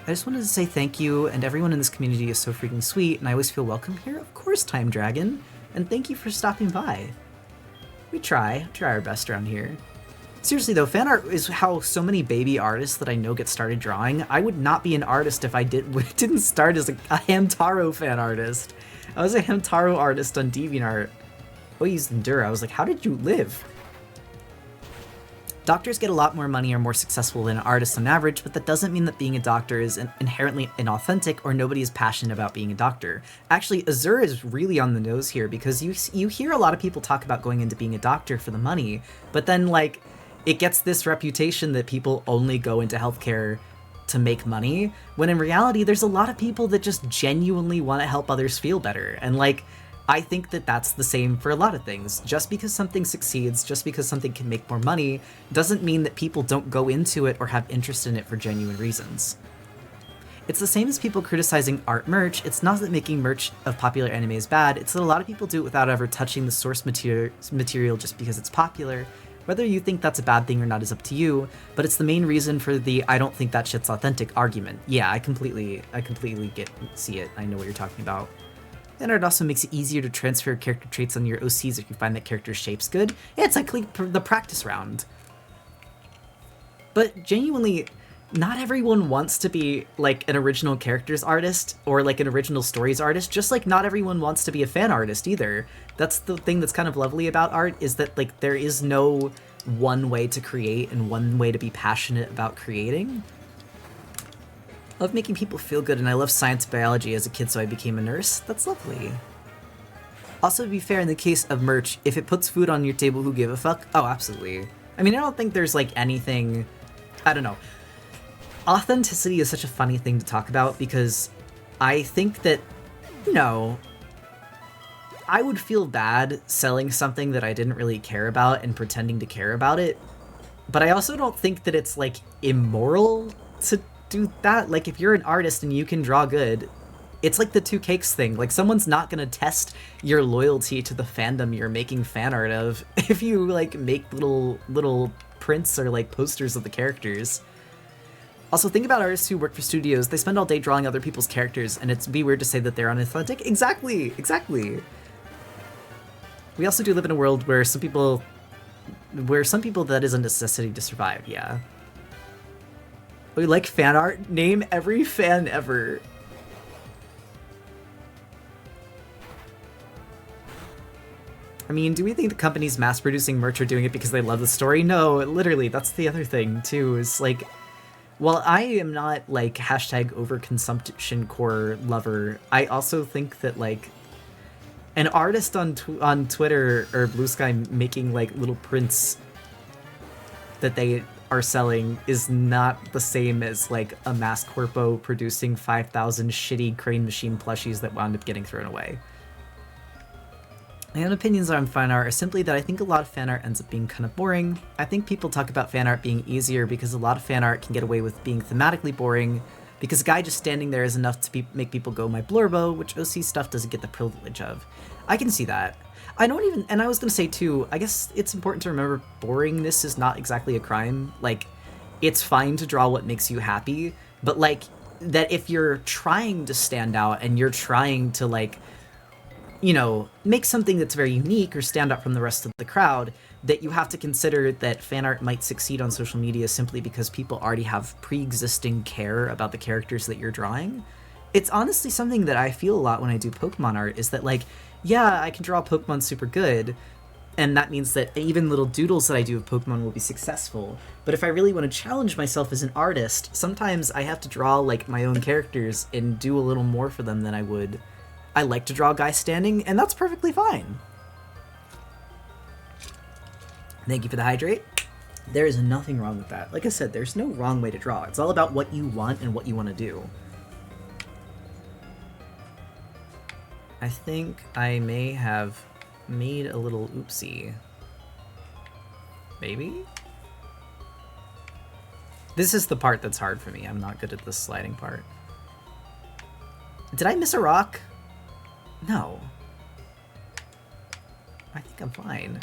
I just wanted to say thank you, and everyone in this community is so freaking sweet, and I always feel welcome here. Of course, Time Dragon, and thank you for stopping by. We try our best around here. Seriously though, fan art is how so many baby artists that I know get started drawing. I would not be an artist if I didn't start as a Hamtaro fan artist. I was a Hamtaro artist on DeviantArt. Oh, you used Endura. I was like, how did you live? Doctors get a lot more money or more successful than artists on average, but that doesn't mean that being a doctor is inherently inauthentic or nobody is passionate about being a doctor. Actually, Azur is really on the nose here because you hear a lot of people talk about going into being a doctor for the money, but then like it gets this reputation that people only go into healthcare to make money, when in reality there's a lot of people that just genuinely want to help others feel better. And like, I think that that's the same for a lot of things. Just because something succeeds, just because something can make more money, doesn't mean that people don't go into it or have interest in it for genuine reasons. It's the same as people criticizing art merch. It's not that making merch of popular anime is bad, it's that a lot of people do it without ever touching the source material just because it's popular. Whether you think that's a bad thing or not is up to you, but it's the main reason for the I don't think that shit's authentic argument. Yeah, I completely see it. I know what you're talking about. And it also makes it easier to transfer character traits on your OCs if you find that character's shape's good. Yeah, it's like the practice round. But genuinely, not everyone wants to be like an original characters artist or like an original stories artist, just like not everyone wants to be a fan artist either. That's the thing that's kind of lovely about art, is that like there is no one way to create and one way to be passionate about creating. I love making people feel good, and I love science and biology as a kid, so I became a nurse. That's lovely. Also, to be fair, in the case of merch, if it puts food on your table, who give a fuck? Oh, absolutely. I mean, I don't think there's like anything... I don't know. Authenticity is such a funny thing to talk about because I think that, you know, I would feel bad selling something that I didn't really care about and pretending to care about it, but I also don't think that it's like immoral to do that. Like, if you're an artist and you can draw good, it's like the two cakes thing. Like, someone's not gonna test your loyalty to the fandom you're making fan art of if you like make little prints or like posters of the characters. Also, think about artists who work for studios. They spend all day drawing other people's characters, and it'd be weird to say that they're unauthentic. Exactly. We also do live in a world where some people that is a necessity to survive. Yeah. We like fan art. Name every fan ever. I mean, do we think the companies mass-producing merch are doing it because they love the story? No, literally, that's the other thing, too, is like, while I am not, like, hashtag overconsumption core lover, I also think that, like, an artist on Twitter or Blue Sky making, like, little prints that they are selling is not the same as, like, a mass corpo producing 5,000 shitty Crane Machine plushies that wound up getting thrown away. My own opinions on fan art are simply that I think a lot of fan art ends up being kind of boring. I think people talk about fan art being easier because a lot of fan art can get away with being thematically boring, because a guy just standing there is enough to make people go my blurbo, which OC stuff doesn't get the privilege of. I can see that. I don't even, and I was gonna say too, I guess it's important to remember boringness is not exactly a crime. Like, it's fine to draw what makes you happy, but like, that if you're trying to stand out and you're trying to like, you know, make something that's very unique or stand out from the rest of the crowd, that you have to consider that fan art might succeed on social media simply because people already have pre-existing care about the characters that you're drawing. It's honestly something that I feel a lot when I do Pokemon art, is that like, yeah, I can draw Pokemon super good, and that means that even little doodles that I do of Pokemon will be successful. But if I really want to challenge myself as an artist, sometimes I have to draw like my own characters and do a little more for them than I would. I like to draw guys standing, and that's perfectly fine. Thank you for the hydrate. There is nothing wrong with that. Like I said, there's no wrong way to draw. It's all about what you want and what you want to do. I think I may have made a little oopsie. Maybe? This is the part that's hard for me. I'm not good at this sliding part. Did I miss a rock? No. I think I'm fine.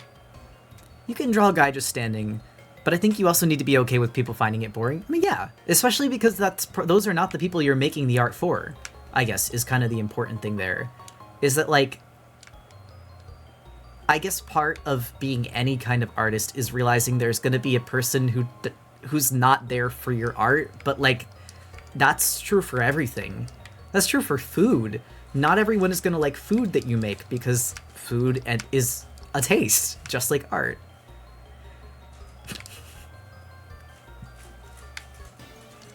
You can draw a guy just standing, but I think you also need to be okay with people finding it boring. I mean, yeah, especially because those are not the people you're making the art for, I guess, is kind of the important thing there. Is that, like, I guess part of being any kind of artist is realizing there's going to be a person who's not there for your art, but, like, that's true for everything. That's true for food. Not everyone is going to like food that you make because food is a taste, just like art.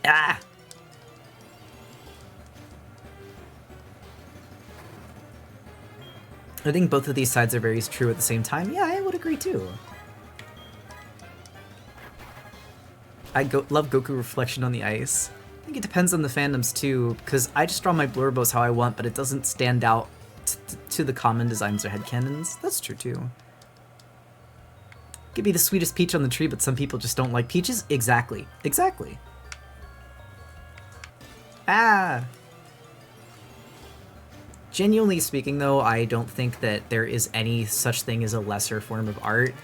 Ah! I think both of these sides are very true at the same time. Yeah, I would agree too. Love Goku reflection on the ice. I think it depends on the fandoms too, because I just draw my Blurbos how I want, but it doesn't stand out to the common designs or headcanons. That's true too. Could be the sweetest peach on the tree, but some people just don't like peaches? Exactly. Exactly. Ah! Genuinely speaking, though, I don't think that there is any such thing as a lesser form of art.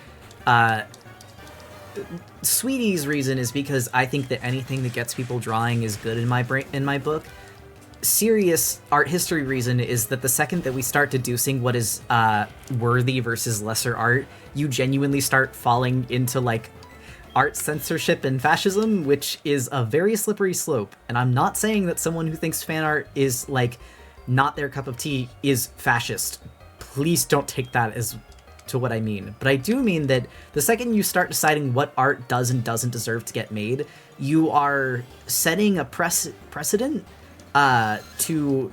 Sweetie's reason is because I think that anything that gets people drawing is good in my book. Serious art history reason is that the second that we start deducing what is worthy versus lesser art, you genuinely start falling into, like, art censorship and fascism, which is a very slippery slope. And I'm not saying that someone who thinks fan art is, like, not their cup of tea is fascist. Please don't take that as to what I mean. But I do mean that the second you start deciding what art does and doesn't deserve to get made, you are setting a precedent to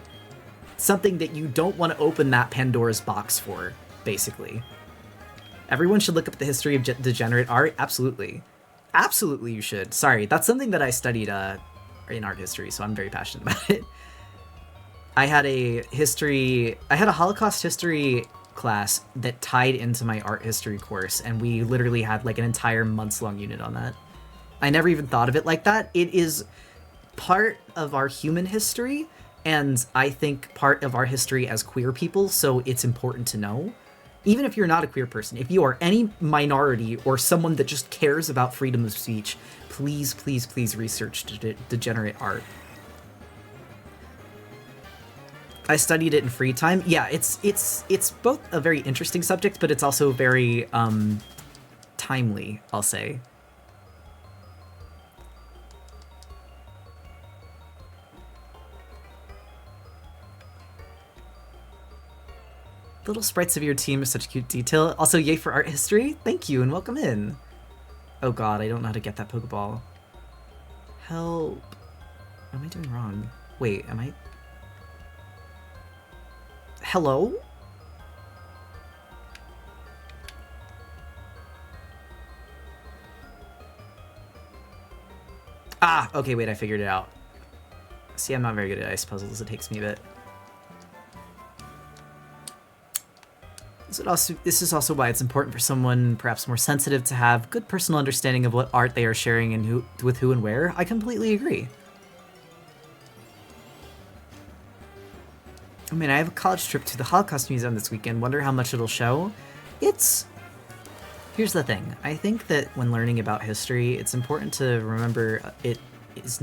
something that you don't want to open that Pandora's box for, basically. Everyone should look up the history of degenerate art. Absolutely. Absolutely you should. Sorry, that's something that I studied in art history, so I'm very passionate about it. I had a Holocaust history class that tied into my art history course, and we literally had like an entire months-long unit on that. I never even thought of it like that. It is part of our human history, and I think part of our history as queer people, so it's important to know. Even if you're not a queer person, if you are any minority or someone that just cares about freedom of speech, please, please, please research degenerate art. I studied it in free time. Yeah, it's both a very interesting subject, but it's also very timely, I'll say. Little sprites of your team are such cute detail. Also, yay for art history. Thank you and welcome in. Oh god, I don't know how to get that Pokeball. Help. What am I doing wrong? Wait, am I... Hello? Ah, okay, wait, I figured it out. See, I'm not very good at ice puzzles. It takes me a bit. This is also why it's important for someone perhaps more sensitive to have good personal understanding of what art they are sharing and with who and where. I completely agree. I mean, I have a college trip to the Holocaust Museum this weekend. Wonder how much it'll show. Here's the thing. I think that when learning about history, it's important to remember it's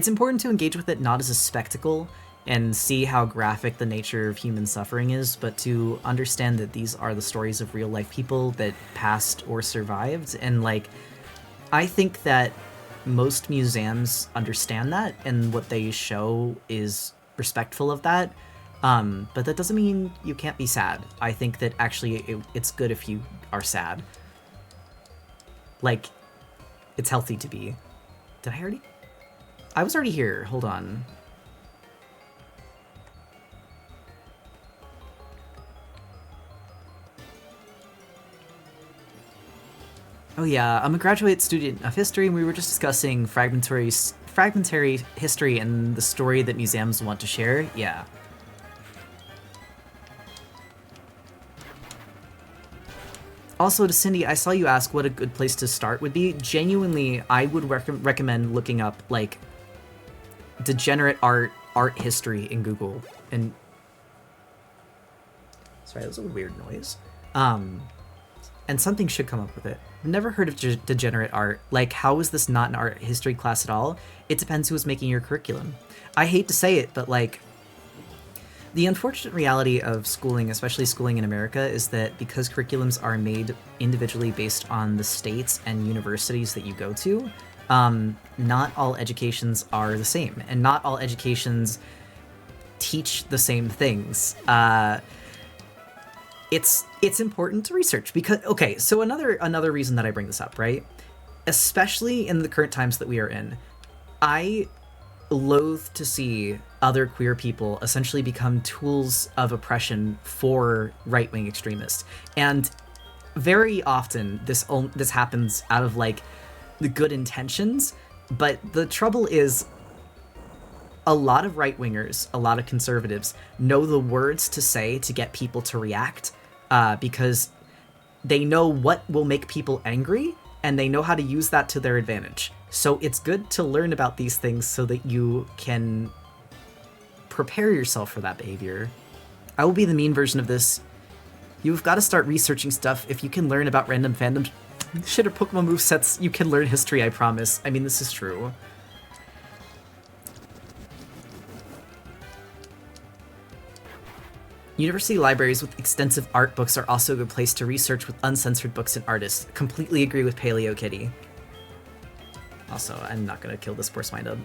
important to engage with it not as a spectacle and see how graphic the nature of human suffering is, but to understand that these are the stories of real life people that passed or survived. And like, I think that most museums understand that, and what they show is respectful of that. But that doesn't mean you can't be sad. I think that actually it's good if you are sad. Like, it's healthy to be. Did I already? I was already here. Hold on. Oh yeah, I'm a graduate student of history, and we were just discussing fragmentary history and the story that museums want to share. Yeah. Also, to Cindy, I saw you ask what a good place to start would be. Genuinely, I would recommend looking up, like, degenerate art history in Google. And sorry, that was a weird noise. and something should come up with it. I've never heard of degenerate art. Like, how is this not an art history class at all? It depends who's making your curriculum. I hate to say it, but like, the unfortunate reality of schooling, especially schooling in America, is that because curriculums are made individually based on the states and universities that you go to, not all educations are the same, and not all educations teach the same things. It's important to research because, okay, so another reason that I bring this up, right? Especially in the current times that we are in, I loathe to see other queer people essentially become tools of oppression for right-wing extremists. And very often this happens out of like the good intentions, but the trouble is a lot of right-wingers, a lot of conservatives know the words to say to get people to react, because they know what will make people angry and they know how to use that to their advantage. So it's good to learn about these things so that you can prepare yourself for that behavior. I will be the mean version of this. You've got to start researching stuff. If you can learn about random fandom shit or Pokemon movesets, you can learn history, I promise. I mean, this is true. University libraries with extensive art books are also a good place to research with uncensored books and artists. Completely agree with Paleo Kitty. Also, I'm not gonna kill this poor Swinub.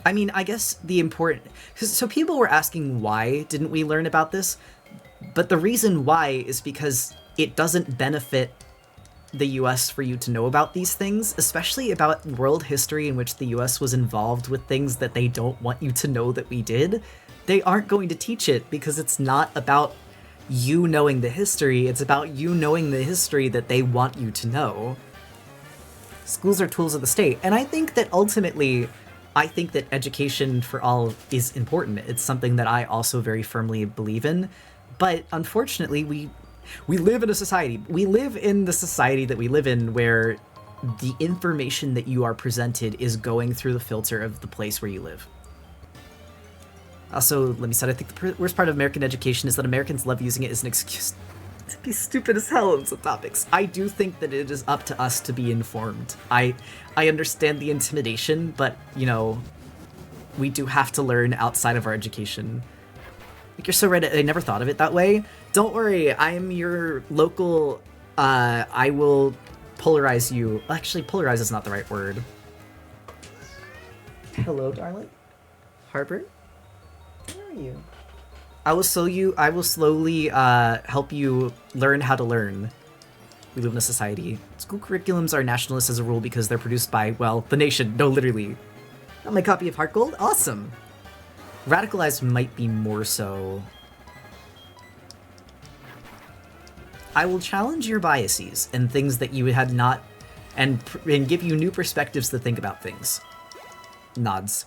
I mean, I guess the important... So people were asking why didn't we learn about this? But the reason why is because it doesn't benefit the US for you to know about these things, especially about world history in which the US was involved with things that they don't want you to know that we did. They aren't going to teach it because it's not about you knowing the history, it's about you knowing the history that they want you to know. Schools are tools of the state, and I think that ultimately, I think that education for all is important. It's something that I also very firmly believe in, but unfortunately we live in a society. We live in the society that we live in where the information that you are presented is going through the filter of the place where you live. Also, let me say, I think the worst part of American education is that Americans love using it as an excuse to be stupid as hell on some topics. I do think that it is up to us to be informed. I understand the intimidation, but, you know, we do have to learn outside of our education. Like, you're so right, I never thought of it that way. Don't worry, I am your local, I will polarize you. Actually, polarize is not the right word. Hello, darling? Harbor? Where are you? I will slowly help you learn how to learn. We live in a society. School curriculums are nationalist as a rule because they're produced by, well, the nation. No, literally. Got my copy of Heartgold? Awesome! Radicalized might be more so. I will challenge your biases and things that you had not, and give you new perspectives to think about things. Nods.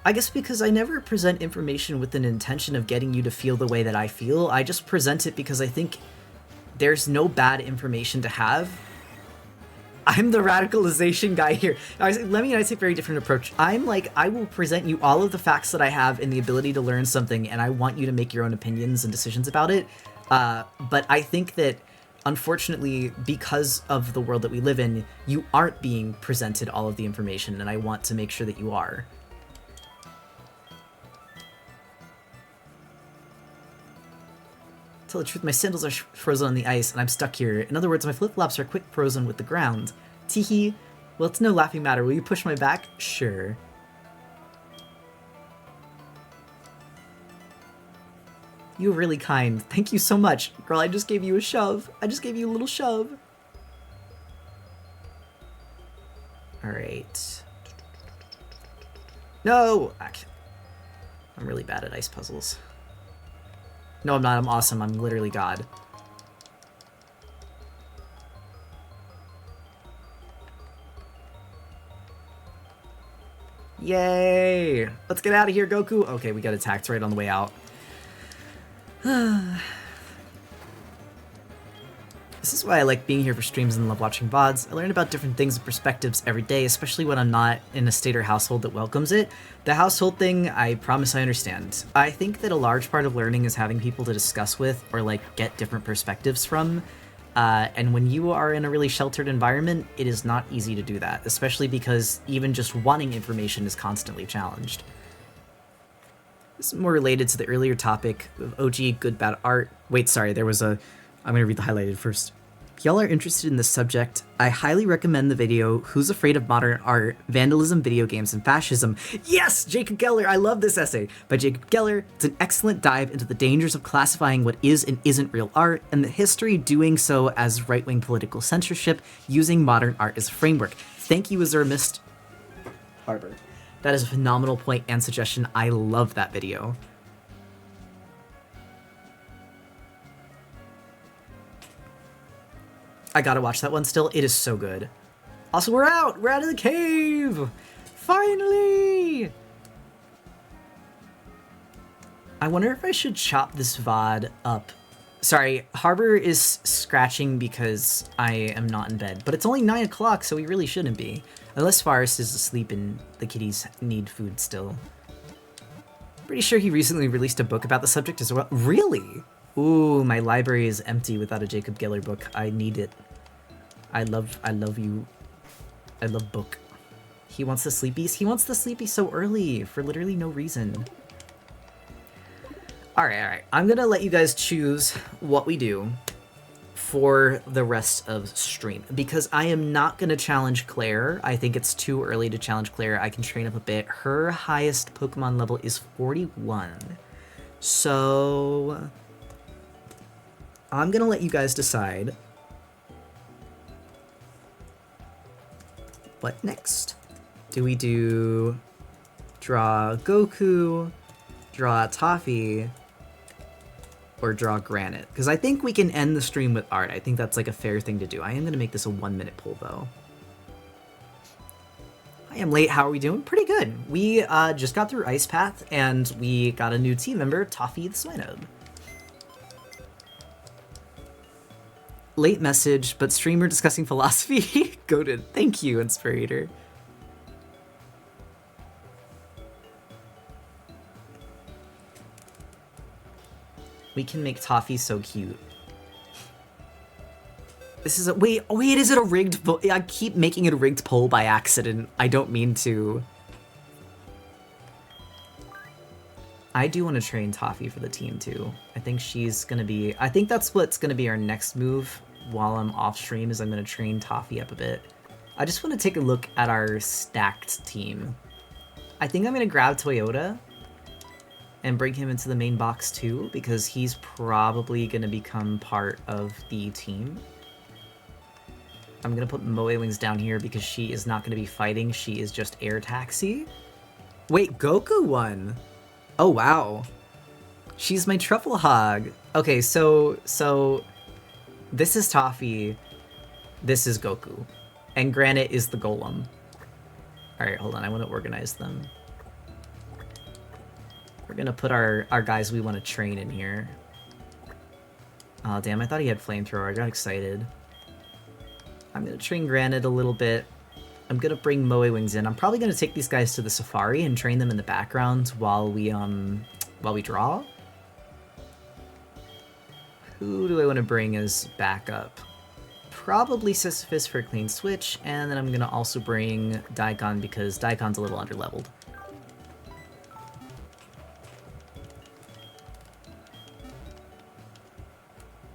I guess because I never present information with an intention of getting you to feel the way that I feel. I just present it because I think there's no bad information to have. I'm the radicalization guy here. Lemmy and I take a very different approach. I'm like, I will present you all of the facts that I have and the ability to learn something, and I want you to make your own opinions and decisions about it. But I think that, unfortunately, because of the world that we live in, you aren't being presented all of the information, and I want to make sure that you are. Tell the truth, my sandals are frozen on the ice, and I'm stuck here. In other words, my flip-flops are quick frozen with the ground. Teehee. Well, it's no laughing matter. Will you push my back? Sure. You were really kind. Thank you so much. Girl, I just gave you a shove. I just gave you a little shove. Alright. No! I'm really bad at ice puzzles. No, I'm not. I'm awesome. I'm literally God. Yay! Let's get out of here, Goku! Okay, we got attacked right on the way out. This is why I like being here for streams and love watching VODs. I learn about different things and perspectives every day, especially when I'm not in a state or household that welcomes it. The household thing, I promise I understand. I think that a large part of learning is having people to discuss with or like get different perspectives from. And when you are in a really sheltered environment, it is not easy to do that, especially because even just wanting information is constantly challenged. This is more related to the earlier topic of OG good bad art. Wait, sorry, there was a... I'm going to read the highlighted first. If y'all are interested in this subject, I highly recommend the video Who's Afraid of Modern Art, Vandalism, Video Games, and Fascism. Yes! Jacob Geller! I love this essay! By Jacob Geller, it's an excellent dive into the dangers of classifying what is and isn't real art, and the history doing so as right-wing political censorship, using modern art as a framework. Thank you, Azurmist Harbor. That is a phenomenal point and suggestion. I love that video. I gotta watch that one still. It is so good. Also, we're out! We're out of the cave! Finally! I wonder if I should chop this VOD up. Sorry, Harbor is scratching because I am not in bed. But it's only 9 o'clock, so we really shouldn't be. Unless Forrest is asleep and the kitties need food still. Pretty sure he recently released a book about the subject as well. Really? Ooh, my library is empty without a Jacob Geller book. I need it. I love you. I love book. He wants the sleepies. He wants the sleepy so early for literally no reason. All right. I'm gonna let you guys choose what we do for the rest of stream because I am not gonna challenge Claire. I think it's too early to challenge Claire. I can train up a bit. Her highest Pokemon level is 41. So I'm gonna let you guys decide what next. Do we do draw Goku, draw Toffee, or draw Granite? Because I think we can end the stream with art. I think that's like a fair thing to do. I am gonna make this a 1-minute poll though. I am late. How are we doing? Pretty good. We just got through Ice Path and we got a new team member, Toffee the Swinub. Late message, but streamer discussing philosophy. Goated. Thank you, Inspirator. We can make Toffee so cute. This is a... Wait, is it a rigged... I keep making it a rigged poll by accident. I don't mean to. I do want to train Toffee for the team, too. I think she's going to be... I think that's what's going to be our next move while I'm off stream, is I'm going to train Toffee up a bit. I just want to take a look at our stacked team. I think I'm going to grab Toyota and bring him into the main box, too, because he's probably going to become part of the team. I'm going to put Moe Wings down here because she is not going to be fighting. She is just air taxi. Wait, Goku won! Oh, wow. She's my truffle hog. Okay, so this is Toffee. This is Goku. And Granite is the Golem. Alright, hold on. I want to organize them. We're going to put our guys we want to train in here. Oh, damn. I thought he had Flamethrower. I got excited. I'm going to train Granite a little bit. I'm going to bring Moe Wings in. I'm probably going to take these guys to the safari and train them in the background while we draw. Who do I want to bring as backup? Probably Sisyphus for a clean switch, and then I'm going to also bring Daikon because Daikon's a little underleveled.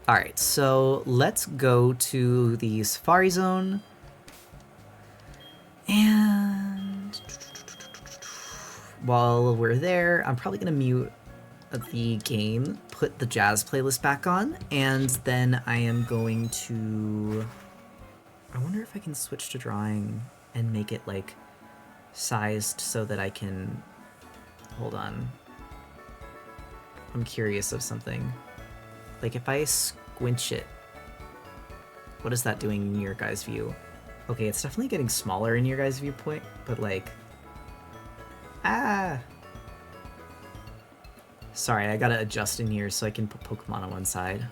Alright, so let's go to the Safari Zone. And while we're there, I'm probably going to mute the game, put the jazz playlist back on, and then I am going to... I wonder if I can switch to drawing and make it, like, sized so that I can... Hold on. I'm curious of something. Like, if I squinch it, what is that doing in your guys' view? Okay, it's definitely getting smaller in your guys' viewpoint, but, like... Ah! Sorry, I gotta adjust in here so I can put Pokemon on one side.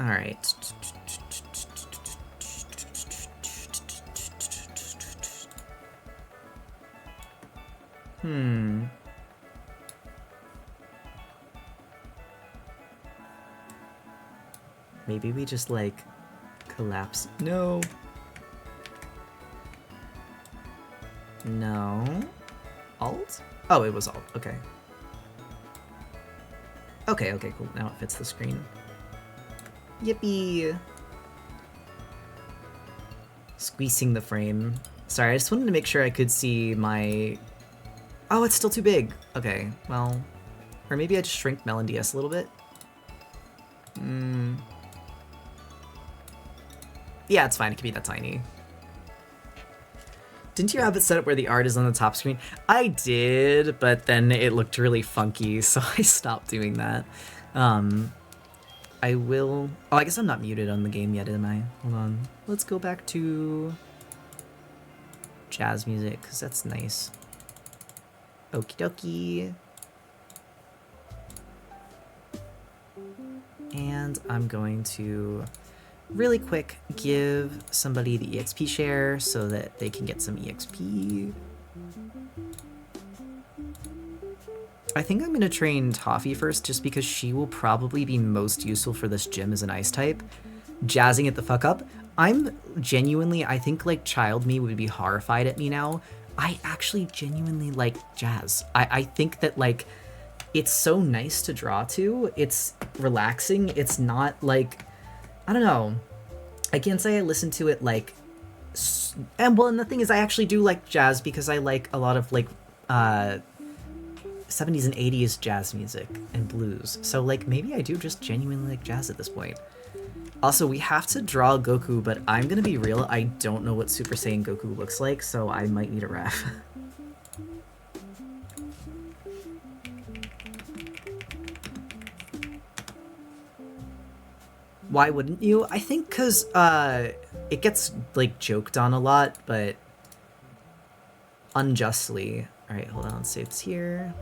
Alright. Maybe we just, like, collapse. No. No. Alt? Oh, it was Alt. Okay. Okay, okay, cool. Now it fits the screen. Yippee! Squeezing the frame. Sorry, I just wanted to make sure I could see my... Oh, it's still too big. Okay, well... Or maybe I just shrink Melon DS a little bit? Yeah, it's fine. It can be that tiny. Didn't you have it set up where the art is on the top screen? I did, but then it looked really funky, so I stopped doing that. I will... Oh, I guess I'm not muted on the game yet, am I? Hold on. Let's go back to... jazz music, because that's nice. Okie dokie. And I'm going to really quick give somebody the EXP share so that they can get some EXP. I think I'm going to train Toffee first just because she will probably be most useful for this gym as an ice type. Jazzing it the fuck up. I'm genuinely, I think like child me would be horrified at me now. I actually genuinely like jazz. I think that like it's so nice to draw to. It's relaxing. It's not like, I don't know. I can't say I listen to it like, and the thing is I actually do like jazz because I like a lot of like 70s and 80s jazz music and blues. So like maybe I do just genuinely like jazz at this point. Also, we have to draw Goku, but I'm gonna be real, I don't know what Super Saiyan Goku looks like, so I might need a ref. Why wouldn't you? I think because it gets like joked on a lot, but unjustly. All right, hold on, let's save this here.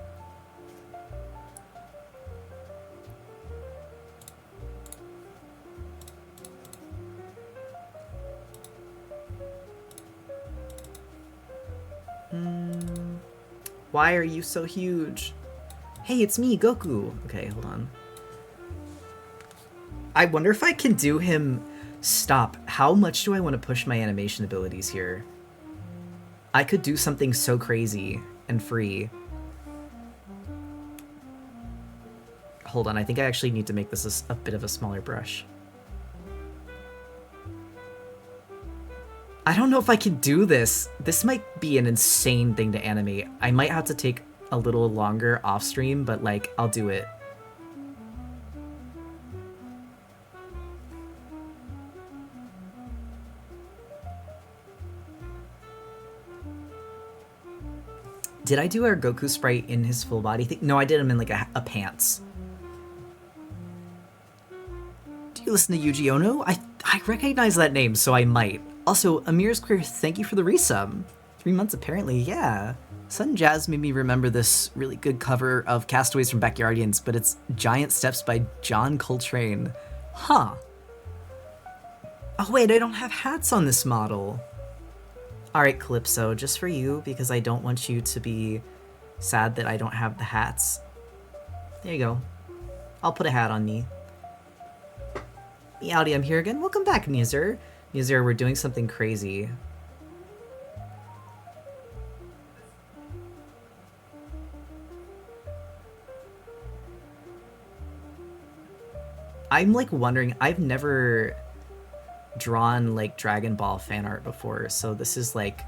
Why are you so huge? Hey, it's me, Goku. Okay, hold on. I wonder if I can do him... Stop. How much do I want to push my animation abilities here? I could do something so crazy and free. Hold on, I think I actually need to make this a bit of a smaller brush. I don't know if I can do this. This might be an insane thing to animate. I might have to take a little longer off stream, but like, I'll do it. Did I do our Goku sprite in his full body thing? No, I did him in like a pants. Do you listen to Yuji Ono? I recognize that name, so I might. Also, Amir's Queer, thank you for the resub. 3 months apparently, yeah. Sudden Jazz made me remember this really good cover of Castaways from Backyardians, but it's Giant Steps by John Coltrane. Huh. Oh wait, I don't have hats on this model. Alright, Calypso, just for you, because I don't want you to be sad that I don't have the hats. There you go. I'll put a hat on me. Meowdy, I'm here again. Welcome back, Nizar. Nizar, we're doing something crazy. I'm like wondering, I've never drawn like Dragon Ball fan art before, so this is like...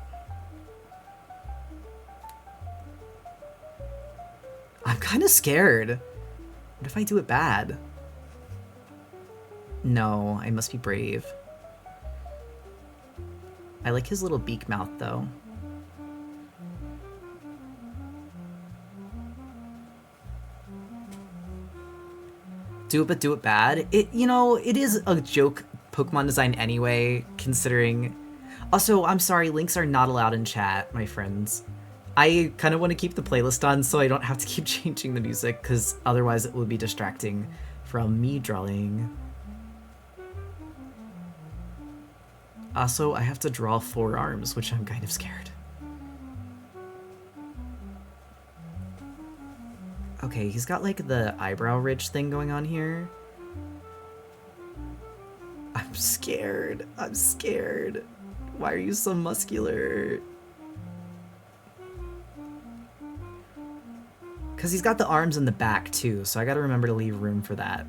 I'm kind of scared. What if I do it bad? No, I must be brave. I like his little beak mouth though. Do it but do it bad. It, you know, it is a joke Pokemon design anyway, considering... Also, I'm sorry, links are not allowed in chat, my friends. I kind of want to keep the playlist on so I don't have to keep changing the music, because otherwise it would be distracting from me drawing. Also, I have to draw 4 arms, which I'm kind of scared. Okay, he's got like the eyebrow ridge thing going on here. I'm scared. I'm scared. Why are you so muscular? Because he's got the arms in the back too, so I gotta remember to leave room for that.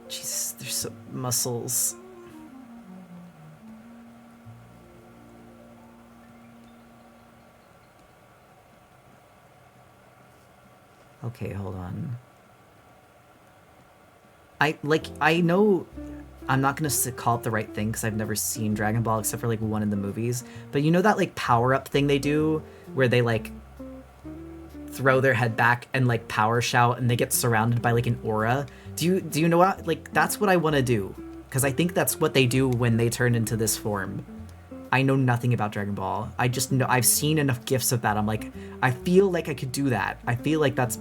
Jesus, there's so muscles. Okay, hold on. I know I'm not gonna call it the right thing because I've never seen Dragon Ball except for like one in the movies, but you know that like power up thing they do where they like throw their head back and like power shout and they get surrounded by like an aura? Do you know what, like, that's what I want to do, because I think that's what they do when they turn into this form. I know nothing about Dragon Ball. I just know I've seen enough gifs of that. I'm like, I feel like I could do that. I feel like that's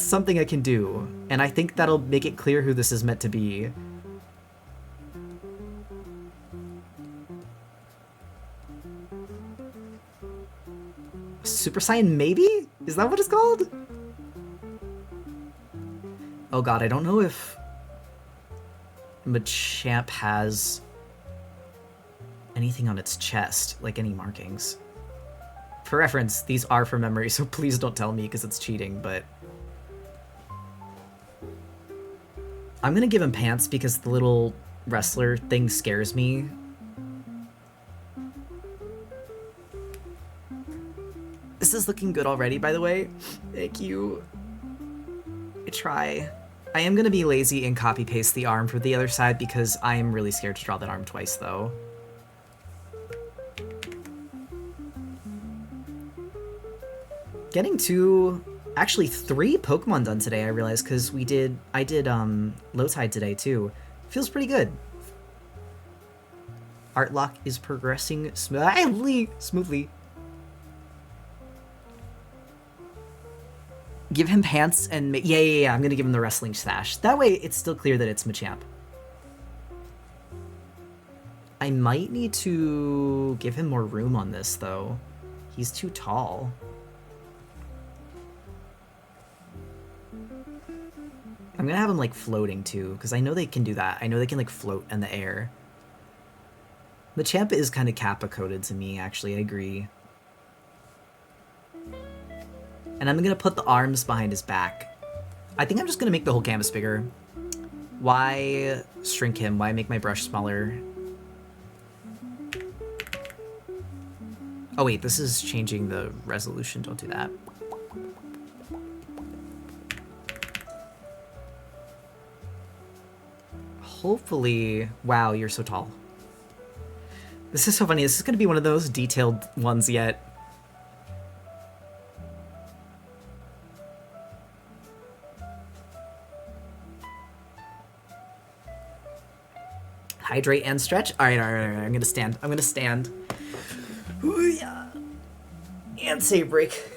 something I can do, and I think that'll make it clear who this is meant to be. Super Saiyan, maybe? Is that what it's called? Oh god, I don't know if Machamp has anything on its chest, like any markings. For reference, these are from memory, so please don't tell me because it's cheating, but... I'm gonna give him pants because the little wrestler thing scares me. This is looking good already, by the way. Thank you. I try. I am gonna be lazy and copy-paste the arm for the other side because I am really scared to draw that arm twice, though. Getting 2, actually 3 Pokemon done today, I realized, because I did Low Tide today, too. Feels pretty good. Artlocke is progressing smoothly. Give him pants and... Yeah, I'm gonna give him the wrestling stash. That way, it's still clear that it's Machamp. I might need to give him more room on this, though. He's too tall. I'm gonna have him, like, floating, too, because I know they can do that. I know they can, like, float in the air. Machamp is kind of Kappa-coded to me, actually. I agree. And I'm gonna put the arms behind his back. I think I'm just gonna make the whole canvas bigger. Why shrink him? Why make my brush smaller? Oh wait, this is changing the resolution. Don't do that. Hopefully... Wow, you're so tall. This is so funny. This is gonna be one of those detailed ones yet. Hydrate and stretch. All right. I'm gonna stand. Ooh, yeah. And save break.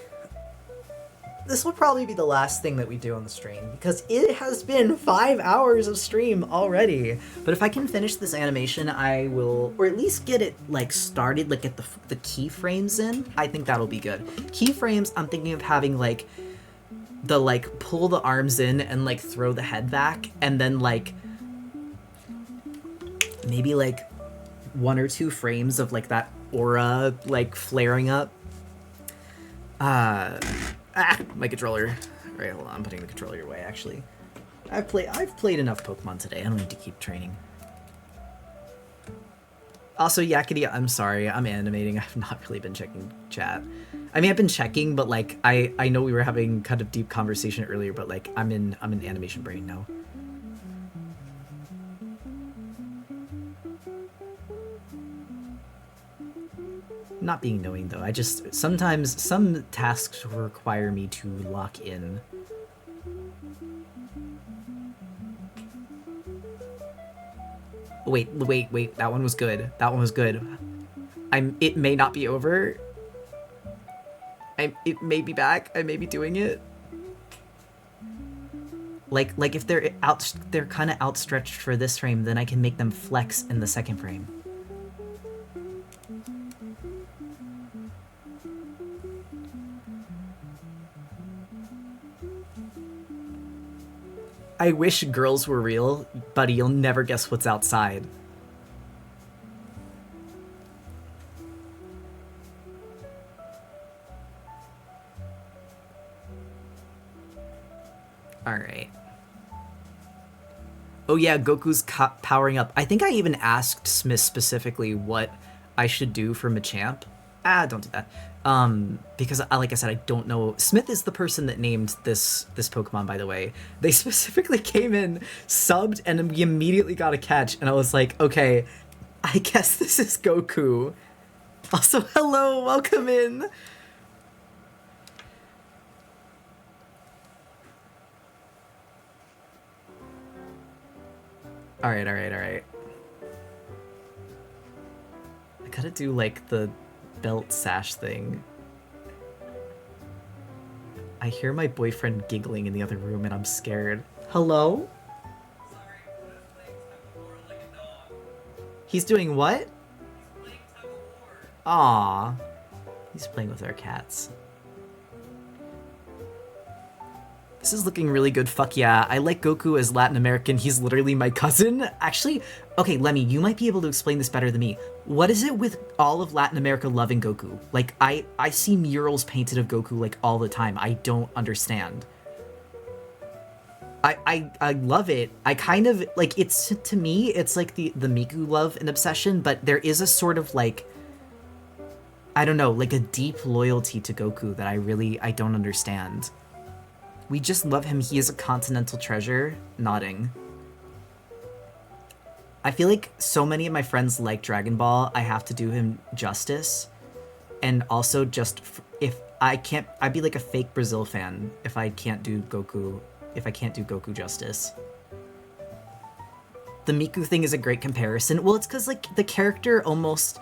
This will probably be the last thing that we do on the stream because it has been 5 hours of stream already. But if I can finish this animation, I will, or at least get it like started, like get the keyframes in. I think that'll be good. Keyframes, I'm thinking of having like the like pull the arms in and like throw the head back, and then like maybe like 1 or 2 frames of like that aura like flaring up. My controller. Right, hold on, I'm putting the controller away actually. I've played enough Pokemon today. I don't need to keep training. Also, Yakety, I'm sorry, I'm animating. I've not really been checking chat. I mean, I've been checking, but like I know we were having kind of deep conversation earlier, but like I'm in animation brain now. Not being knowing though, I just sometimes some tasks require me to lock in. Wait, that one was good. It may not be over. It may be back. I may be doing it. Like if they're kind of outstretched for this frame, then I can make them flex in the second frame. I wish girls were real, buddy. You'll never guess what's outside. Alright. Oh yeah, Goku's powering up. I think I even asked Smith specifically what I should do for Machamp. Don't do that. Because like I said, I don't know. Smith is the person that named this Pokemon, by the way. They specifically came in, subbed, and we immediately got a catch, and I was like, okay, I guess this is Goku. Also, hello, welcome in. Alright. I gotta do, like, the belt sash thing. I hear my boyfriend giggling in the other room and I'm scared. Hello? Sorry, but playing tug of war like a dog. He's doing what? He's playing tug of war. Aww. He's playing with our cats. This is looking really good, fuck yeah. I like Goku as Latin American, he's literally my cousin. Actually, okay, Lemmy, you might be able to explain this better than me. What is it with all of Latin America loving Goku? Like, I see murals painted of Goku, like, all the time. I don't understand. I love it. I kind of, like, it's, to me, it's like the Miku love and obsession, but there is a sort of, like, I don't know, like a deep loyalty to Goku that I don't understand. We just love him. He is a continental treasure. Nodding. I feel like so many of my friends like Dragon Ball, I have to do him justice. And also just, if I can't, I'd be like a fake Brazil fan if I can't do Goku justice. The Miku thing is a great comparison. Well, it's because, like, the character almost,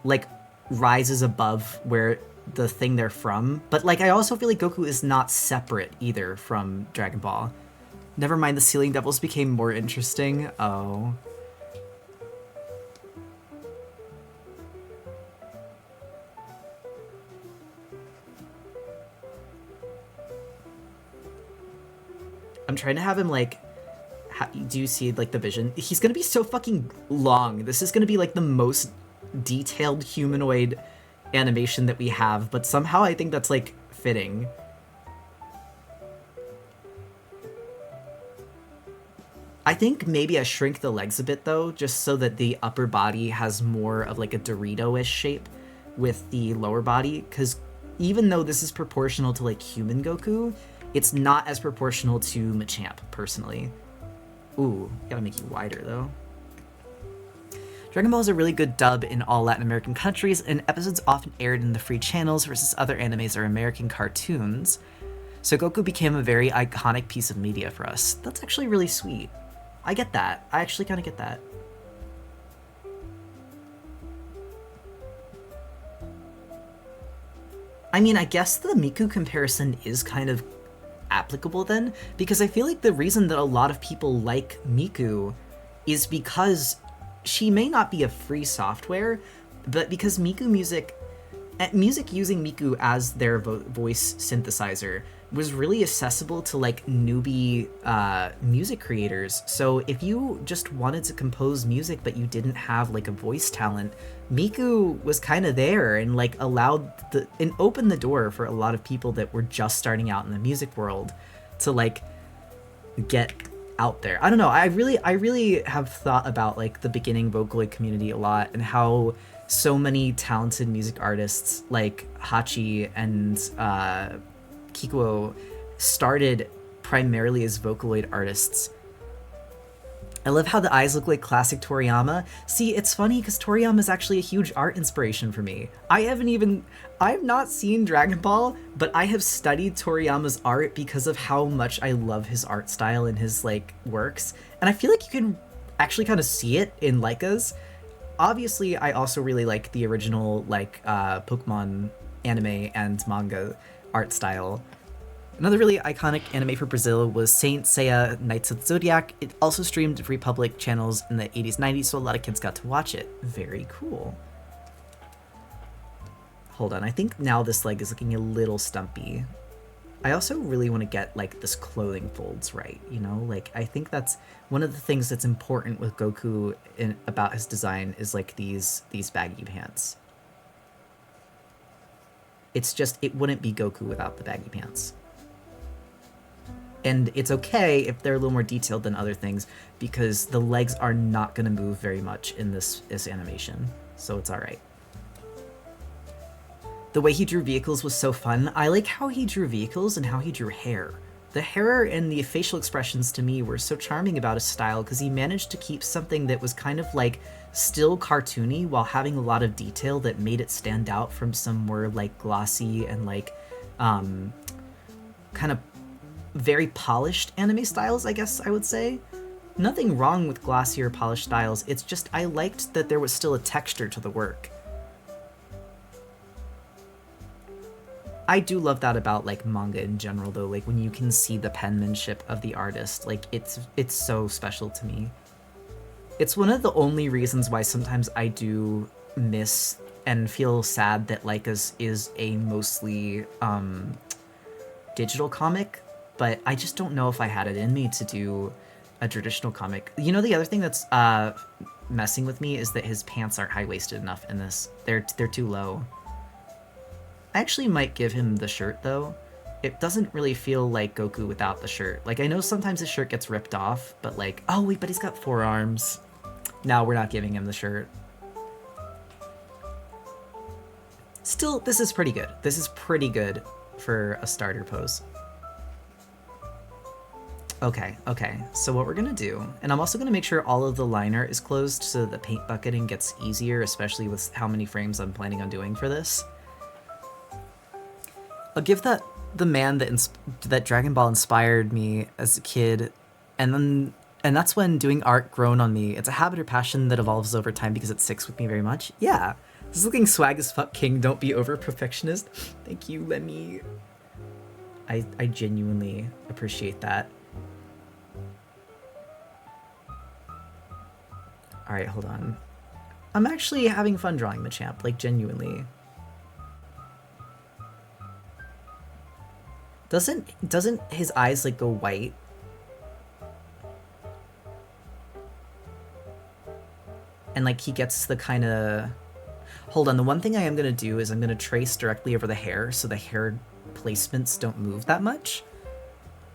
like, rises above where the thing they're from, but like I also feel like Goku is not separate either from Dragon Ball. Never mind, the Ceiling Devils became more interesting. Oh. I'm trying to have him like, do you see like the vision? He's gonna be so fucking long. This is gonna be like the most detailed humanoid animation that we have, but somehow I think that's like fitting. I think maybe I shrink the legs a bit though, just so that the upper body has more of like a Dorito-ish shape with the lower body, because even though this is proportional to like human Goku, it's not as proportional to Machamp, personally. Ooh, gotta make you wider though. Dragon Ball is a really good dub in all Latin American countries, and episodes often aired in the free channels versus other animes or American cartoons. So Goku became a very iconic piece of media for us. That's actually really sweet. I get that. I actually kind of get that. I mean, I guess the Miku comparison is kind of applicable then, because I feel like the reason that a lot of people like Miku is because she may not be a free software, but because Miku music using Miku as their voice synthesizer was really accessible to like newbie music creators. So if you just wanted to compose music but you didn't have like a voice talent, Miku was kind of there and like opened the door for a lot of people that were just starting out in the music world to like get out there. I don't know. I really have thought about like the beginning Vocaloid community a lot and how so many talented music artists like Hachi and Kikuo started primarily as Vocaloid artists. I love how the eyes look like classic Toriyama. See, it's funny because Toriyama is actually a huge art inspiration for me. I've not seen Dragon Ball, but I have studied Toriyama's art because of how much I love his art style and his like works. And I feel like you can actually kind of see it in Laika's. Obviously, I also really like the original like Pokemon anime and manga art style. Another really iconic anime for Brazil was Saint Seiya Knights of the Zodiac. It also streamed Republic channels in the 80s, 90s, so a lot of kids got to watch it. Very cool. Hold on, I think now this leg is looking a little stumpy. I also really want to get, like, this clothing folds right, you know? Like, I think that's one of the things that's important with Goku about his design is, like, these baggy pants. It's just, it wouldn't be Goku without the baggy pants. And it's okay if they're a little more detailed than other things, because the legs are not going to move very much in this animation, so it's alright. The way he drew vehicles was so fun. I like how he drew vehicles and how he drew hair. The hair and the facial expressions to me were so charming about his style because he managed to keep something that was kind of like still cartoony while having a lot of detail that made it stand out from some more like glossy and like kind of very polished anime styles, I guess I would say. Nothing wrong with glossy or polished styles, it's just I liked that there was still a texture to the work. I do love that about like manga in general though, like when you can see the penmanship of the artist, like it's so special to me. It's one of the only reasons why sometimes I do miss and feel sad that Laika's is a mostly digital comic, but I just don't know if I had it in me to do a traditional comic. You know, the other thing that's messing with me is that his pants aren't high-waisted enough in this. They're too low. I actually might give him the shirt, though. It doesn't really feel like Goku without the shirt. Like, I know sometimes his shirt gets ripped off, but like... Oh, wait, but he's got forearms. No, we're not giving him the shirt. Still, this is pretty good. This is pretty good for a starter pose. Okay, so what we're gonna do, and I'm also gonna make sure all of the line art is closed so that the paint bucketing gets easier, especially with how many frames I'm planning on doing for this. I'll give the man that Dragon Ball inspired me as a kid, and that's when doing art grown on me. It's a habit or passion that evolves over time because it sticks with me very much. Yeah, this is looking swag as fuck, King. Don't be over perfectionist. Thank you, Lemmy. I genuinely appreciate that. All right, hold on. I'm actually having fun drawing Machamp, like genuinely. Doesn't his eyes like go white? And like he gets the kind of... Hold on, the one thing I am gonna do is I'm gonna trace directly over the hair so the hair placements don't move that much.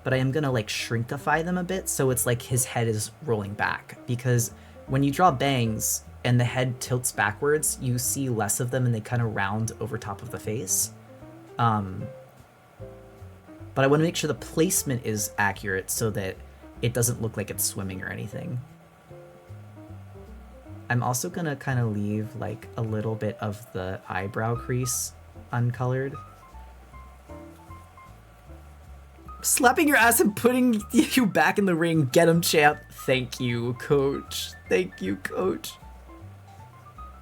But I am gonna like shrinkify them a bit so it's like his head is rolling back. Because when you draw bangs and the head tilts backwards, you see less of them and they kind of round over top of the face. But I want to make sure the placement is accurate so that it doesn't look like it's swimming or anything. I'm also gonna kind of leave like a little bit of the eyebrow crease uncolored. Slapping your ass and putting you back in the ring. Get him, champ. Thank you, coach. Thank you, coach.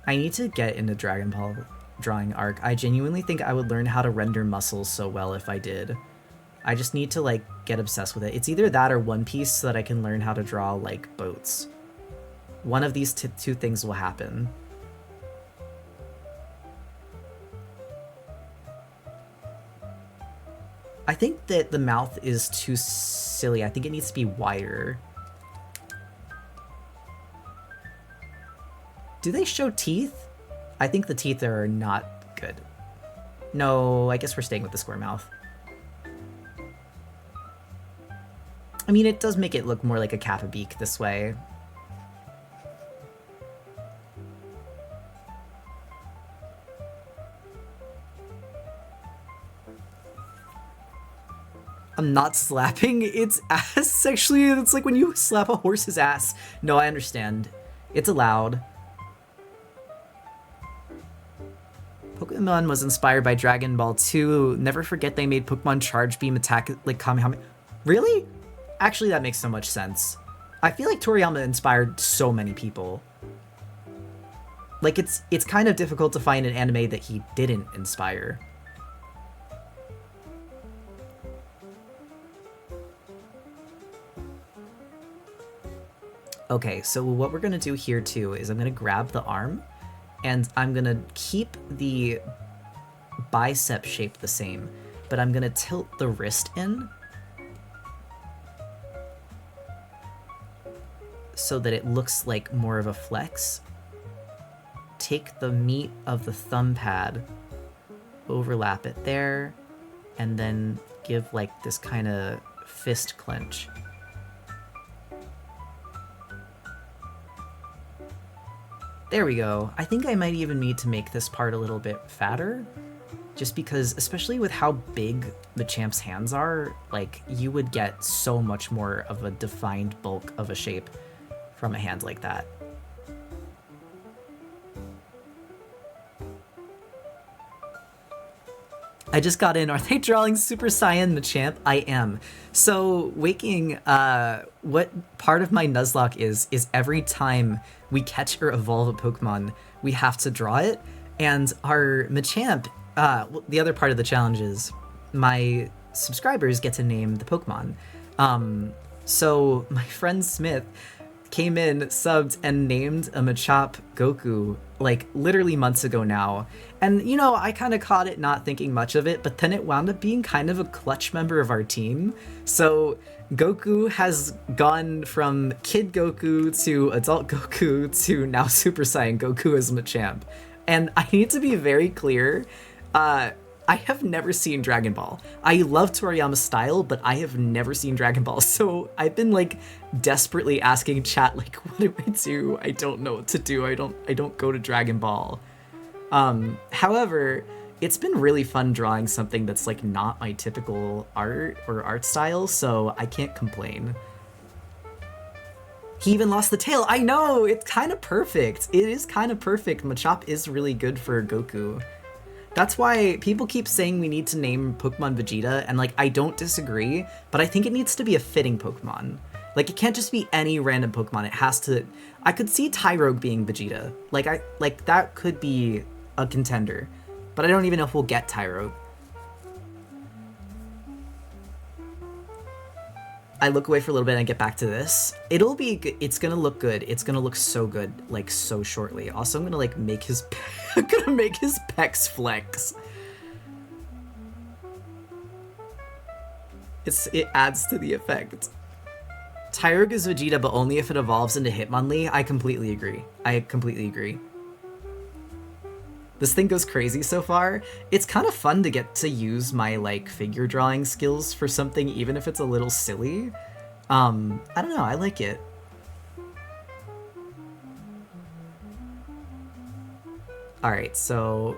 I need to get into Dragon Ball drawing arc. I genuinely think I would learn how to render muscles so well if I did. I just need to like get obsessed with it. It's either that or One Piece so that I can learn how to draw like boats. One of these two things will happen. I think that the mouth is too silly. I think it needs to be wider. Do they show teeth? I think the teeth are not good. No, I guess we're staying with the square mouth. I mean, it does make it look more like a Kappa beak this way. I'm not slapping its ass sexually. It's like when you slap a horse's ass. No, I understand. It's allowed. Pokemon was inspired by Dragon Ball 2. Never forget they made Pokemon Charge Beam attack like Kamehameha. Really? Actually, that makes so much sense. I feel like Toriyama inspired so many people. Like, it's kind of difficult to find an anime that he didn't inspire. Okay, so what we're gonna do here too is I'm gonna grab the arm and I'm gonna keep the bicep shape the same, but I'm gonna tilt the wrist in so that it looks like more of a flex. Take the meat of the thumb pad, overlap it there, and then give like this kind of fist clench. There we go. I think I might even need to make this part a little bit fatter, just because, especially with how big Machamp's hands are, like, you would get so much more of a defined bulk of a shape from a hand like that. I just got in. Are they drawing Super Saiyan Machamp? I am. So, Waking, what part of my Nuzlocke is every time we catch or evolve a Pokemon, we have to draw it. And our Machamp, the other part of the challenge is my subscribers get to name the Pokemon. So, my friend Smith came in, subbed, and named a Machop Goku, like, literally months ago now. And, you know, I kind of caught it not thinking much of it, but then it wound up being kind of a clutch member of our team. So Goku has gone from Kid Goku to Adult Goku to now Super Saiyan Goku as Machamp. And I need to be very clear, I have never seen Dragon Ball. I love Toriyama's style, but I have never seen Dragon Ball. So I've been like desperately asking chat, like, what do I do? I don't know what to do. I don't go to Dragon Ball. However, it's been really fun drawing something that's like not my typical art or art style, so I can't complain. He even lost the tail. I know, it's kind of perfect. It is kind of perfect. Machop is really good for Goku. That's why people keep saying we need to name Pokemon Vegeta, and like, I don't disagree, but I think it needs to be a fitting Pokemon. Like, it can't just be any random Pokemon. It has to... I could see Tyrogue being Vegeta. Like, that could be a contender. But I don't even know if we'll get Tyrogue. I look away for a little bit and I get back to this. It'll be good. It's gonna look good. It's gonna look so good, like, so shortly. Also, I'm gonna, like, make his... I'm gonna make his pecs flex. It adds to the effect. Tyrogue is Vegeta, but only if it evolves into Hitmonlee. I completely agree. I completely agree. This thing goes crazy so far. It's kind of fun to get to use my, like, figure drawing skills for something, even if it's a little silly. I don't know, I like it. Alright, so...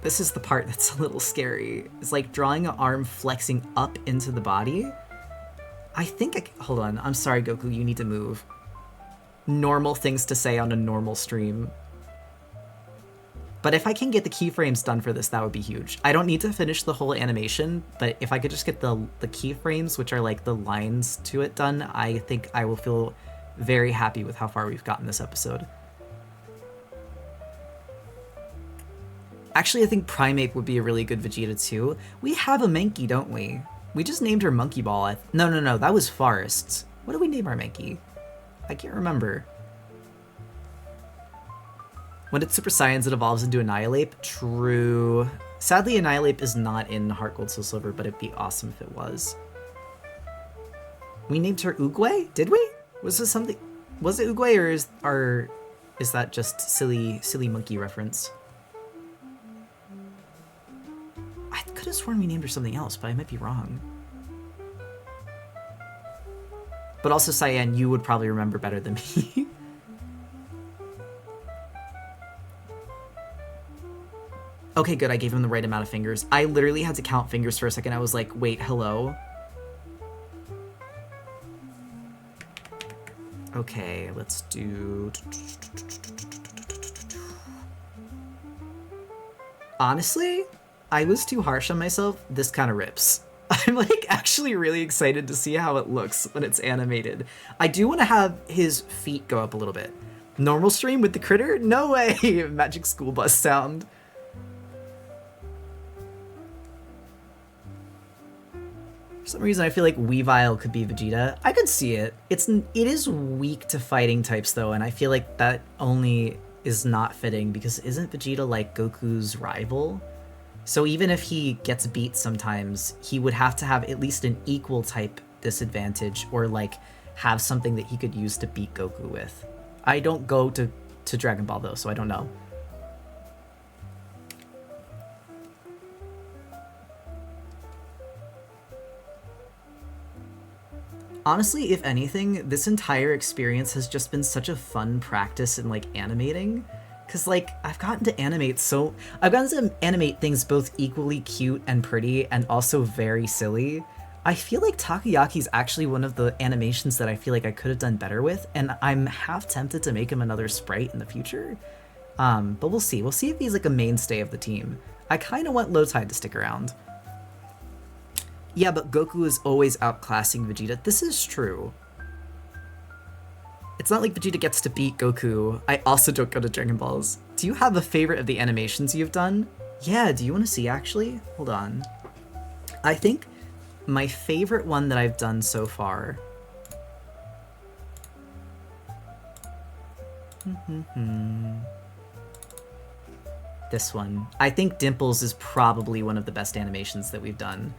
this is the part that's a little scary. It's like drawing an arm flexing up into the body. I think hold on, I'm sorry, Goku, you need to move. Normal things to say on a normal stream. But if I can get the keyframes done for this, that would be huge. I don't need to finish the whole animation, but if I could just get the keyframes, which are like the lines to it, done, I think I will feel very happy with how far we've gotten this episode. Actually, I think Primeape would be a really good Vegeta too. We have a Mankey, don't we? We just named her Monkey Ball. No, that was Forest. What did we name our Mankey? I can't remember. When it's Super Saiyans, it evolves into Annihilape. True. Sadly, Annihilape is not in Heartgold Soul Silver, but it'd be awesome if it was. We named her Oogway? Did we? Was this something? Was it Oogway, or is that just silly monkey reference? I could have sworn we named her something else, but I might be wrong. But also, Cyan, you would probably remember better than me. Okay, good, I gave him the right amount of fingers. I literally had to count fingers for a second. I was like, wait, hello? Okay, let's do... Honestly, I was too harsh on myself. This kind of rips. I'm like actually really excited to see how it looks when it's animated. I do want to have his feet go up a little bit. Normal stream with the critter? No way! Magic school bus sound. For some reason, I feel like Weavile could be Vegeta. I could see it. It is weak to fighting types, though, and I feel like that only is not fitting, because isn't Vegeta, like, Goku's rival? So even if he gets beat sometimes, he would have to have at least an equal type disadvantage, or, like, have something that he could use to beat Goku with. I don't go to Dragon Ball, though, so I don't know. Honestly, if anything, this entire experience has just been such a fun practice in, like, animating. Because, like, I've gotten to animate things both equally cute and pretty and also very silly. I feel like Takoyaki's actually one of the animations that I feel like I could have done better with, and I'm half tempted to make him another sprite in the future. But we'll see. We'll see if he's, like, a mainstay of the team. I kind of want Lowtide to stick around. Yeah, but Goku is always outclassing Vegeta. This is true. It's not like Vegeta gets to beat Goku. I also don't go to Dragon Balls. Do you have a favorite of the animations you've done? Yeah, do you want to see, actually? Hold on. I think my favorite one that I've done so far... This one. I think Dimples is probably one of the best animations that we've done.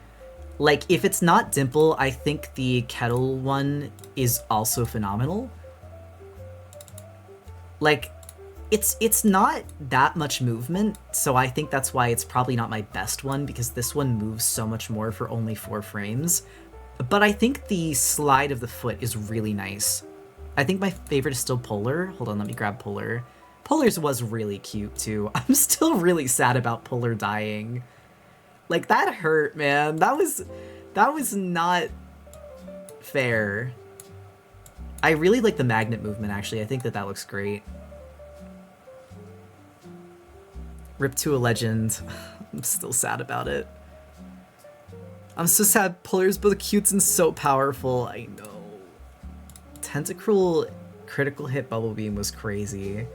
Like, if it's not Dimple, I think the Kettle one is also phenomenal. Like, it's not that much movement, so I think that's why it's probably not my best one, because this one moves so much more for only 4 frames. But I think the slide of the foot is really nice. I think my favorite is still Polar. Hold on, let me grab Polar. Polar's was really cute, too. I'm still really sad about Polar dying. Like, that hurt, man. That was not fair. I really like the magnet movement, actually. I think that looks great. Rip to a legend. I'm still sad about it. I'm so sad. Polar's both cute and so powerful. I know. Tentacruel critical hit Bubble Beam was crazy.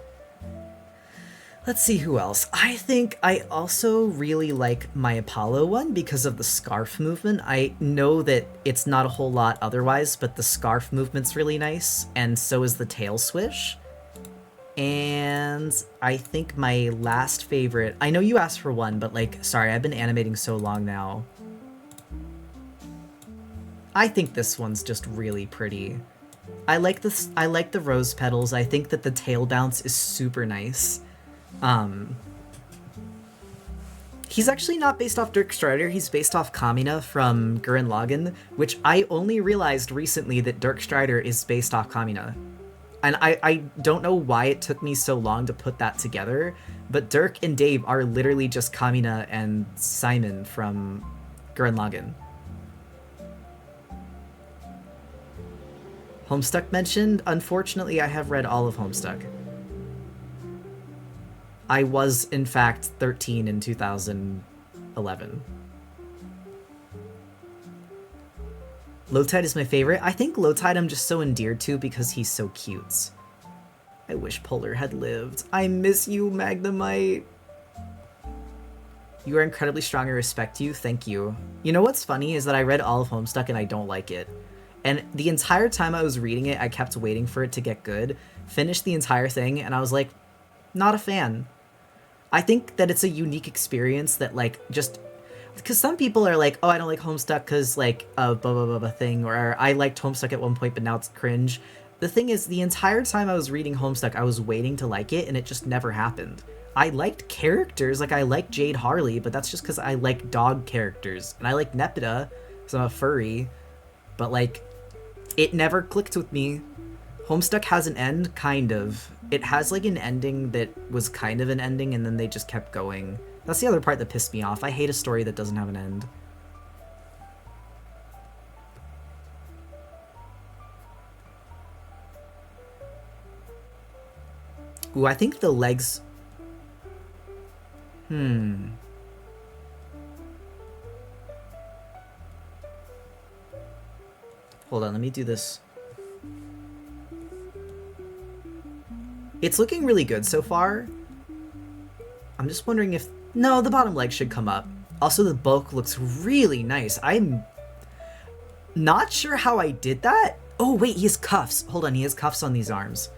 Let's see who else. I think I also really like my Apollo one because of the scarf movement. I know that it's not a whole lot otherwise, but the scarf movement's really nice, and so is the tail swish. And I think my last favorite... I know you asked for one, but, like, sorry, I've been animating so long now. I think this one's just really pretty. I like the rose petals. I think that the tail bounce is super nice. He's actually not based off Dirk Strider, he's based off Kamina from Gurren Lagann, which I only realized recently that Dirk Strider is based off Kamina. And I don't know why it took me so long to put that together, but Dirk and Dave are literally just Kamina and Simon from Gurren Lagann. Homestuck mentioned. Unfortunately, I have read all of Homestuck. I was, in fact, 13 in 2011. Lowtide is my favorite. I think Lowtide I'm just so endeared to because he's so cute. I wish Polar had lived. I miss you, Magnemite. You are incredibly strong. I respect you. Thank you. You know what's funny is that I read all of Homestuck and I don't like it. And the entire time I was reading it, I kept waiting for it to get good. Finished the entire thing, and I was like, not a fan. I think that it's a unique experience that, like, just... Because some people are like, oh, I don't like Homestuck because, like, a blah, blah, blah, blah thing, or I liked Homestuck at one point, but now it's cringe. The thing is, the entire time I was reading Homestuck, I was waiting to like it, and it just never happened. I liked characters, like, I liked Jade Harley, but that's just because I like dog characters. And I like Nepeta, because I'm a furry, but, like, it never clicked with me. Homestuck has an end, kind of. It has, like, an ending that was kind of an ending, and then they just kept going. That's the other part that pissed me off. I hate a story that doesn't have an end. Ooh, I think the legs... Hold on, let me do this. It's looking really good so far. I'm just wondering if... No, the bottom leg should come up. Also, the bulk looks really nice. Not sure how I did that. Oh, wait, he has cuffs. Hold on, he has cuffs on these arms.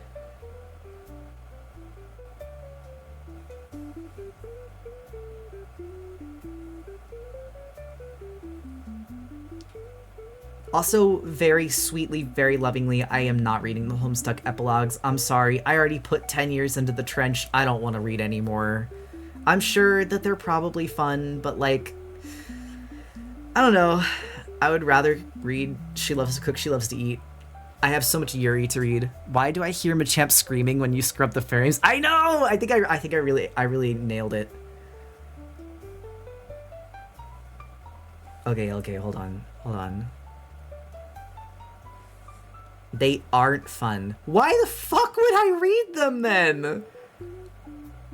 Also, very sweetly, very lovingly, I am not reading the Homestuck epilogues. I'm sorry, I already put 10 years into the trench. I don't want to read anymore. I'm sure that they're probably fun, but like, I don't know. I would rather read She Loves to Cook, She Loves to Eat. I have so much Yuri to read. Why do I hear Machamp screaming when you scrub the frames? I know! I think I really nailed it. Okay, hold on. They aren't fun. Why the fuck would I read them then?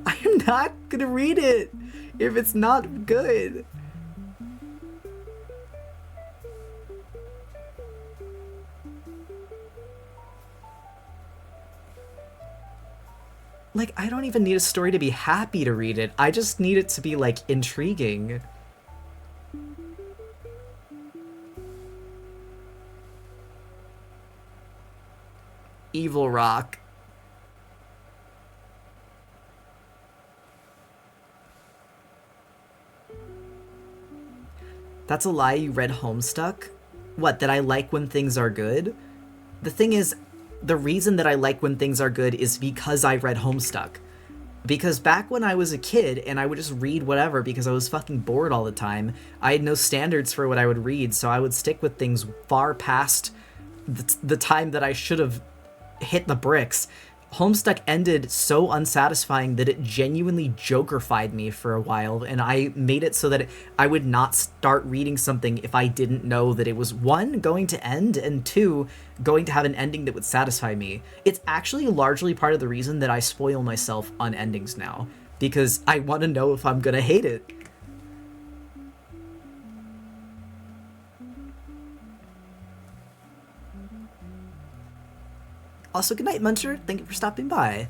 I'm not gonna read it if it's not good. Like, I don't even need a story to be happy to read it. I just need it to be, like, intriguing. Evil Rock. That's a lie, you read Homestuck? What, that I like when things are good? The thing is, the reason that I like when things are good is because I read Homestuck. Because back when I was a kid and I would just read whatever because I was fucking bored all the time, I had no standards for what I would read, so I would stick with things far past the time that I should have hit the bricks. Homestuck ended so unsatisfying that it genuinely jokerfied me for a while, and I made it so that I would not start reading something if I didn't know that it was, one, going to end, and two, going to have an ending that would satisfy me. It's actually largely part of the reason that I spoil myself on endings now, because I want to know if I'm gonna hate it. Also, good night, Muncher. Thank you for stopping by.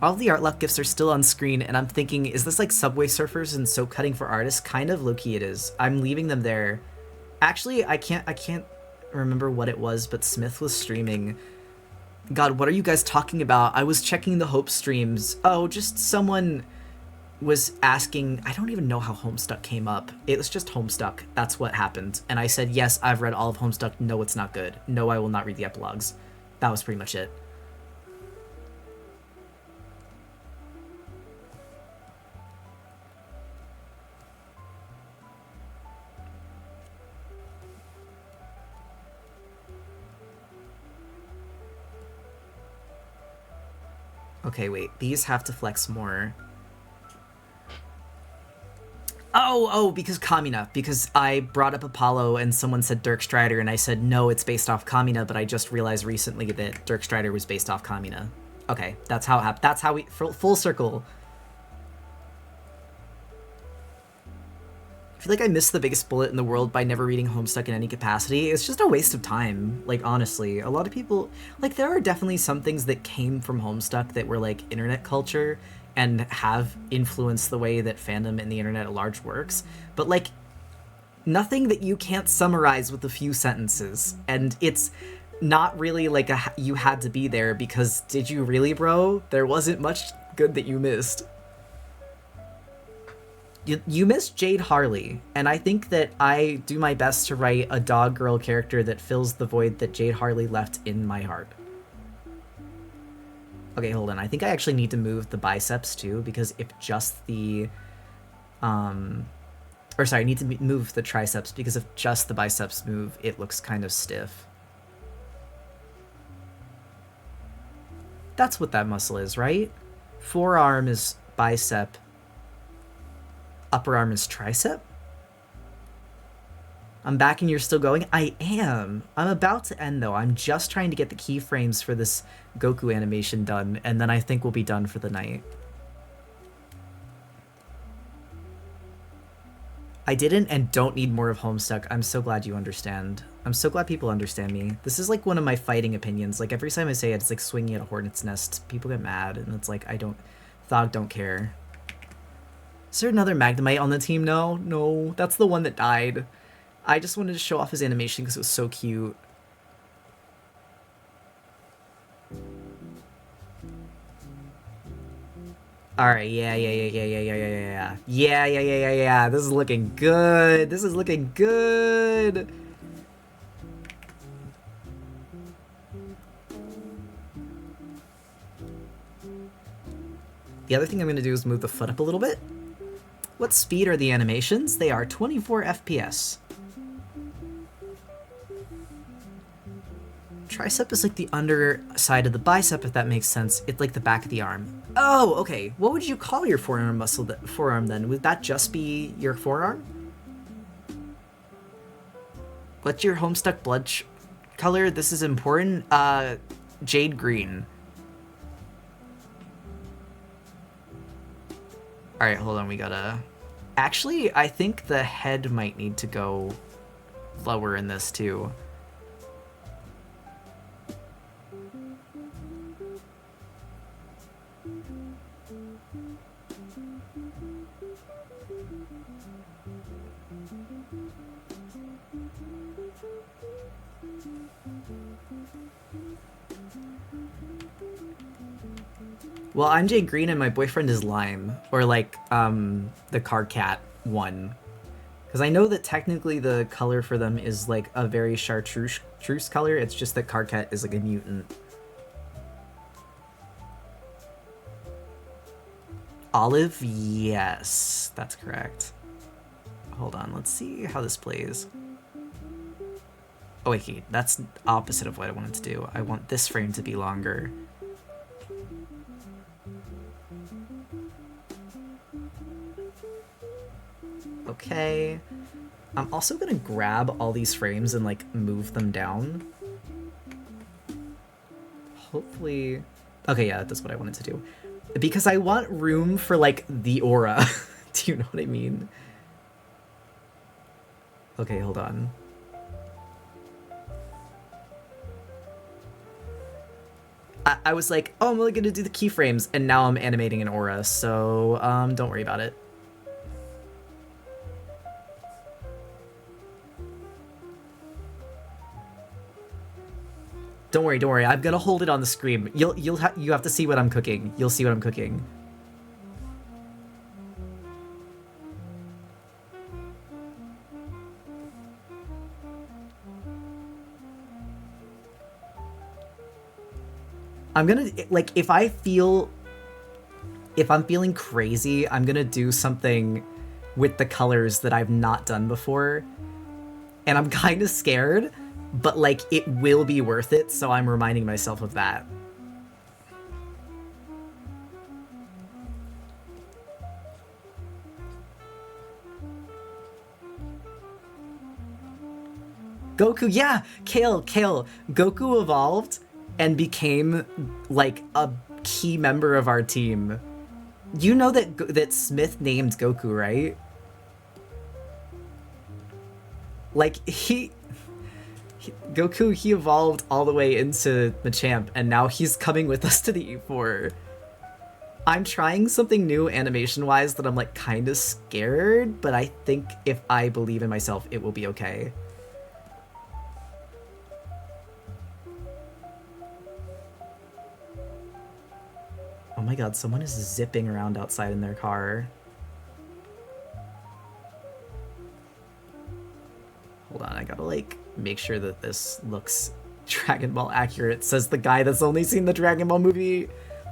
All of the Artlocke gifts are still on screen, and I'm thinking, is this like Subway Surfers and Soap Cutting for Artists? Kind of low-key it is. I'm leaving them there. Actually, I can't remember what it was, but Smith was streaming. God, what are you guys talking about? I was checking the Hope streams. Oh, just someone was asking, I don't even know how Homestuck came up. It was just Homestuck. That's what happened. And I said, yes, I've read all of Homestuck. No, it's not good. No, I will not read the epilogues. That was pretty much it. Okay, wait. These have to flex more. Oh, because Kamina. Because I brought up Apollo and someone said Dirk Strider, and I said, no, it's based off Kamina, but I just realized recently that Dirk Strider was based off Kamina. Okay, that's how it happened. That's how we... Full circle. I feel like I missed the biggest bullet in the world by never reading Homestuck in any capacity. It's just a waste of time, like, honestly. A lot of people... Like, there are definitely some things that came from Homestuck that were, like, internet culture and have influenced the way that fandom and the internet at large works. But, like, nothing that you can't summarize with a few sentences. And it's not really like you had to be there, because did you really, bro? There wasn't much good that you missed. You missed Jade Harley, and I think that I do my best to write a dog girl character that fills the void that Jade Harley left in my heart. Okay, hold on. I think I actually need to move the biceps too, because if just the... Or sorry, I need to move the triceps, because if just the biceps move, it looks kind of stiff. That's what that muscle is, right? Forearm is bicep. Upper arm is tricep? I'm back and you're still going? I am. I'm about to end, though. I'm just trying to get the keyframes for this Goku animation done, and then I think we'll be done for the night. I didn't and don't need more of Homestuck. I'm so glad you understand. I'm so glad people understand me. This is like one of my fighting opinions. Like, every time I say it, it's like swinging at a hornet's nest. People get mad, and it's like, Thog don't care. Is there another Magnemite on the team? No, that's the one that died. I just wanted to show off his animation because it was so cute. Alright, yeah. This is looking good. This is looking good. The other thing I'm going to do is move the foot up a little bit. What speed are the animations? They are 24 FPS. Tricep is like the underside of the bicep, if that makes sense. It's like the back of the arm. Oh, okay. What would you call your forearm muscle? Forearm then? Would that just be your forearm? What's your Homestuck blood color? This is important. Jade green. All right, hold on. We gotta. Actually, I think the head might need to go lower in this too. Well, I'm Jay Green and my boyfriend is Lime, or like the car cat one, because I know that technically the color for them is like a very chartreuse color. It's just that car cat is like a mutant. Olive, yes, that's correct. Hold on, let's see how this plays. Oh wait, that's opposite of what I wanted to do. I want this frame to be longer. Okay. I'm also gonna grab all these frames and like move them down. Hopefully... Okay, yeah, that's what I wanted to do. Because I want room for like the aura. Do you know what I mean? Okay, hold on. I was like, oh, I'm only gonna do the keyframes, and now I'm animating an aura, so don't worry about it. Don't worry. I'm gonna hold it on the screen. You have to see what I'm cooking. You'll see what I'm cooking. I'm gonna, like, if I'm feeling crazy, I'm gonna do something with the colors that I've not done before. And I'm kind of scared, but, like, it will be worth it, so I'm reminding myself of that. Goku, yeah! Kale. Goku evolved and became, like, a key member of our team. You know that Smith named Goku, right? Like, Goku, he evolved all the way into Machamp, and now he's coming with us to the E4. I'm trying something new animation-wise that I'm, like, kind of scared, but I think if I believe in myself, it will be okay. Oh my god, someone is zipping around outside in their car. Hold on, I gotta, like, make sure that this looks Dragon Ball accurate, says the guy that's only seen the Dragon Ball movie.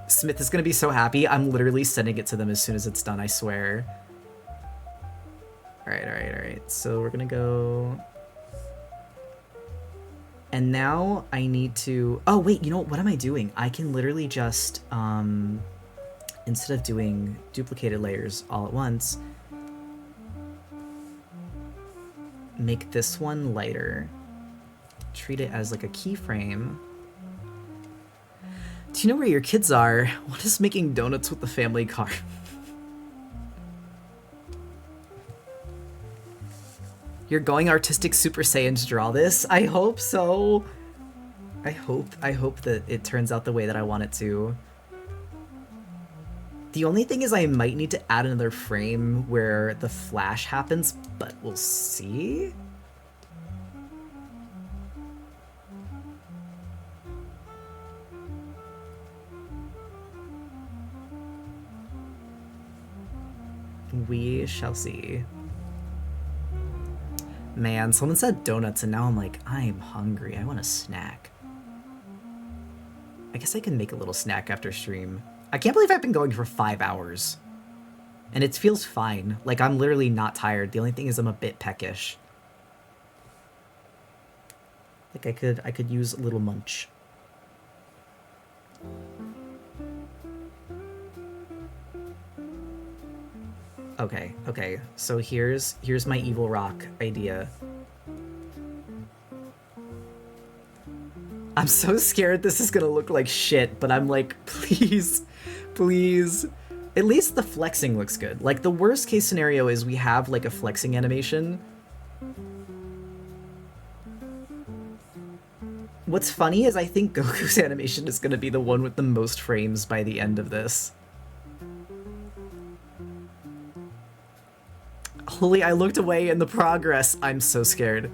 Smith is gonna be so happy. I'm literally sending it to them as soon as it's done, I swear. Alright. So we're gonna go... And now I need to... Oh, wait, you know what am I doing? I can literally just, instead of doing duplicated layers all at once, make this one lighter. Treat it as like a keyframe. Do you know where your kids are? What is making donuts with the family car? You're going artistic Super Saiyan to draw this? I hope so. I hope that it turns out the way that I want it to. The only thing is I might need to add another frame where the flash happens, but we'll see. We shall see. Man, someone said donuts and now I'm like, I'm hungry. I want a snack. I guess I can make a little snack after stream. I can't believe I've been going for 5 hours. And it feels fine. Like, I'm literally not tired. The only thing is I'm a bit peckish. Like, I could use a little munch. Okay, okay. So here's my evil rock idea. I'm so scared this is gonna look like shit, but I'm like, please, please. At least the flexing looks good. Like, the worst case scenario is we have, like, a flexing animation. What's funny is I think Goku's animation is gonna be the one with the most frames by the end of this. Holy, I looked away in the progress. I'm so scared.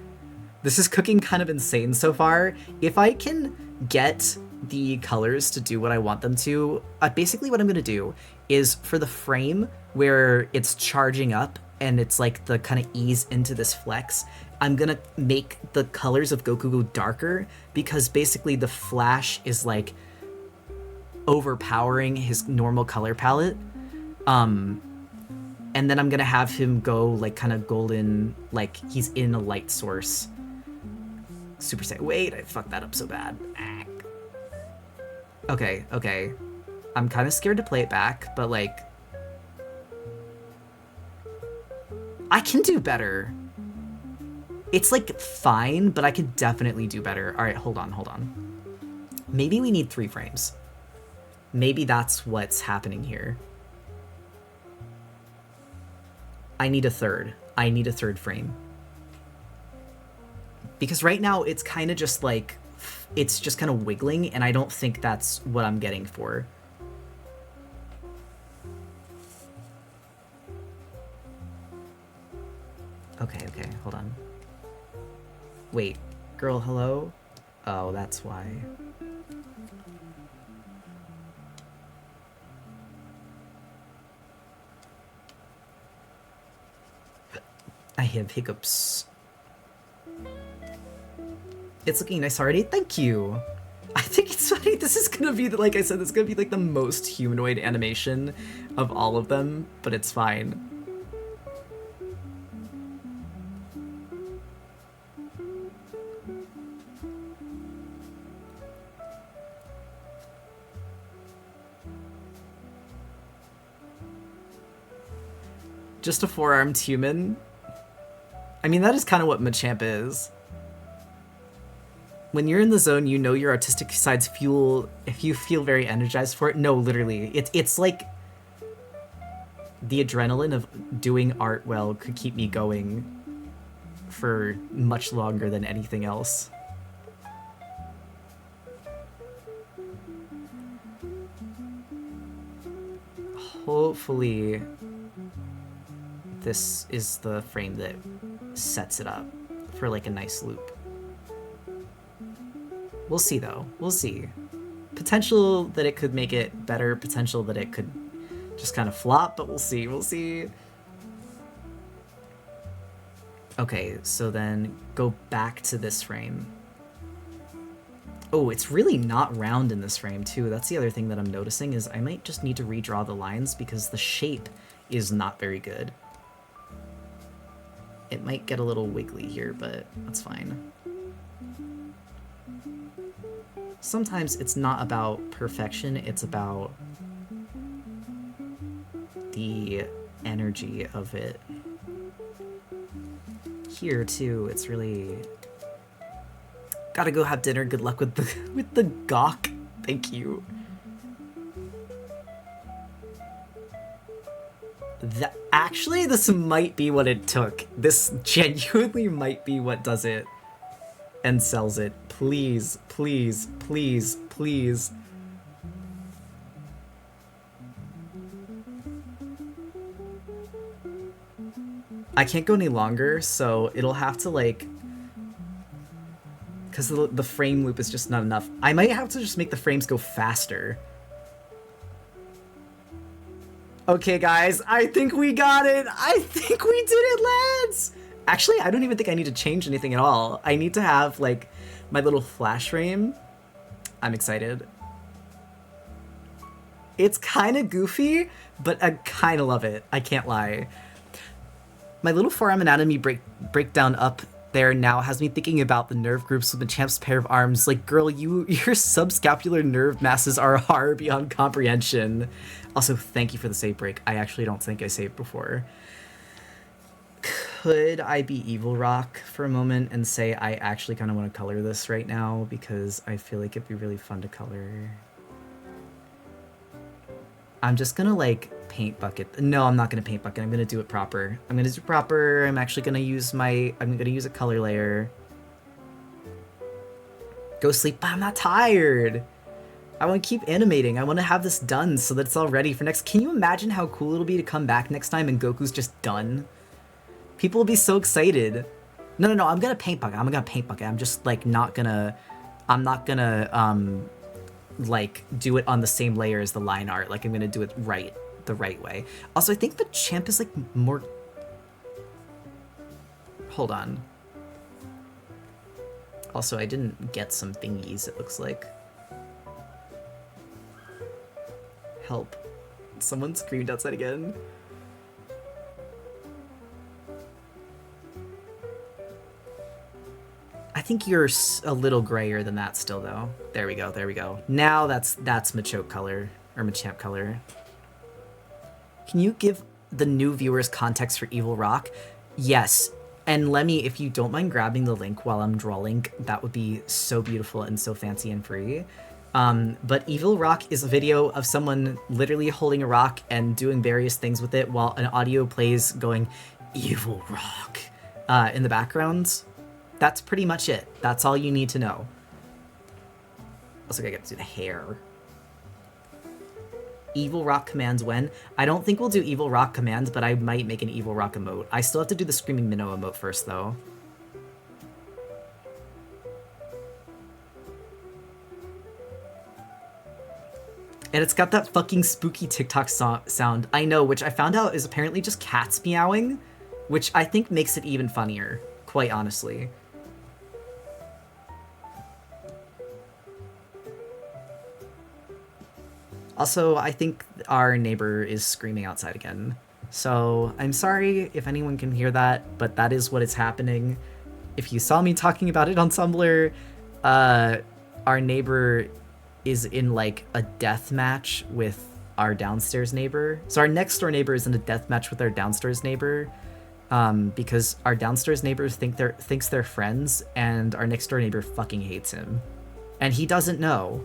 This is cooking kind of insane so far. If I can get the colors to do what I want them to, basically what I'm gonna do is for the frame where it's charging up and it's like the kind of ease into this flex, I'm gonna make the colors of Goku go darker because basically the flash is like overpowering his normal color palette. And then I'm gonna have him go like kind of golden, like he's in a light source. Super Saiyan. Wait, I fucked that up so bad. Okay, okay. I'm kind of scared to play it back, but like, I can do better. It's like fine, but I could definitely do better. All right, hold on, hold on. Maybe we need 3 frames. Maybe that's what's happening here. I need a third. I need a third frame. Because right now it's kind of just like, it's just kind of wiggling, and I don't think that's what I'm getting for. Okay, okay, hold on. Wait, girl, hello? Oh, that's why. I have hiccups. It's looking nice already. Thank you. I think it's funny. This is gonna be, like I said, this is gonna be like the most humanoid animation of all of them, but it's fine. Just a 4-armed human. I mean, that is kind of what Machamp is. When you're in the zone, you know your artistic sides fuel if you feel very energized for it. No, literally. It's like the adrenaline of doing art well could keep me going for much longer than anything else. Hopefully this is the frame that sets it up for like a nice loop. We'll see though, we'll see. Potential that it could make it better, potential that it could just kind of flop, but we'll see, we'll see. Okay, so then go back to this frame. Oh, it's really not round in this frame too. That's the other thing that I'm noticing is I might just need to redraw the lines because the shape is not very good. It might get a little wiggly here, but that's fine. Sometimes it's not about perfection, it's about the energy of it. Here too, it's really... Gotta go have dinner, good luck with the gawk. Thank you. Actually, this might be what it took. This genuinely might be what does it and sells it. Please, please, please, please. I can't go any longer, so it'll have to like... Because the frame loop is just not enough. I might have to just make the frames go faster. Okay, guys, I think we got it. I think we did it, lads. Actually, I don't even think I need to change anything at all. I need to have, like, my little flash frame. I'm excited. It's kind of goofy, but I kind of love it. I can't lie. My little forearm anatomy breakdown up there now has me thinking about the nerve groups with Machamp's pair of arms. Like, girl, your subscapular nerve masses are horror beyond comprehension. Also, thank you for the save break. I actually don't think I saved before. Could I be Evil Rock for a moment and say I actually kind of want to color this right now because I feel like it'd be really fun to color. I'm just gonna, like, paint bucket. No, I'm not gonna paint bucket. I'm gonna do it proper. I'm gonna do it proper. I'm actually gonna use I'm gonna use a color layer. Go sleep, but I'm not tired. I want to keep animating. I want to have this done so that it's all ready for next. Can you imagine how cool it'll be to come back next time and Goku's just done? People will be so excited. No, I'm gonna paint bucket. I'm gonna paint bucket. I'm just, like, not gonna like, do it on the same layer as the line art. Like, I'm gonna do it the right way. Also, I think the champ is, like, more... Hold on. Also, I didn't get some thingies, it looks like. Help. Someone screamed outside again. I think you're a little grayer than that still, though. There we go. Now that's Machoke color, or Machamp color. Can you give the new viewers context for Evil Rock? Yes. And Lemmy, if you don't mind grabbing the link while I'm drawing, that would be so beautiful and so fancy and free. But Evil Rock is a video of someone literally holding a rock and doing various things with it while an audio plays going, Evil Rock, in the background. That's pretty much it. That's all you need to know. Also, I gotta do the hair. Evil Rock commands when? I don't think we'll do Evil Rock commands, but I might make an Evil Rock emote. I still have to do the Screaming Minnow emote first, though. And it's got that fucking spooky TikTok sound. I know, which I found out is apparently just cats meowing, which I think makes it even funnier, quite honestly. Also, I think our neighbor is screaming outside again. So I'm sorry if anyone can hear that, but that is what is happening. If you saw me talking about it on Tumblr, our neighbor is in, like, a death match with our downstairs neighbor. So our next door neighbor is in a death match with our downstairs neighbor, because our downstairs neighbors thinks they're friends, and our next door neighbor fucking hates him. And he doesn't know.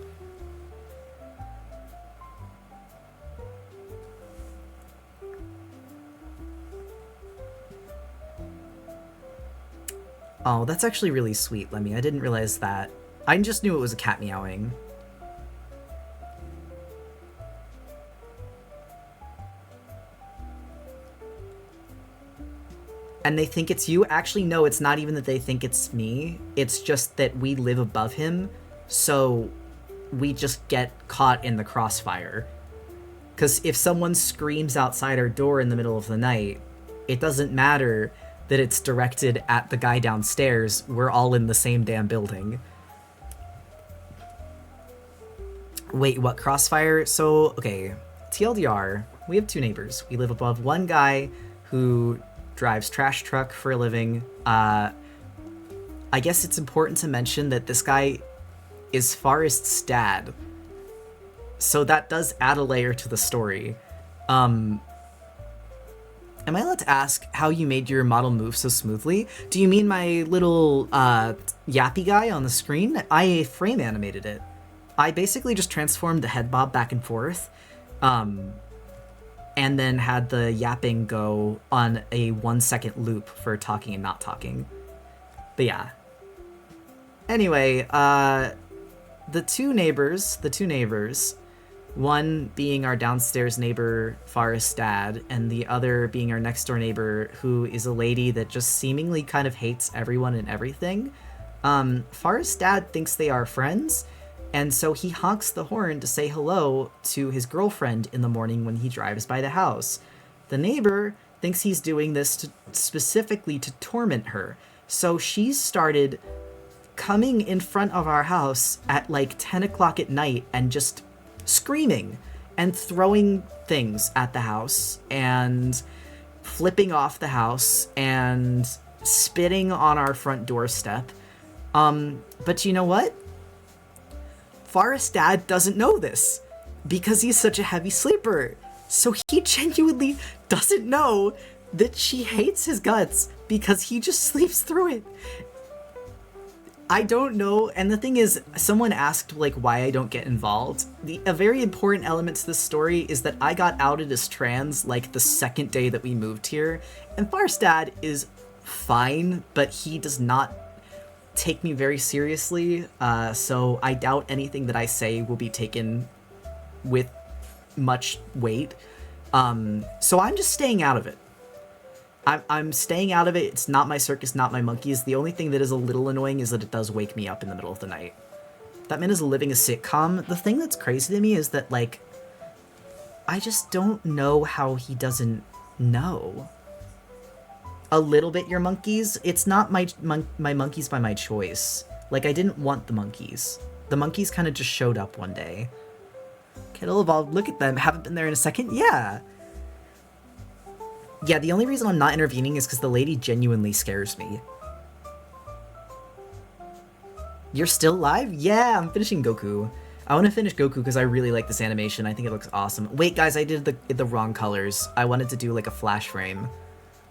Oh, that's actually really sweet, Lemmy. I didn't realize that. I just knew it was a cat meowing. And they think it's you? Actually, no, it's not even that they think it's me. It's just that we live above him, so we just get caught in the crossfire. Because if someone screams outside our door in the middle of the night, it doesn't matter that it's directed at the guy downstairs. We're all in the same damn building. Wait, what crossfire? So, okay, TLDR, we have two neighbors. We live above one guy who drives trash truck for a living. I guess it's important to mention that this guy is Forrest's dad. So that does add a layer to the story. Am I allowed to ask how you made your model move so smoothly? Do you mean my little yappy guy on the screen? I frame animated it. I basically just transformed the head bob back and forth, and then had the yapping go on a 1 second loop for talking and not talking. But yeah. Anyway, the two neighbors, one being our downstairs neighbor, Forrest's dad, and the other being our next door neighbor, who is a lady that just seemingly kind of hates everyone and everything. Forrest's dad thinks they are friends, And so he honks the horn to say hello to his girlfriend in the morning when he drives by the house. The neighbor thinks he's doing this specifically to torment her. So she started coming in front of our house at like 10 o'clock at night and just screaming and throwing things at the house and flipping off the house and spitting on our front doorstep. But you know what? Forrest Dad doesn't know this because he's such a heavy sleeper. So he genuinely doesn't know that she hates his guts because he just sleeps through it. I don't know, and the thing is, someone asked like why I don't get involved. A very important element to this story is that I got outed as trans like the second day that we moved here, and Forrest Dad is fine, but he does not take me very seriously, so I doubt anything that I say will be taken with much weight. So I'm just staying out of it. I'm staying out of it. It's not my circus, not my monkeys. The only thing that is a little annoying is that it does wake me up in the middle of the night. That man is living a sitcom. The thing that's crazy to me is that, like, I just don't know how he doesn't know. A little bit your monkeys. It's not my monkeys by my choice. Like, I didn't want the monkeys. The monkeys kind of just showed up one day. Kettle Evolved, look at them. Haven't been there in a second? Yeah. Yeah, the only reason I'm not intervening is because the lady genuinely scares me. You're still live? Yeah, I'm finishing Goku. I want to finish Goku because I really like this animation. I think it looks awesome. Wait, guys, I did the wrong colors. I wanted to do like a flash frame.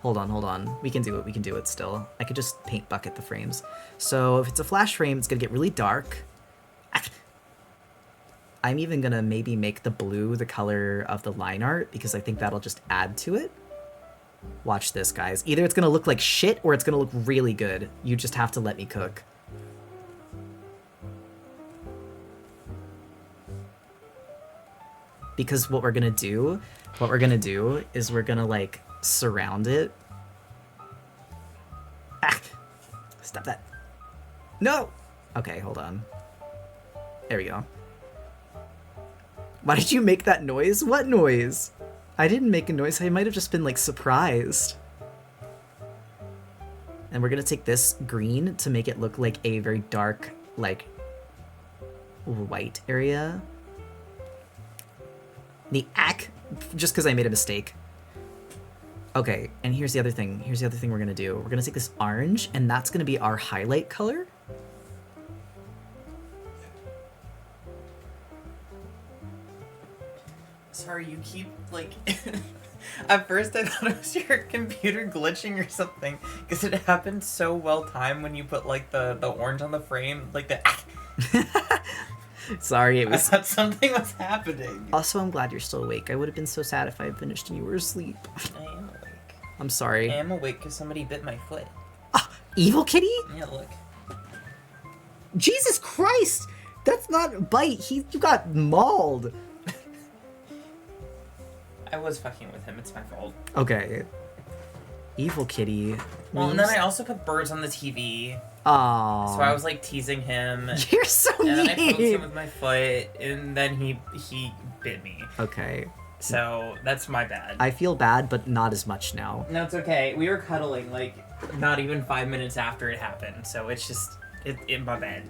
Hold on. We can do it still. I could just paint bucket the frames. So if it's a flash frame, it's gonna get really dark. I'm even gonna maybe make the blue the color of the line art because I think that'll just add to it. Watch this, guys. Either it's gonna look like shit or it's gonna look really good. You just have to let me cook. Because what we're gonna do is we're gonna like surround it. Ah! Stop that. No! Okay, hold on. There we go. Why did you make that noise? What noise? I didn't make a noise. I might have just been like surprised. And we're gonna take this green to make it look like a very dark, like, white area. Just because I made a mistake. Okay, and here's the other thing. Here's the other thing we're gonna do. We're gonna take this orange, and that's gonna be our highlight color. Sorry, you keep, like... At first I thought it was your computer glitching or something, because it happened so well timed when you put, like, the orange on the frame, like the... Sorry, it was... I thought something was happening. Also, I'm glad you're still awake. I would have been so sad if I had finished and you were asleep. I am awake. I'm sorry. I am awake because somebody bit my foot. Ah, Evil Kitty? Yeah, look. Jesus Christ! That's not a bite. You got mauled. I was fucking with him. It's my fault. Okay. Evil Kitty. Well, and then I also put birds on the TV. Aww. So I was like teasing him. You're so mean. And then I poked him with my foot, and then he bit me. Okay. So that's my bad. I feel bad, but not as much now. No, it's okay. We were cuddling like not even 5 minutes after it happened. So it's just in my bed.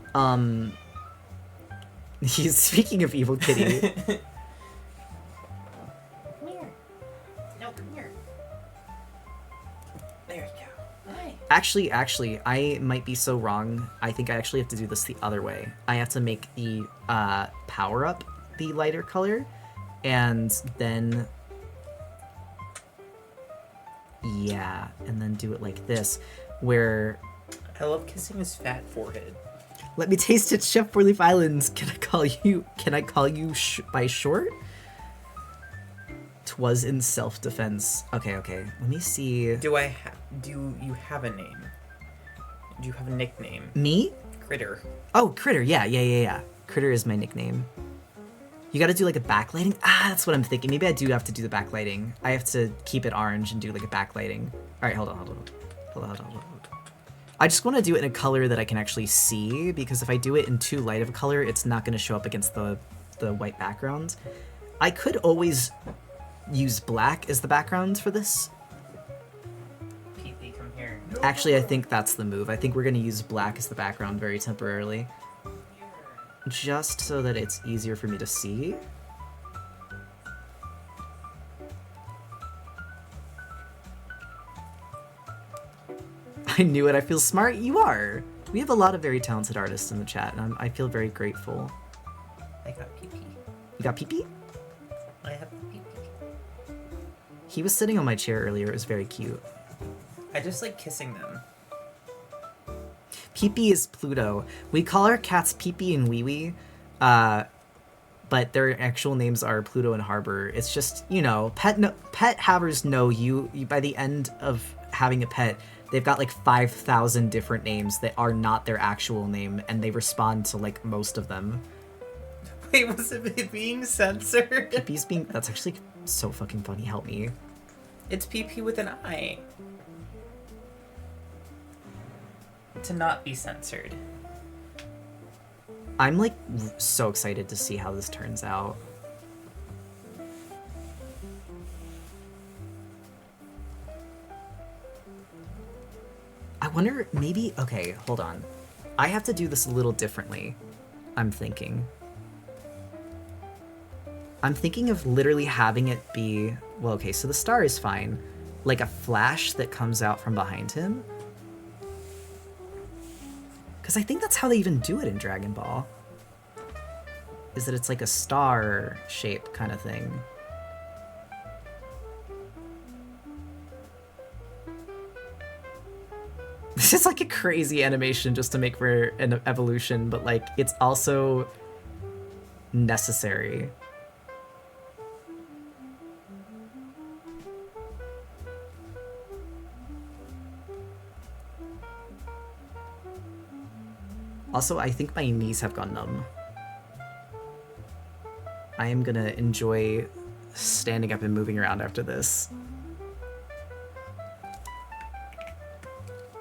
He's speaking of Evil Kitty. Actually, I might be so wrong. I think I actually have to do this the other way. I have to make the power up the lighter color, and then yeah, and then do it like this, where I love kissing his fat forehead. Let me taste it, Chef Four Leaf Islands. Can I call you by short? 'Twas in self-defense. Okay. Let me see. Do you have a name? Do you have a nickname? Me? Critter. Oh, Critter. Yeah. Critter is my nickname. You gotta do like a backlighting? That's what I'm thinking. Maybe I do have to do the backlighting. I have to keep it orange and do like a backlighting. Alright, hold on. I just want to do it in a color that I can actually see, because if I do it in too light of a color, it's not going to show up against the white background. I could always use black as the background for this. Pee-pee, come here. Actually, I think that's the move. I think we're going to use black as the background very temporarily. Just so that it's easier for me to see. I knew it. I feel smart. You are. We have a lot of very talented artists in the chat, and I feel very grateful. I got pee-pee. You got pee-pee? I have pee-pee. He was sitting on my chair earlier. It was very cute. I just like kissing them. Pee-pee is Pluto. We call our cats Pee-pee and Wee-wee, but their actual names are Pluto and Harbor. It's just, you know, pet havers know you by the end of having a pet, they've got like 5,000 different names that are not their actual name, and they respond to like most of them. Wait, was it being censored? Pee-pee's being... That's actually so fucking funny. Help me. It's pee-pee with an I. To not be censored. I'm like so excited to see how this turns out. I wonder, maybe... Okay, hold on. I have to do this a little differently, I'm thinking. I'm thinking of literally having it be... Well, okay, so the star is fine. Like a flash that comes out from behind him. Because I think that's how they even do it in Dragon Ball. Is that it's like a star shape kind of thing. This is like a crazy animation just to make for an evolution, but like it's also necessary. Also, I think my knees have gone numb. I am gonna enjoy standing up and moving around after this.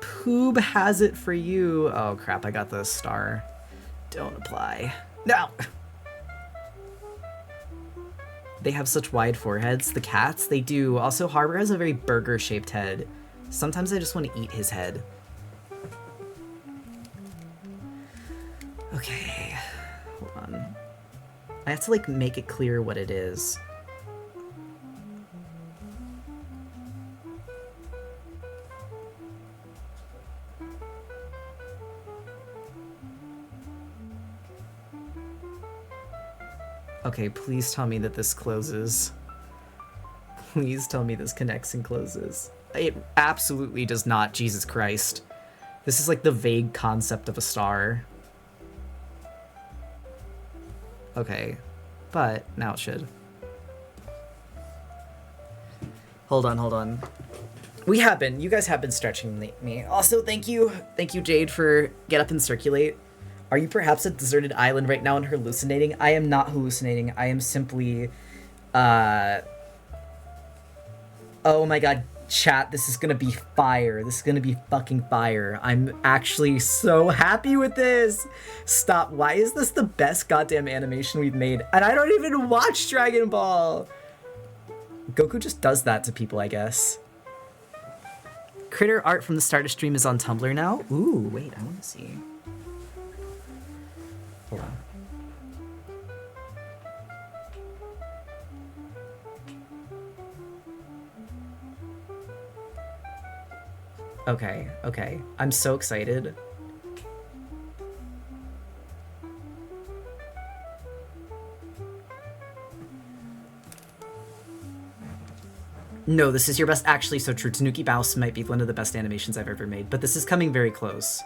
Poob has it for you. Oh crap, I got the star. Don't apply. No! They have such wide foreheads, the cats, they do. Also, Harbor has a very burger-shaped head. Sometimes I just want to eat his head. Okay, hold on. I have to like make it clear what it is. Okay, please tell me that this closes. Please tell me this connects and closes. It absolutely does not, Jesus Christ. This is like the vague concept of a star. Okay, but now it should. Hold on. You guys have been stretching me. Also, thank you Jade for Get Up and Circulate. Are you perhaps at deserted island right now and hallucinating? I am not hallucinating. I am simply, oh my god, chat, this is gonna be fire. This is gonna be fucking fire. I'm actually so happy with this. Stop. Why is this the best goddamn animation we've made? And I don't even watch Dragon Ball. Goku just does that to people, I guess. Critter art from the start of stream is on Tumblr now. Ooh, wait, I want to see. Hold on. Okay. I'm so excited. No, this is your best. Actually, so true. Tanuki Mouse might be one of the best animations I've ever made, but this is coming very close.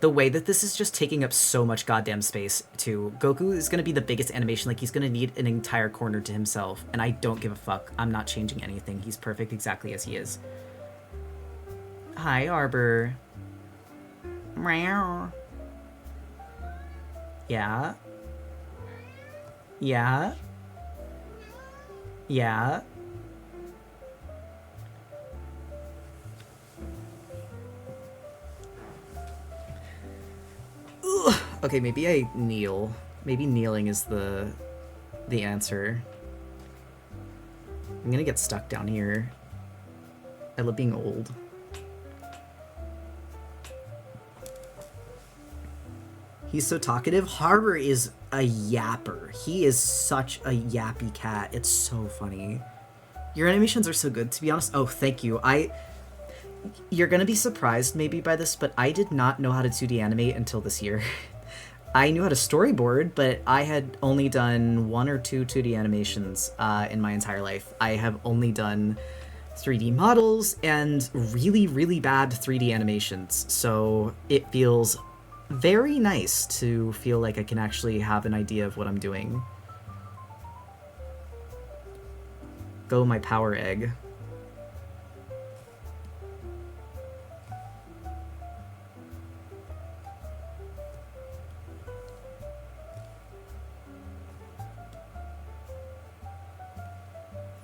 The way that this is just taking up so much goddamn space, too. Goku is going to be the biggest animation. Like, he's going to need an entire corner to himself, and I don't give a fuck. I'm not changing anything. He's perfect exactly as he is. Hi, Arbor. Meow. Yeah? Yeah? Yeah? Okay, maybe I kneel. Maybe kneeling is the answer. I'm gonna get stuck down here. I love being old. He's so talkative. Harbor is a yapper. He is such a yappy cat. It's so funny. Your animations are so good, to be honest. Oh, thank you. You're gonna be surprised maybe by this, but I did not know how to 2D animate until this year. I knew how to storyboard, but I had only done 1 or 2 2D animations in my entire life. I have only done 3D models and really, really bad 3D animations. So it feels very nice to feel like I can actually have an idea of what I'm doing. Go my power egg.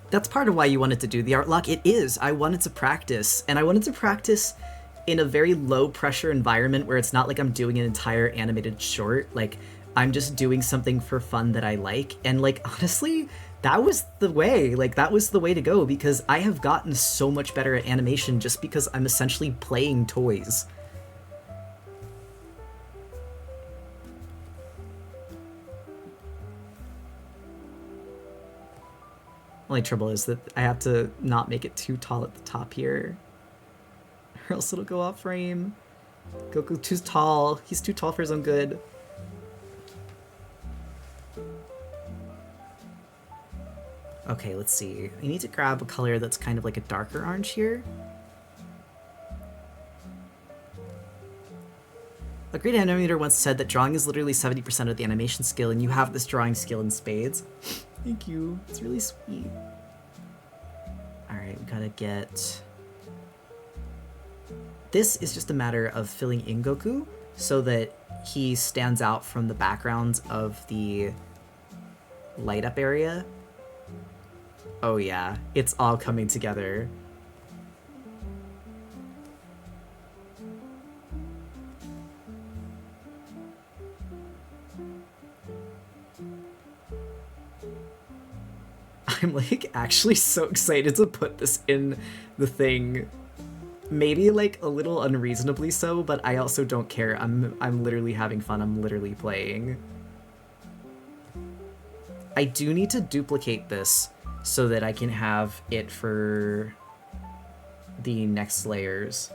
That's part of why you wanted to do the Artlocke. It is. I wanted to practice, and I wanted to practice in a very low pressure environment where it's not like I'm doing an entire animated short. Like, I'm just doing something for fun that I like. And like, honestly, that was the way. Like, that was the way to go, because I have gotten so much better at animation just because I'm essentially playing toys. Only trouble is that I have to not make it too tall at the top here, or else it'll go off frame. Goku too tall. He's too tall for his own good. Okay, let's see. I need to grab a color that's kind of like a darker orange here. A great animator once said that drawing is literally 70% of the animation skill, and you have this drawing skill in spades. Thank you. It's really sweet. Alright, we gotta get... This is just a matter of filling in Goku so that he stands out from the background of the light up area. Oh yeah, it's all coming together. I'm like actually so excited to put this in the thing. Maybe like a little unreasonably so, but I also don't care. I'm literally having fun. I'm literally playing. I do need to duplicate this so that I can have it for the next layers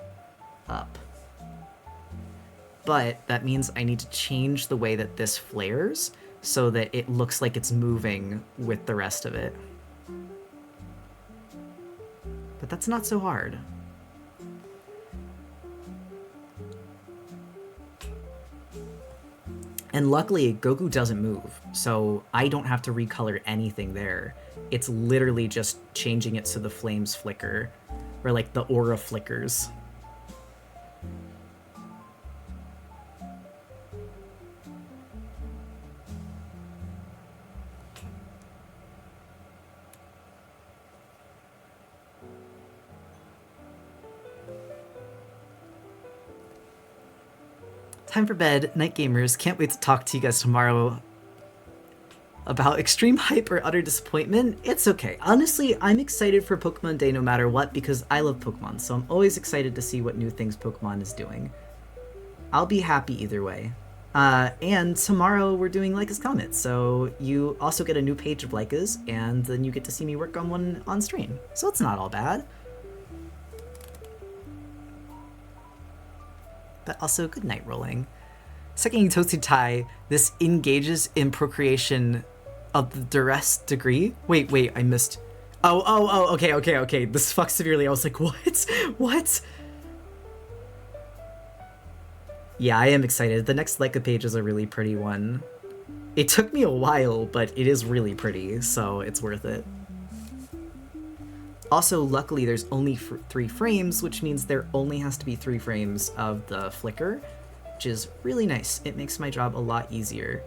up. But that means I need to change the way that this flares so that it looks like it's moving with the rest of it. But that's not so hard. And luckily, Goku doesn't move, so I don't have to recolor anything there. It's literally just changing it so the flames flicker, or like the aura flickers. Time for bed, night gamers. Can't wait to talk to you guys tomorrow about extreme hype or utter disappointment. It's okay. Honestly, I'm excited for Pokemon Day no matter what because I love Pokemon, so I'm always excited to see what new things Pokemon is doing. I'll be happy either way. And tomorrow we're doing Leica's Comet, so you also get a new page of Leica's, and then you get to see me work on one on stream. So it's not all bad. But also good night rolling. Second Toasted Tai, this engages in procreation of the duress degree. Wait, I missed. Oh, okay. This fucks severely. I was like, what? What? Yeah, I am excited. The next Leica page is a really pretty one. It took me a while, but it is really pretty, so it's worth it. Also, luckily, there's only 3 frames, which means there only has to be 3 frames of the flicker, which is really nice. It makes my job a lot easier.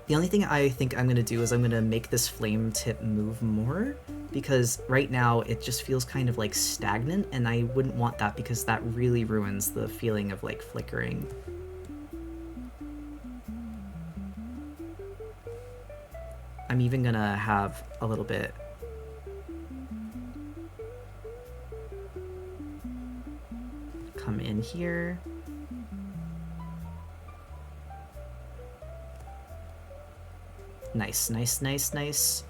The only thing I think I'm going to do is I'm going to make this flame tip move more, because right now it just feels kind of like stagnant, and I wouldn't want that because that really ruins the feeling of like flickering. I'm even gonna have a little bit. Come in here. Nice, nice, nice, nice.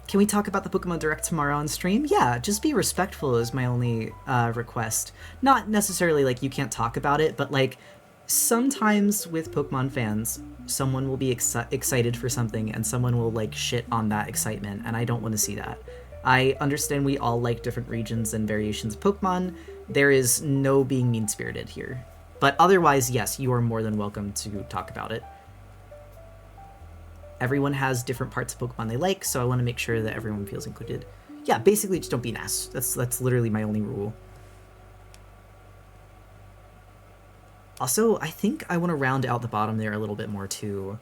Can we talk about the Pokemon Direct tomorrow on stream? Yeah, just be respectful is my only request. Not necessarily like you can't talk about it, but like sometimes with Pokemon fans, someone will be excited for something and someone will like shit on that excitement, and I don't want to see that. I understand we all like different regions and variations of Pokemon. There is no being mean-spirited here. But otherwise, yes, you are more than welcome to talk about it. Everyone has different parts of Pokemon they like, so I want to make sure that everyone feels included. Yeah, basically just don't be an ass. That's literally my only rule. Also, I think I want to round out the bottom there a little bit more too.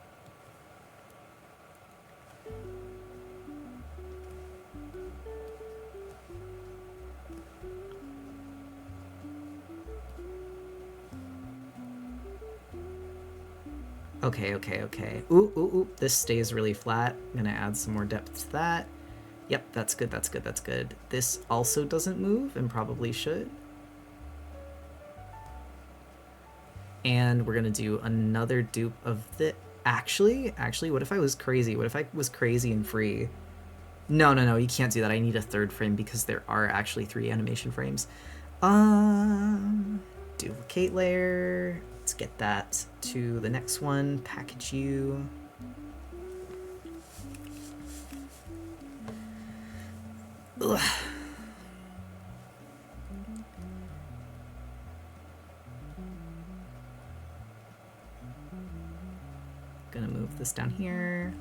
Okay, okay, okay. Ooh, ooh, ooh. This stays really flat. I'm gonna add some more depth to that. Yep, that's good, that's good, that's good. This also doesn't move and probably should. And we're gonna do another dupe of the... Actually, what if I was crazy? What if I was crazy and free? No, no, no, you can't do that. I need a third frame because there are actually 3 animation frames. Duplicate layer. Let's get that to the next one. Package you. Ugh. Gonna move this down here.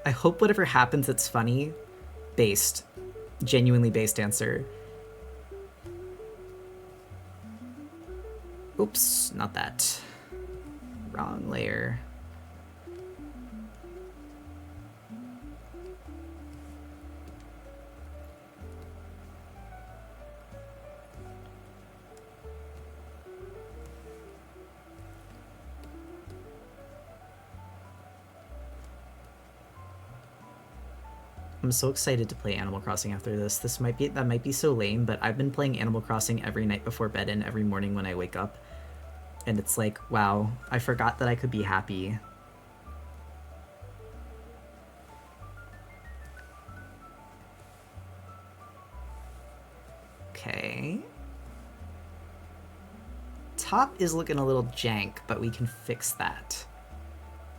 I hope whatever happens it's funny. Based. Genuinely based answer. Oops, not that. Wrong layer. I'm so excited to play Animal Crossing after this. That might be so lame, but I've been playing Animal Crossing every night before bed and every morning when I wake up. And it's like, wow, I forgot that I could be happy. Okay. Top is looking a little jank, but we can fix that.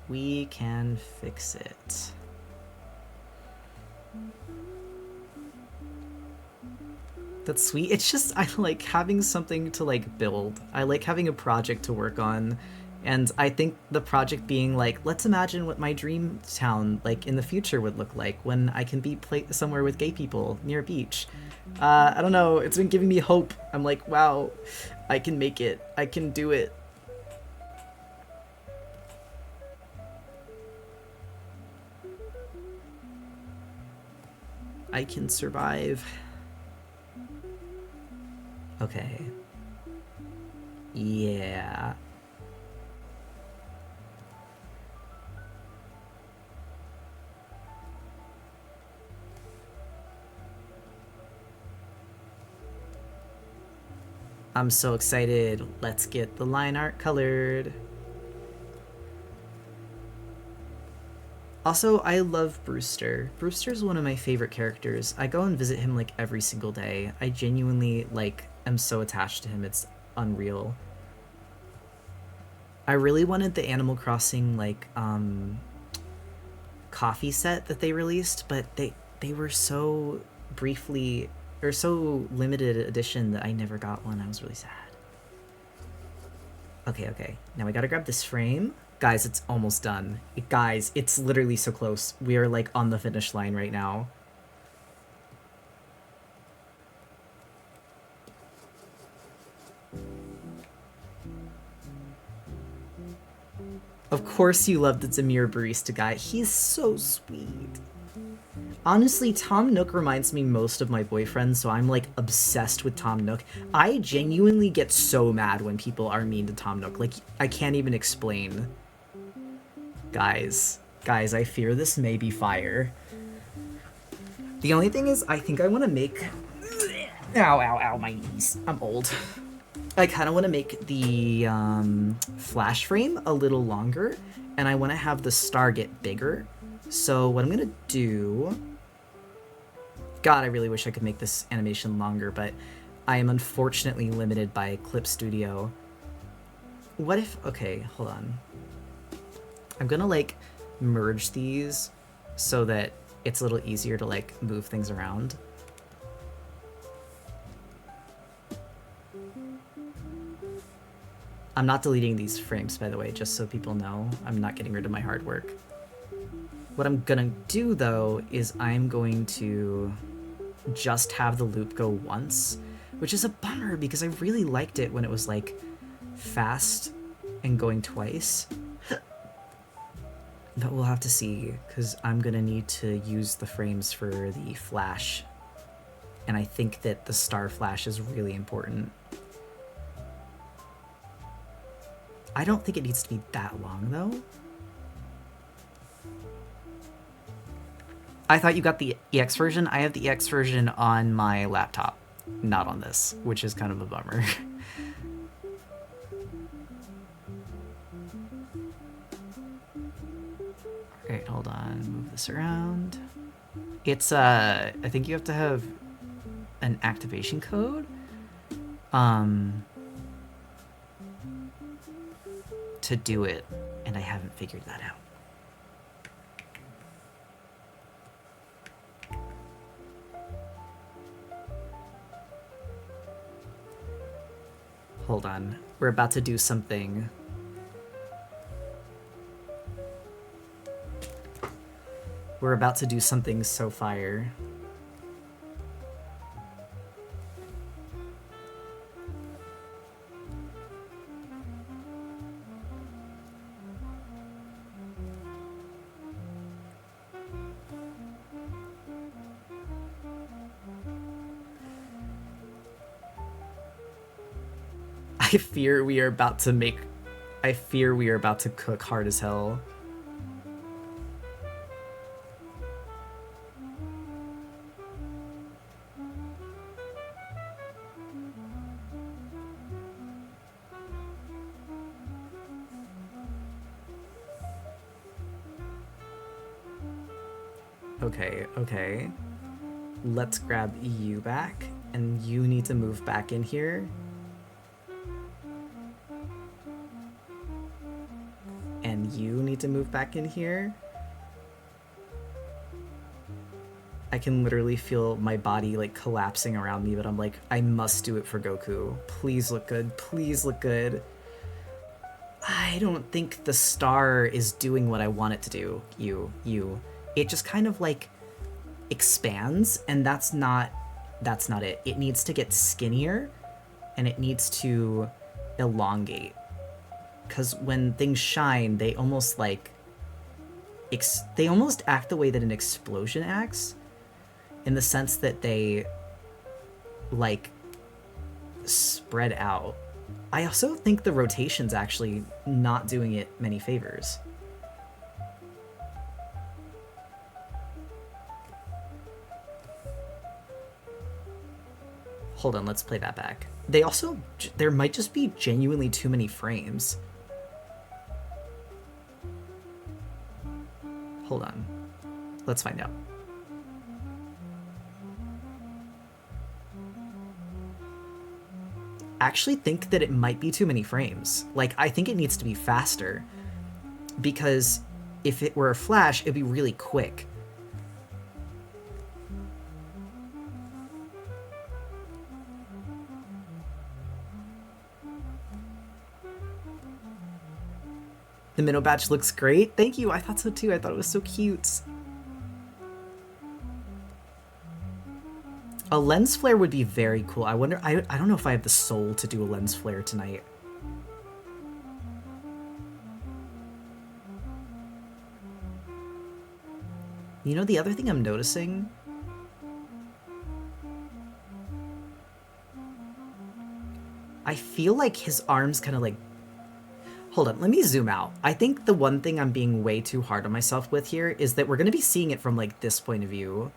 We can fix it. That's sweet. It's just, I like having something to like build. I like having a project to work on. And I think the project being like, let's imagine what my dream town like in the future would look like when I can be somewhere with gay people near a beach. I don't know. It's been giving me hope. I'm like, wow, I can make it. I can do it. I can survive. Okay. Yeah. I'm so excited. Let's get the line art colored. Also, I love Brewster. Brewster's one of my favorite characters. I go and visit him like every single day. I genuinely like am so attached to him. It's unreal. I really wanted the Animal Crossing like coffee set that they released, but they were so briefly or so limited edition that I never got one. I was really sad. Okay. Now we gotta grab this frame. Guys, it's almost done. Guys, it's literally so close. We are like on the finish line right now. Of course you love the Demure Barista guy. He's so sweet. Honestly, Tom Nook reminds me most of my boyfriend, so I'm like obsessed with Tom Nook. I genuinely get so mad when people are mean to Tom Nook. Like, I can't even explain. Guys, I fear this may be fire. The only thing is, I think I want to make... Ow, my knees. I'm old. I kind of want to make the flash frame a little longer, and I want to have the star get bigger. So what I'm going to do... God, I really wish I could make this animation longer, but I am unfortunately limited by Clip Studio. What if... Okay, hold on. I'm gonna, like, merge these so that it's a little easier to, like, move things around. I'm not deleting these frames, by the way, just so people know. I'm not getting rid of my hard work. What I'm gonna do, though, is I'm going to just have the loop go once, which is a bummer because I really liked it when it was, like, fast and going twice. But we'll have to see, because I'm gonna need to use the frames for the flash. And I think that the star flash is really important. I don't think it needs to be that long, though. I thought you got the EX version. I have the EX version on my laptop, not on this, which is kind of a bummer. Alright, hold on. Move this around. It's, I think you have to have an activation code. To do it, and I haven't figured that out. Hold on. We're about to do something. We're about to do something so fire. I fear we are about to cook hard as hell. Okay. Let's grab you back, and you need to move back in here. And you need to move back in here. I can literally feel my body like collapsing around me, but I'm like, I must do it for Goku. Please look good. Please look good. I don't think the star is doing what I want it to do. It just kind of like expands, and that's not it. It needs to get skinnier, and it needs to elongate. Because when things shine, they almost like they almost act the way that an explosion acts, in the sense that they like spread out. I also think the rotation's actually not doing it many favors. Hold on, let's play that back. There might just be genuinely too many frames. Hold on. Let's find out. I actually think that it might be too many frames. Like, I think it needs to be faster. Because if it were a flash, it'd be really quick. The minnow badge looks great. Thank you. I thought so too. I thought it was so cute. A lens flare would be very cool. I wonder, I don't know if I have the soul to do a lens flare tonight. You know, the other thing I'm noticing... I feel like his arms kind of like... Hold on, let me zoom out. I think the one thing I'm being way too hard on myself with here is that we're going to be seeing it from, like, this point of view.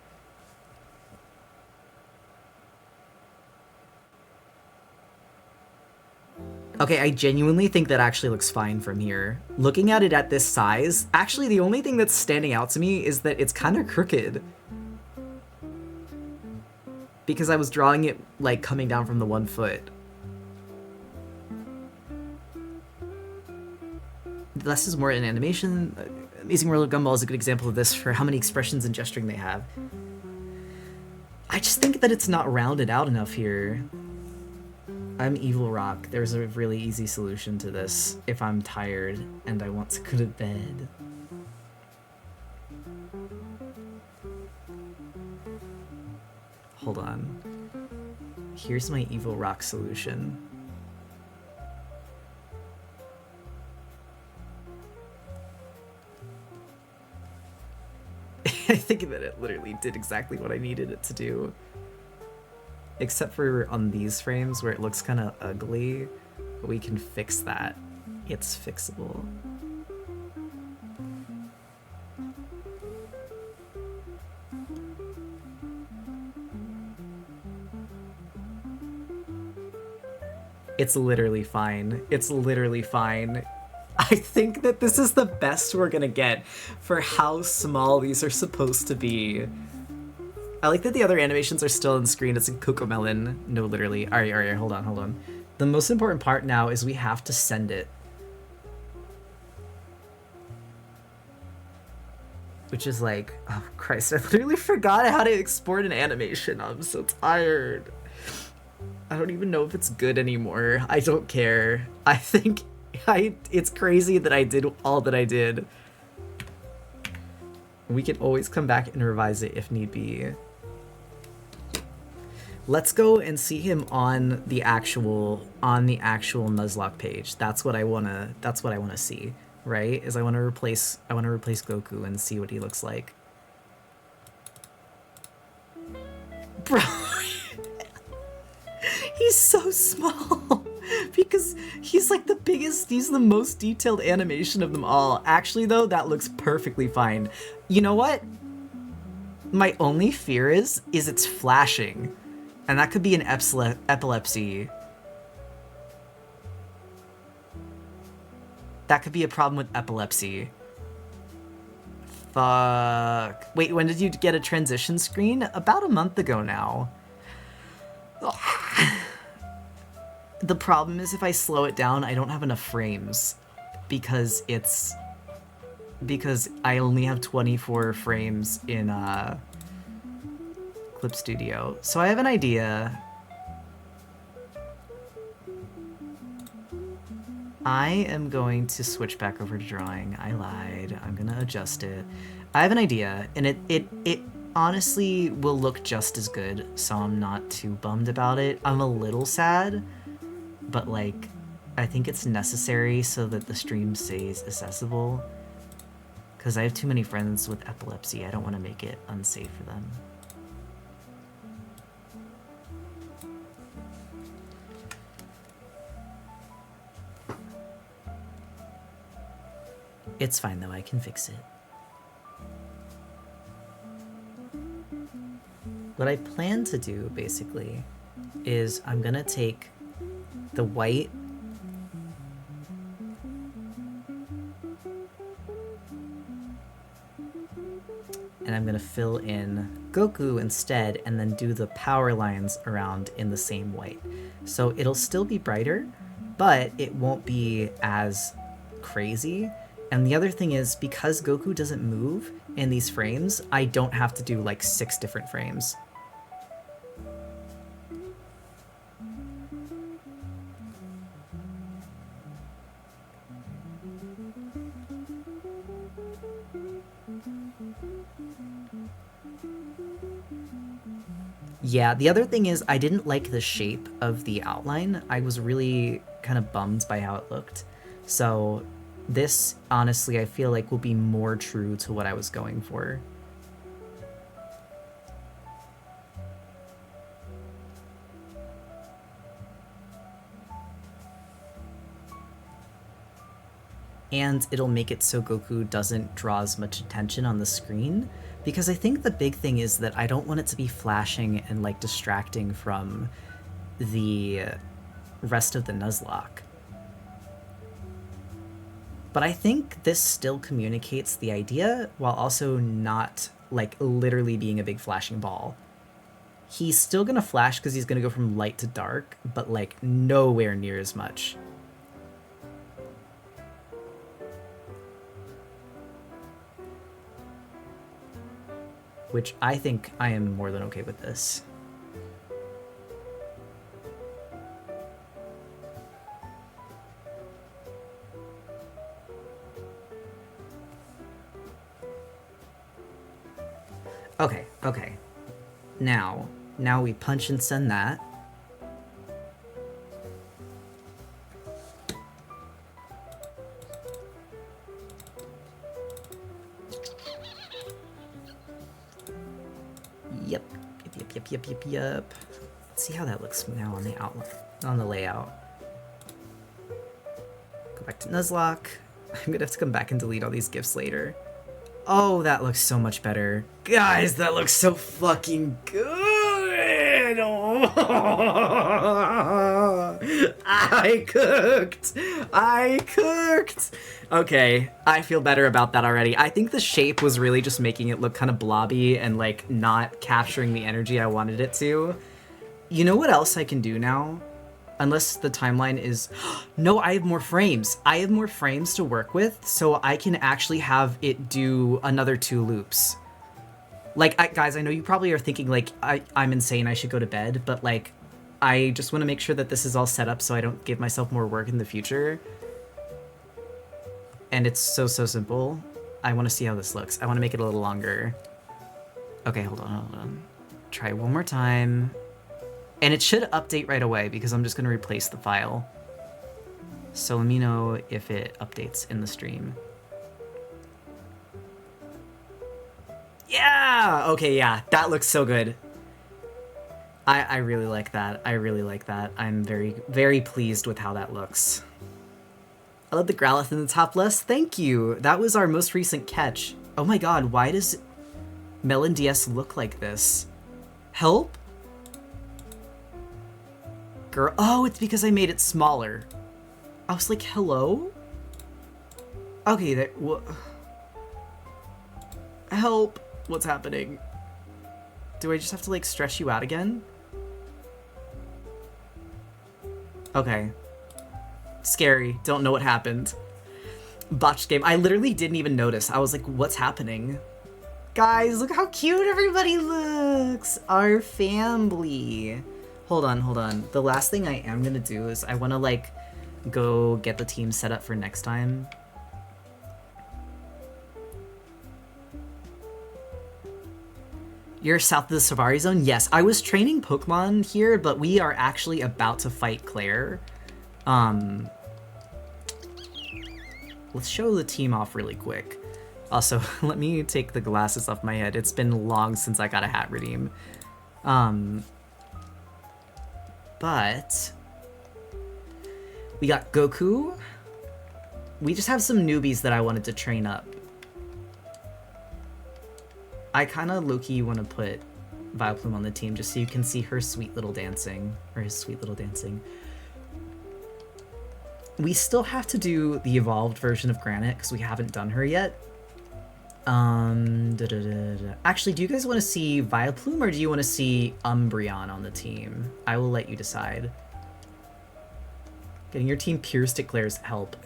Okay, I genuinely think that actually looks fine from here. Looking at it at this size, actually the only thing that's standing out to me is that it's kind of crooked. Because I was drawing it, like, coming down from the 1 foot. Less is more in animation. Amazing World of Gumball is a good example of this for how many expressions and gesturing they have. I just think that it's not rounded out enough here. I'm Evil Rock. There's a really easy solution to this if I'm tired and I want to go to bed. Hold on. Here's my Evil Rock solution. I think that it literally did exactly what I needed it to do. Except for on these frames where it looks kind of ugly, we can fix that. It's fixable. It's literally fine. It's literally fine. I think that this is the best we're gonna get for how small these are supposed to be. I like that the other animations are still on screen. It's a Cocomelon. No, literally. Alright, hold on. The most important part now is we have to send it. Which is like, oh Christ, I literally forgot how to export an animation. I'm so tired. I don't even know if it's good anymore. I don't care. I think it's crazy that I did all that I did. We can always come back and revise it if need be. Let's go and see him on the actual Nuzlocke page. That's what I wanna see, right? Is I wanna replace Goku and see what he looks like. Bro, he's so small because he's like the biggest, he's the most detailed animation of them all. Actually though, that looks perfectly fine. You know what? My only fear is it's flashing. And that could be an epilepsy. That could be a problem with epilepsy. Fuck. Wait, when did you get a transition screen? About a month ago now. The problem is if I slow it down, I don't have enough frames. Because I only have 24 frames in Clip Studio. So I have an idea. I am going to switch back over to drawing. I lied. I'm gonna adjust it. I have an idea, and it honestly will look just as good, so I'm not too bummed about it. I'm a little sad, but like, I think it's necessary so that the stream stays accessible. Because I have too many friends with epilepsy. I don't want to make it unsafe for them. It's fine though, I can fix it. What I plan to do, basically, is I'm gonna take the white and I'm gonna fill in Goku instead and then do the power lines around in the same white. So it'll still be brighter, but it won't be as crazy. And the other thing is, because Goku doesn't move in these frames, I don't have to do like 6 different frames. Yeah, the other thing is I didn't like the shape of the outline. I was really kind of bummed by how it looked. So this, honestly, I feel like will be more true to what I was going for. and it'll make it so Goku doesn't draw as much attention on the screen, because I think the big thing is that I don't want it to be flashing and like distracting from the rest of the Nuzlocke. But I think this still communicates the idea while also not like literally being a big flashing ball. He's still gonna flash because he's gonna go from light to dark, but like nowhere near as much. Which I think I am more than okay with this. Okay, okay. Now we punch and send that. Yep. Yep. Let's see how that looks now on the outline, on the layout. Go back to Nuzlocke. I'm gonna have to come back and delete all these GIFs later. Oh, that looks so much better. Guys, that looks so fucking good! Oh. I cooked! Okay, I feel better about that already. I think the shape was really just making it look kind of blobby and like not capturing the energy I wanted it to. You know what else I can do now? Unless the timeline is... No, I have more frames. I have more frames to work with, so I can actually have it do another 2 loops. Like, guys, I know you probably are thinking, like, I'm insane, I should go to bed, but, like, I just want to make sure that this is all set up so I don't give myself more work in the future. And it's so simple. I want to see how this looks. I want to make it a little longer. Okay, hold on. Try one more time. And it should update right away because I'm just going to replace the file. So let me know if it updates in the stream. Yeah! Okay, yeah. That looks so good. I really like that. I really like that. I'm very pleased with how that looks. I love the Growlithe in the top left. Thank you. That was our most recent catch. Oh my god, why does Melon DS look like this? Help? Girl, oh, it's because I made it smaller. I was like, hello? Okay, that, help, what's happening? Do I just have to, like, stress you out again? Okay. Scary, don't know what happened. Botched game, I literally didn't even notice. I was like, what's happening? Guys, look how cute everybody looks! Our family. Hold on. The last thing I am gonna do is I wanna, like, go get the team set up for next time. You're south of the Savari Zone? Yes, I was training Pokemon here, but we are actually about to fight Claire. Let's show the team off really quick. Also, let me take the glasses off my head. It's been long since I got a hat redeem. But we got Goku. We just have some newbies that I wanted to train up. I kind of low-key want to put Vileplume on the team just so you can see her sweet little dancing, or his sweet little dancing. We still have to do the evolved version of Granite because we haven't done her yet. Actually, do you guys want to see Vileplume or do you want to see Umbreon on the team? I will let you decide. Getting your team pierced declares help.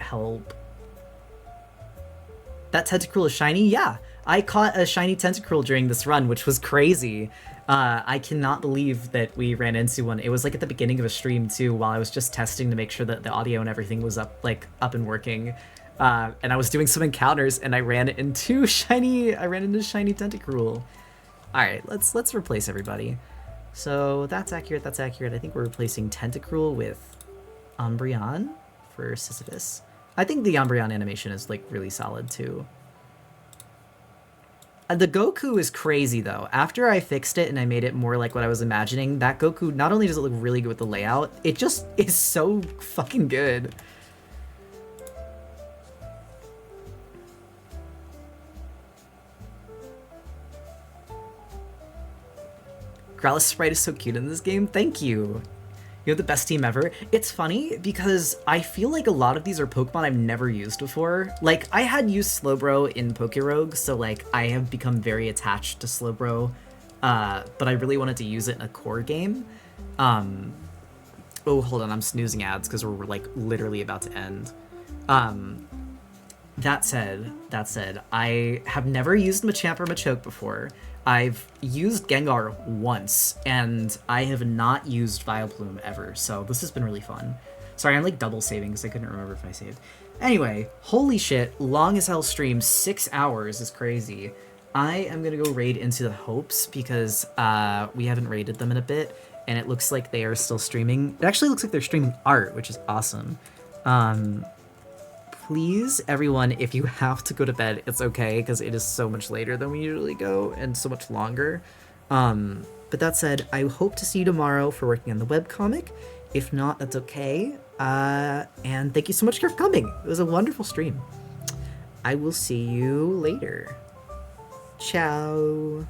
That Tentacruel is shiny? Yeah, I caught a shiny Tentacruel during this run, which was crazy. I cannot believe that we ran into one. It was like at the beginning of a stream too, while I was just testing to make sure that the audio and everything was up and working. And I was doing some encounters, and I ran into shiny Tentacruel. All right, let's replace everybody. So that's accurate. I think we're replacing Tentacruel with Umbreon for Sisyphus. I think the Umbreon animation is like really solid too. The Goku is crazy though. After I fixed it and I made it more like what I was imagining, that Goku, not only does it look really good with the layout, it just is so fucking good. Growlithe sprite is so cute in this game. Thank you. You have the best team ever. It's funny because I feel like a lot of these are Pokemon I've never used before. Like, I had used Slowbro in Pokerogue, so like I have become very attached to Slowbro, but I really wanted to use it in a core game. Oh, hold on, I'm snoozing ads because we're like literally about to end. That said, I have never used Machamp or Machoke before. I've used Gengar once, and I have not used Vileplume ever, so this has been really fun. Sorry, I'm like double saving because I couldn't remember if I saved. Anyway, holy shit, long as hell stream, 6 hours is crazy. I am gonna go raid Into the Hopes because we haven't raided them in a bit, and it looks like they are still streaming. It actually looks like they're streaming art, which is awesome. Please, everyone, if you have to go to bed, it's okay, because it is so much later than we usually go, and so much longer. But that said, I hope to see you tomorrow for working on the webcomic. If not, that's okay. And thank you so much for coming. It was a wonderful stream. I will see you later. Ciao.